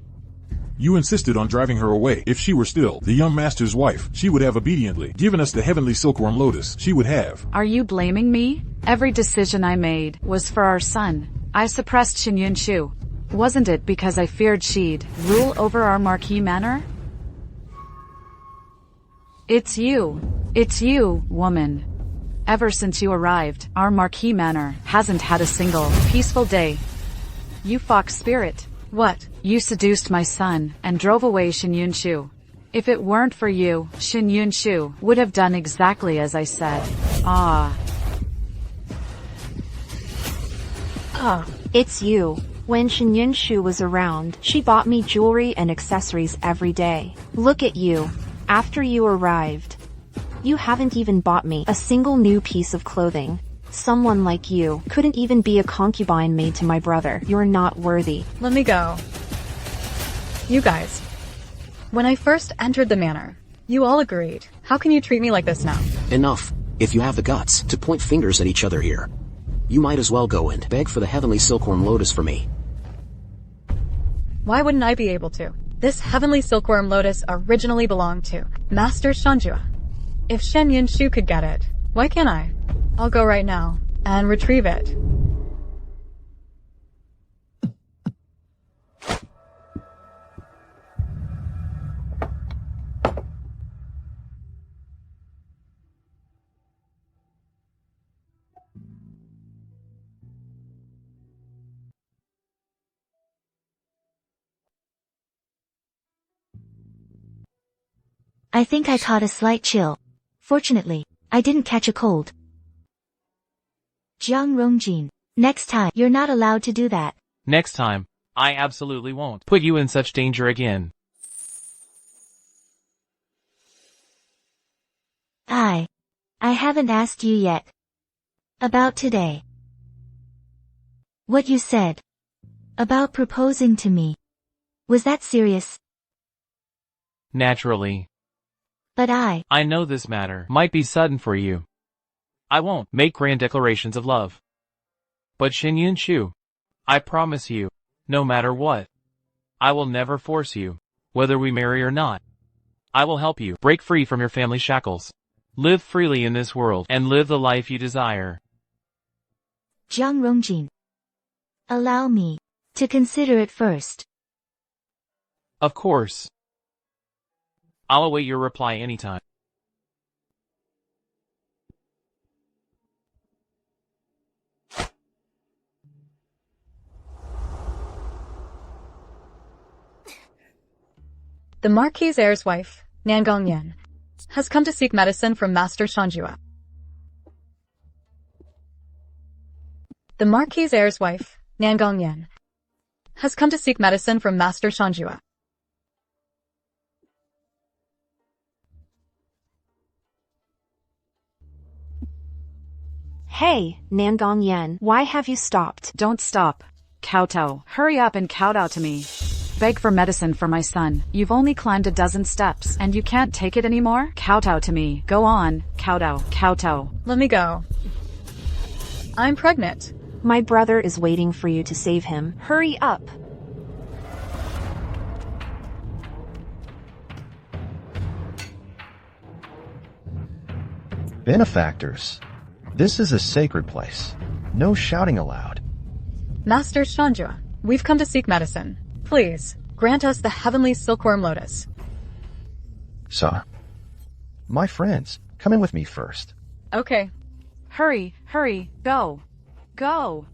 You insisted on driving her away. If she were still the young master's wife, she would have obediently given us the heavenly silkworm lotus. She would have. Are you blaming me? Every decision I made was for our son. I suppressed Shu. Wasn't it because I feared she'd rule over our Marquis Manor? It's you, woman. Ever since you arrived, our Marquis Manor hasn't had a single peaceful day. You fox spirit. What? You seduced my son and drove away Shu. If it weren't for you, Shu would have done exactly as I said. Ah. It's you. When Shu was around, she bought me jewelry and accessories every day. Look at you. After you arrived, you haven't even bought me a single new piece of clothing. Someone like you couldn't even be a concubine maid to my brother. You're not worthy. Let me go. You guys. When I first entered the manor, you all agreed. How can you treat me like this now? Enough. If you have the guts to point fingers at each other here, you might as well go and beg for the heavenly silkworm lotus for me. Why wouldn't I be able to? This heavenly silkworm lotus originally belonged to Master Shanjua. If Shu could get it, why can't I? I'll go right now and retrieve it. I think I caught a slight chill. Fortunately, I didn't catch a cold. Jiang Rongjin, next time, you're not allowed to do that. Next time, I absolutely won't put you in such danger again. I haven't asked you yet. About today. What you said. About proposing to me. Was that serious? Naturally. But I know this matter might be sudden for you. I won't make grand declarations of love. But Shu, I promise you, no matter what, I will never force you, whether we marry or not. I will help you break free from your family shackles. Live freely in this world and live the life you desire. Jiang Rongjin. Allow me to consider it first. Of course. I'll await your reply anytime. The Marquis' heir's wife, Nangongyan, has come to seek medicine from Master Shanjua. The Marquis' heir's wife, Nangongyan, has come to seek medicine from Master Shanjua. Hey, Nangongyan, why have you stopped? Don't stop. Kowtow. Hurry up and kowtow to me. Beg for medicine for my son. You've only climbed a dozen steps, and you can't take it anymore? Kowtow to me. Go on. Kowtow. Kowtow. Let me go. I'm pregnant. My brother is waiting for you to save him. Hurry up. Benefactors, this is a sacred place. No shouting allowed. Master Shanjua, we've come to seek medicine. Please, grant us the heavenly silkworm lotus. Sir, my friends, come in with me first. Okay. Hurry, hurry, go. Go.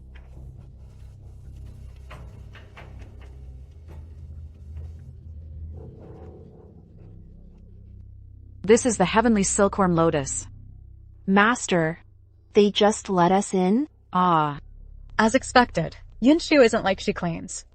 This is the heavenly silkworm lotus. Master, they just let us in? Ah. As expected, Yunshu isn't like she claims.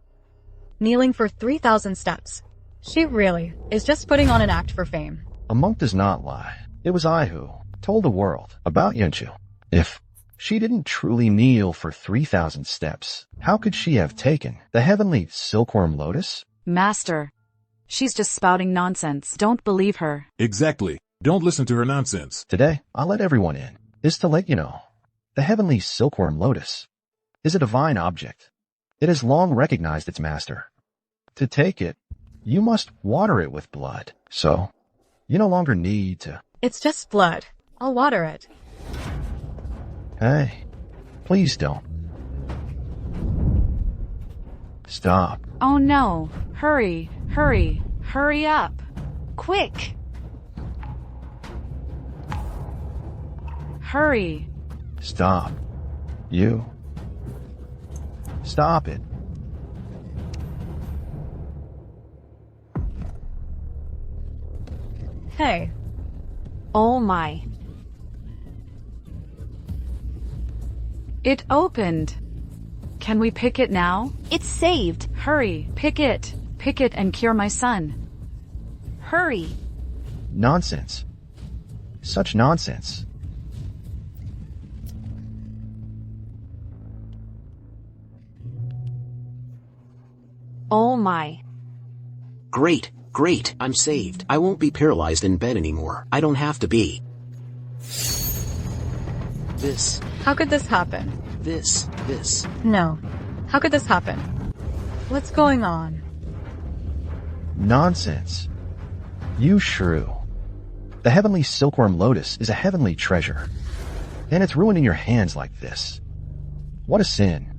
Kneeling for 3,000 steps. She really is just putting on an act for fame. A monk does not lie. It was I who told the world about Yunshu. If she didn't truly kneel for 3,000 steps, how could she have taken the heavenly silkworm lotus? Master. She's just spouting nonsense. Don't believe her. Exactly. Don't listen to her nonsense. Today, I'll let everyone in. Is to let you know, the heavenly silkworm lotus is a divine object. It has long recognized its master. To take it, you must water it with blood. So, you no longer need to... It's just blood. I'll water it. Hey, please don't. Stop. Oh no. Hurry, hurry, hurry up. Quick. Hurry. Stop. You. Stop it. Hey. Oh my. It opened. Can we pick it now? It's saved. Hurry, pick it. Pick it and cure my son. Hurry. Nonsense. Such nonsense. Oh my. Great, great, I'm saved. I won't be paralyzed in bed anymore. I don't have to be. This. How could this happen? This. No. How could this happen? What's going on? Nonsense. You shrew. The heavenly silkworm lotus is a heavenly treasure. And it's ruined in your hands like this. What a sin.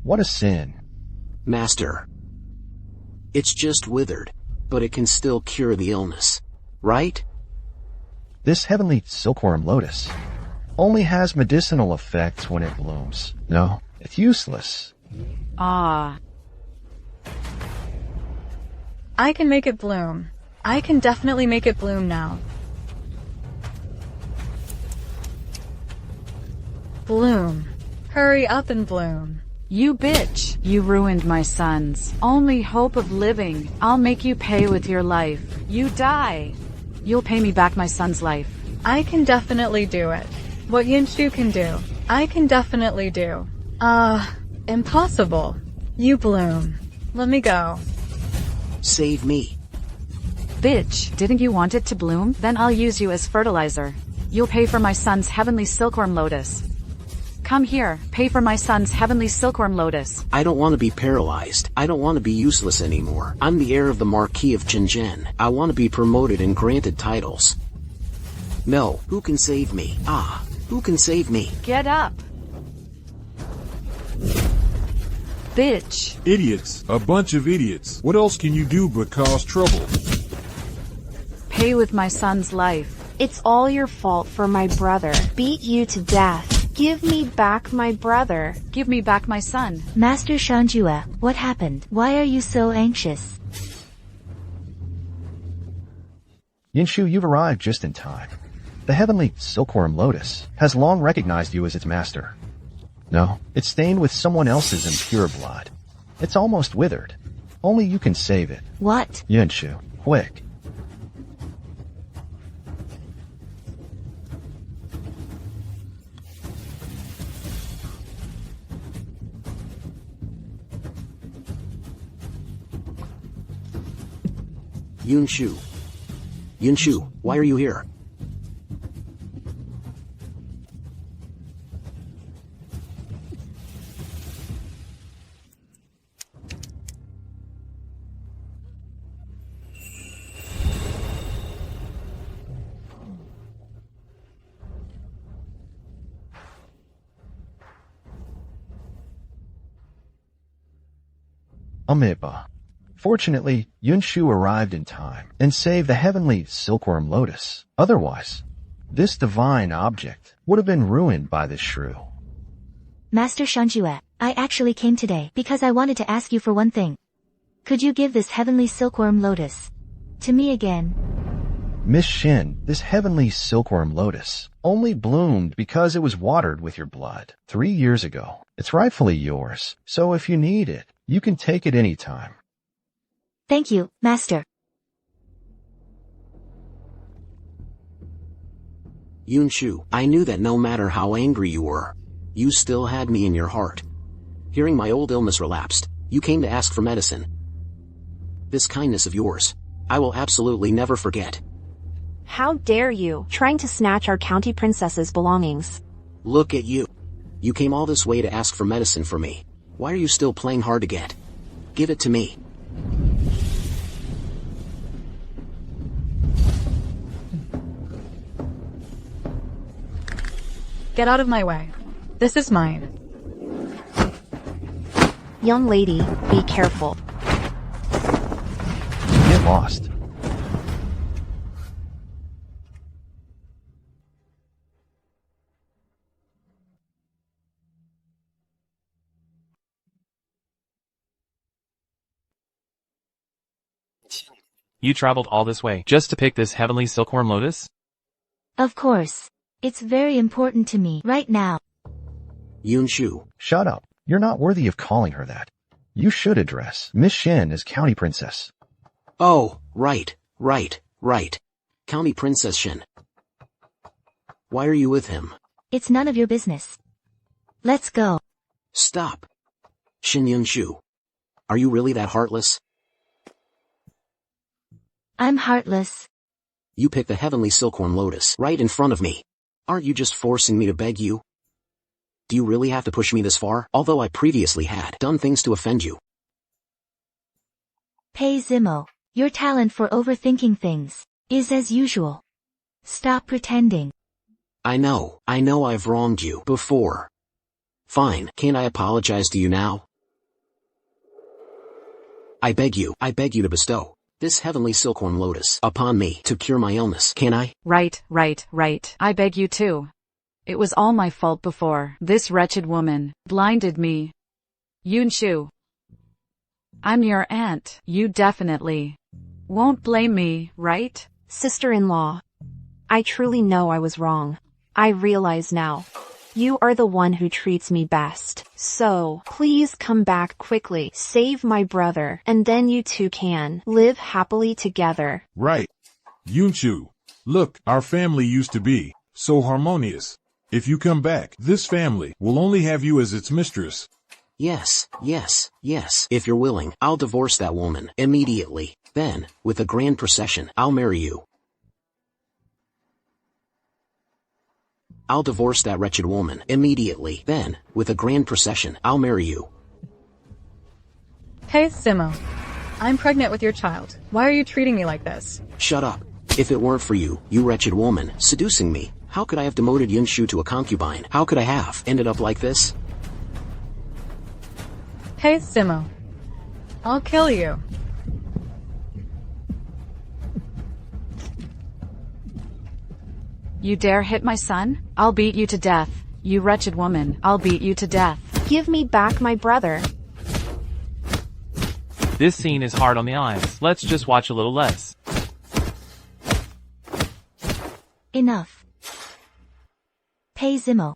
What a sin. Master. It's just withered, but it can still cure the illness, right? This heavenly silkworm lotus only has medicinal effects when it blooms. No, it's useless. Ah. I can make it bloom. I can definitely make it bloom now. Bloom. Hurry up and bloom. You bitch. You ruined my son's only hope of living. I'll make you pay with your life. You die. You'll pay me back my son's life. I can definitely do it. What Yunshu can do, I can definitely do. Impossible. You bloom. Let me go. Save me. Bitch, didn't you want it to bloom? Then I'll use you as fertilizer. You'll pay for my son's heavenly silkworm lotus. Come here, pay for my son's heavenly silkworm lotus. I don't want to be paralyzed. I don't want to be useless anymore. I'm the heir of the Marquis of Jinjen. I want to be promoted and granted titles. No, who can save me? Who can save me? Get up. Bitch. Idiots. A bunch of idiots. What else can you do but cause trouble? Pay with my son's life. It's all your fault for my brother beat you to death. Give me back my brother. Give me back my son. Master Shanjua, what happened? Why are you so anxious? Yinshu, you've arrived just in time. The heavenly silkworm lotus has long recognized you as its master. No, it's stained with someone else's impure blood. It's almost withered. Only you can save it. What? Yinshu, quick. Yinshu. Yinshu, why are you here? Amiba. Fortunately, Yinshu arrived in time and saved the heavenly silkworm lotus. Otherwise, this divine object would have been ruined by this shrew. Master Shanjue, I actually came today because I wanted to ask you for one thing. Could you give this heavenly silkworm lotus to me again? Miss Shin, this heavenly silkworm lotus only bloomed because it was watered with your blood 3 years ago. It's rightfully yours, so if you need it, you can take it any time. Thank you, Master. Yinshu, I knew that no matter how angry you were, you still had me in your heart. Hearing my old illness relapsed, you came to ask for medicine. This kindness of yours, I will absolutely never forget. How dare you, trying to snatch our county princess's belongings. Look at you. You came all this way to ask for medicine for me. Why are you still playing hard to get? Give it to me. Get out of my way. This is mine. Young lady, be careful. Get lost. You traveled all this way just to pick this heavenly silkworm lotus? Of course. It's very important to me right now. Yinshu. Shut up. You're not worthy of calling her that. You should address Miss Shin as County Princess. Oh, right. County Princess Shin. Why are you with him? It's none of your business. Let's go. Stop. Shin Yinshu. Are you really that heartless? I'm heartless. You picked the heavenly silkworm lotus right in front of me. Aren't you just forcing me to beg you? Do you really have to push me this far, although I previously had done things to offend you? Pei Zimo, your talent for overthinking things is as usual. Stop pretending. I know I've wronged you before. Fine, can't I apologize to you now? I beg you to bestow this heavenly silkworm lotus upon me to cure my illness, can I? Right. I beg you to. It was all my fault before. This wretched woman blinded me. Yinshu. I'm your aunt. You definitely won't blame me, right? Sister-in-law. I truly know I was wrong. I realize now. You are the one who treats me best. So, please come back quickly, save my brother, and then you two can live happily together. Right. Yinshu, look, our family used to be so harmonious. If you come back, this family will only have you as its mistress. Yes. If you're willing, I'll divorce that woman immediately. Then, with a grand procession, I'll marry you. I'll divorce that wretched woman immediately. Then, with a grand procession, I'll marry you. Hey, Simo. I'm pregnant with your child. Why are you treating me like this? Shut up. If it weren't for you, you wretched woman, seducing me, how could I have demoted Yinshu to a concubine? How could I have ended up like this? Hey, Simo. I'll kill you. You dare hit my son? I'll beat you to death. You wretched woman, I'll beat you to death. Give me back my brother. This scene is hard on the eyes. Let's just watch a little less. Enough. Pei Zimo.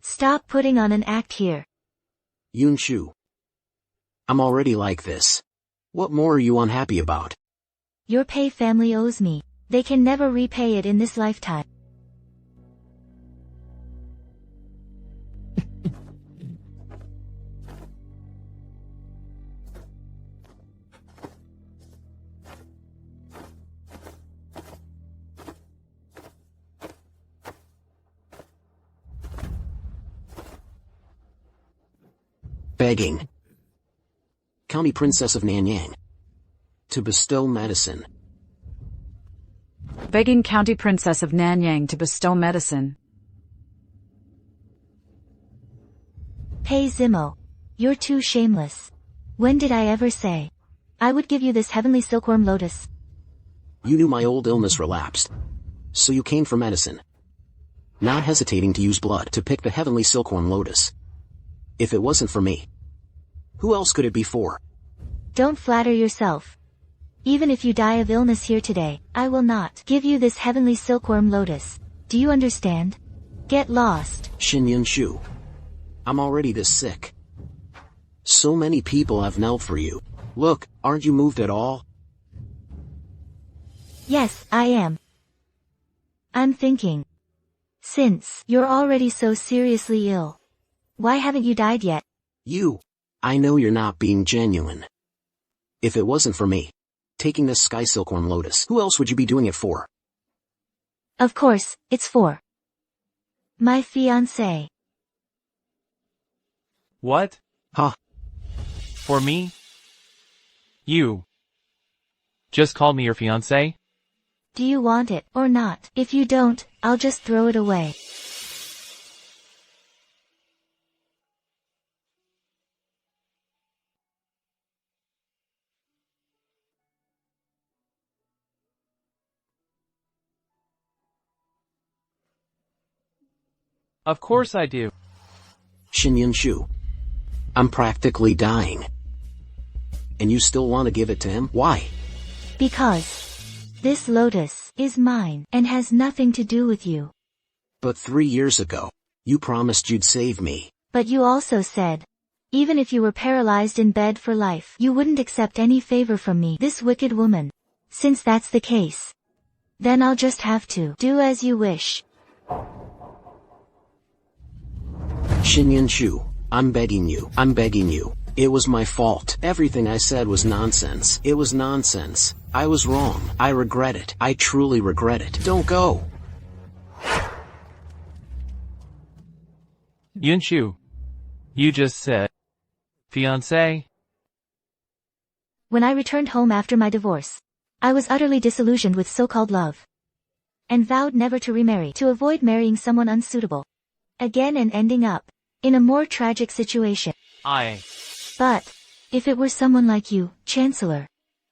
Stop putting on an act here. Yunshu. I'm already like this. What more are you unhappy about? Your Pei family owes me. They can never repay it in this lifetime. Begging. County Princess of Nanyang. To bestow medicine. Begging County Princess of Nanyang to bestow medicine. Pei Zimo. You're too shameless. When did I ever say I would give you this heavenly silkworm lotus? You knew my old illness relapsed. So you came for medicine. Not hesitating to use blood to pick the heavenly silkworm lotus. If it wasn't for me, who else could it be for? Don't flatter yourself. Even if you die of illness here today, I will not give you this heavenly silkworm lotus. Do you understand? Get lost. Shin Yunshu. I'm already this sick. So many people have knelt for you. Look, aren't you moved at all? Yes, I am. I'm thinking. Since you're already so seriously ill, why haven't you died yet? I know you're not being genuine. If it wasn't for me taking this sky silkworm lotus, who else would you be doing it for? Of course, it's for my fiancé. What? Huh? For me? You just called me your fiancé? Do you want it or not? If you don't, I'll just throw it away. Of course I do. Shin Yunshu. I'm practically dying. And you still want to give it to him? Why? Because this lotus is mine and has nothing to do with you. But 3 years ago, you promised you'd save me. But you also said, even if you were paralyzed in bed for life, you wouldn't accept any favor from me, this wicked woman. Since that's the case, then I'll just have to do as you wish. Shin Yunshu, I'm begging you. It was my fault. Everything I said was nonsense. It was nonsense. I was wrong. I regret it. I truly regret it. Don't go. Yunshu. You just said fiancé? When I returned home after my divorce, I was utterly disillusioned with so-called love, and vowed never to remarry to avoid marrying someone unsuitable again and ending up in a more tragic situation. But if it were someone like you, Chancellor,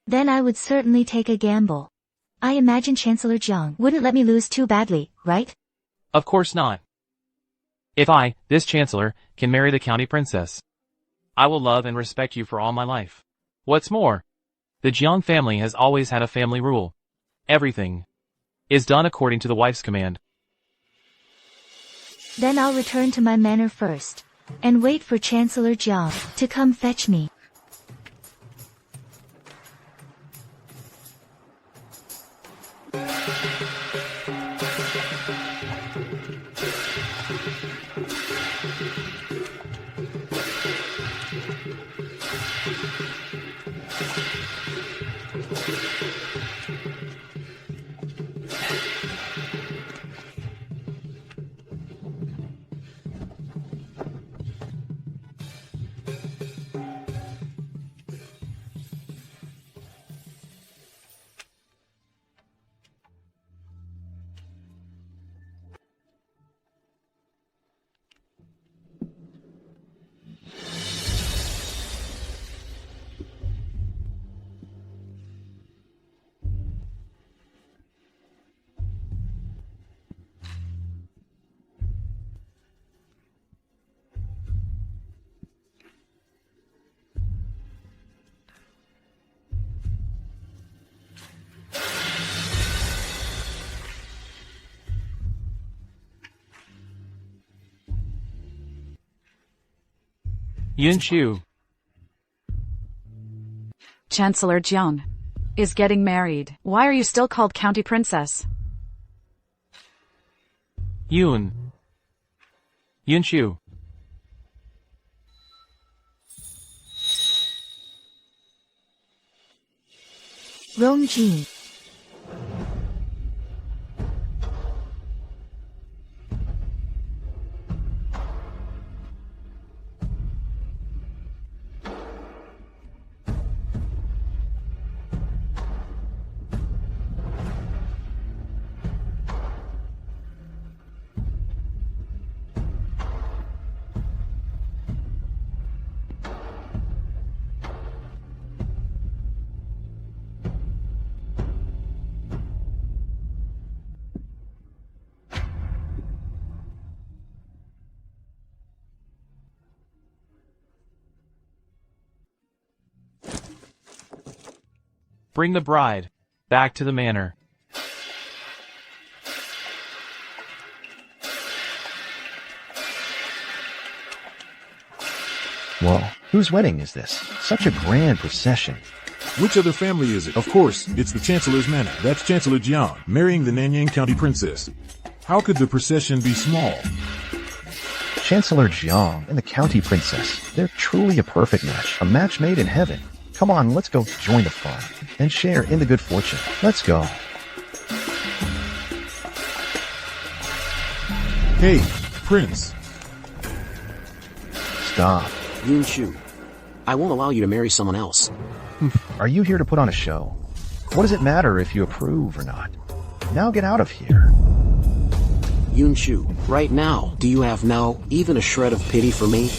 then I would certainly take a gamble. I imagine Chancellor Jiang wouldn't let me lose too badly, right? Of course not. If I, this Chancellor, can marry the County Princess, I will love and respect you for all my life. What's more, the Jiang family has always had a family rule. Everything is done according to the wife's command. Then I'll return to my manor first, and wait for Chancellor Jiang to come fetch me. Yunshu. Chancellor Jiang is getting married. Why are you still called County Princess? Yunshu. Rongjin. Bring the bride back to the manor. Whoa, whose wedding is this? Such a grand procession. Which other family is it? Of course, it's the Chancellor's manor. That's Chancellor Jiang, marrying the Nanyang County Princess. How could the procession be small? Chancellor Jiang and the County Princess. They're truly a perfect match. A match made in heaven. Come on, let's go join the fun and share in the good fortune. Let's go. Hey, Prince. Stop. Yunshu, I won't allow you to marry someone else. Are you here to put on a show? What does it matter if you approve or not? Now get out of here. Yunshu, right now, do you have even a shred of pity for me?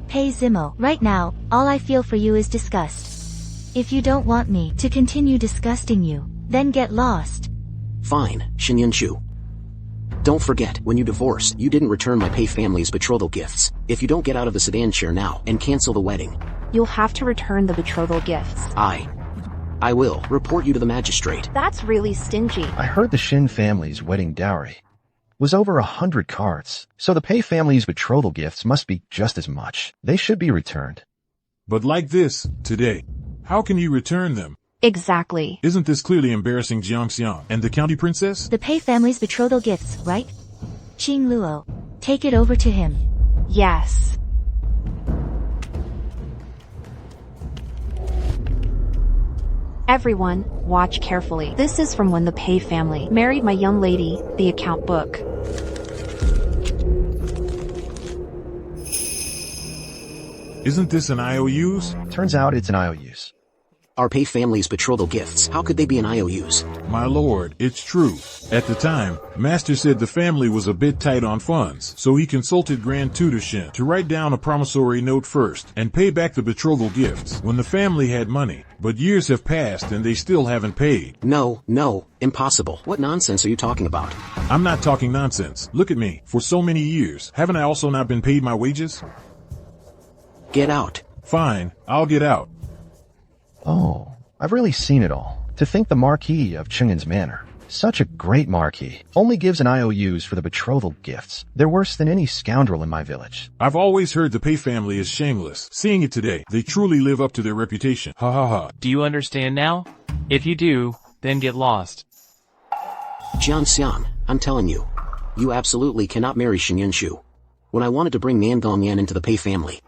Pei Zimo, right now, all I feel for you is disgust. If you don't want me to continue disgusting you, then get lost. Fine, Shin Yunshu. Don't forget, when you divorced, you didn't return my Pei family's betrothal gifts. If you don't get out of the sedan chair now and cancel the wedding, You'll have to return the betrothal gifts. I will report you to the magistrate. That's really stingy. I heard the Shin family's wedding dowry was over 100 cards, so the Pei family's betrothal gifts must be just as much. They should be returned. But like this, today, how can you return them? Exactly. Isn't this clearly embarrassing Jiang Xiang and the County Princess? The Pei family's betrothal gifts, right? Qing Luo, take it over to him. Yes. Everyone, watch carefully. This is from when the Pei family married my young lady, the account book. Isn't this an IOUs? Turns out it's an IOUs. Our Pei family's betrothal gifts, how could they be an IOUs? My lord, it's true. At the time, Master said the family was a bit tight on funds, so he consulted Grand Tutor Shin to write down a promissory note first and pay back the betrothal gifts when the family had money. But years have passed and they still haven't paid. No, impossible. What nonsense are you talking about? I'm not talking nonsense. Look at me. For so many years, haven't I also not been paid my wages? Get out. Fine, I'll get out. Oh, I've really seen it all. To think the Marquis of Chungin's Manor, such a great marquis, only gives an IOUs for the betrothal gifts. They're worse than any scoundrel in my village. I've always heard the Pei family is shameless. Seeing it today, they truly live up to their reputation. Ha ha ha. Do you understand now? If you do, then get lost. Jiang Xiang, I'm telling you, you absolutely cannot marry Shin Yunshu. When I wanted to bring Nan Gongyan into the Pei family,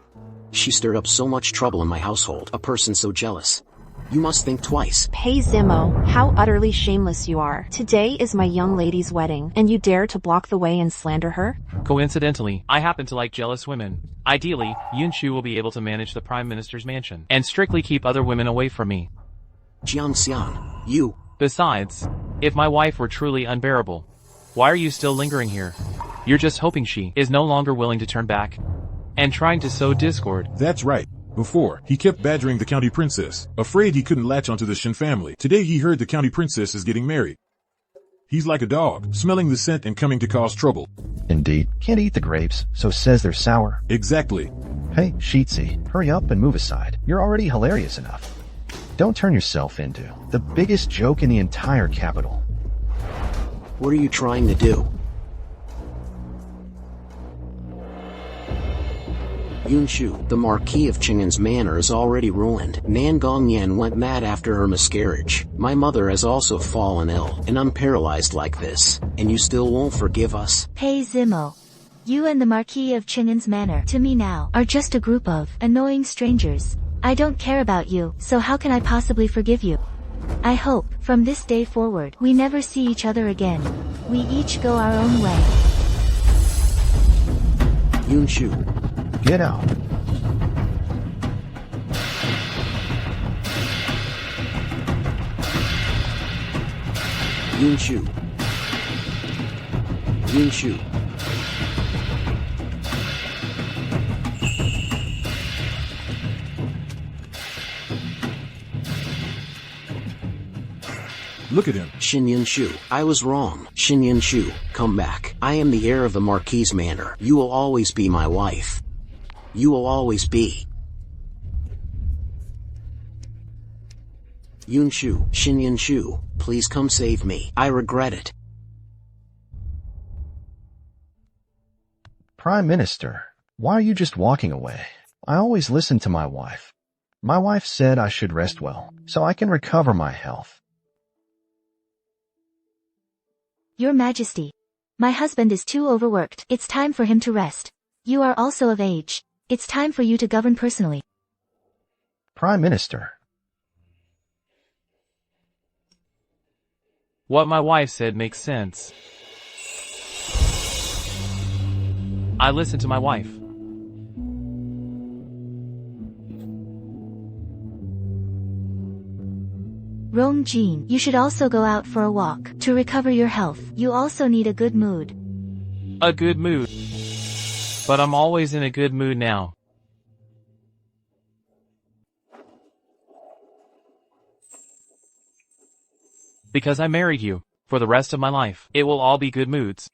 she stirred up so much trouble in my household, a person so jealous. You must think twice. Pei Zimo, how utterly shameless you are. Today is my young lady's wedding, and you dare to block the way and slander her? Coincidentally, I happen to like jealous women. Ideally, Yunshu will be able to manage the Prime Minister's mansion, and strictly keep other women away from me. Jiang Xiang, you... Besides, if my wife were truly unbearable, why are you still lingering here? You're just hoping she is no longer willing to turn back and trying to sow discord. That's right. Before, he kept badgering the County Princess, afraid he couldn't latch onto the Shin family. Today he heard the County Princess is getting married. He's like a dog, smelling the scent and coming to cause trouble. Indeed. Can't eat the grapes, so says they're sour. Exactly. Hey, Sheetsy, hurry up and move aside. You're already hilarious enough. Don't turn yourself into the biggest joke in the entire capital. What are you trying to do? Yunshu, the Marquis of Qing'an's manor is already ruined. Nan Gongyan went mad after her miscarriage. My mother has also fallen ill, and I'm paralyzed like this. And you still won't forgive us? Hey Zimo. You and the Marquis of Qing'an's manor, to me now, are just a group of annoying strangers. I don't care about you, so how can I possibly forgive you? I hope, from this day forward, we never see each other again. We each go our own way. Yunshu. Get out. Yunshu. Yunshu. Look at him. Shin Yunshu, I was wrong. Shin Yunshu, come back. I am the heir of the Marquis' manor. You will always be my wife. You will always be. Yunshu, Shin Yunshu, please come save me. I regret it. Prime Minister, why are you just walking away? I always listen to my wife. My wife said I should rest well, so I can recover my health. Your Majesty. My husband is too overworked. It's time for him to rest. You are also of age. It's time for you to govern personally. Prime Minister. What my wife said makes sense. I listen to my wife. Rong Jin, you should also go out for a walk. To recover your health, you also need a good mood. A good mood. But I'm always in a good mood now. Because I married you. For the rest of my life, it will all be good moods.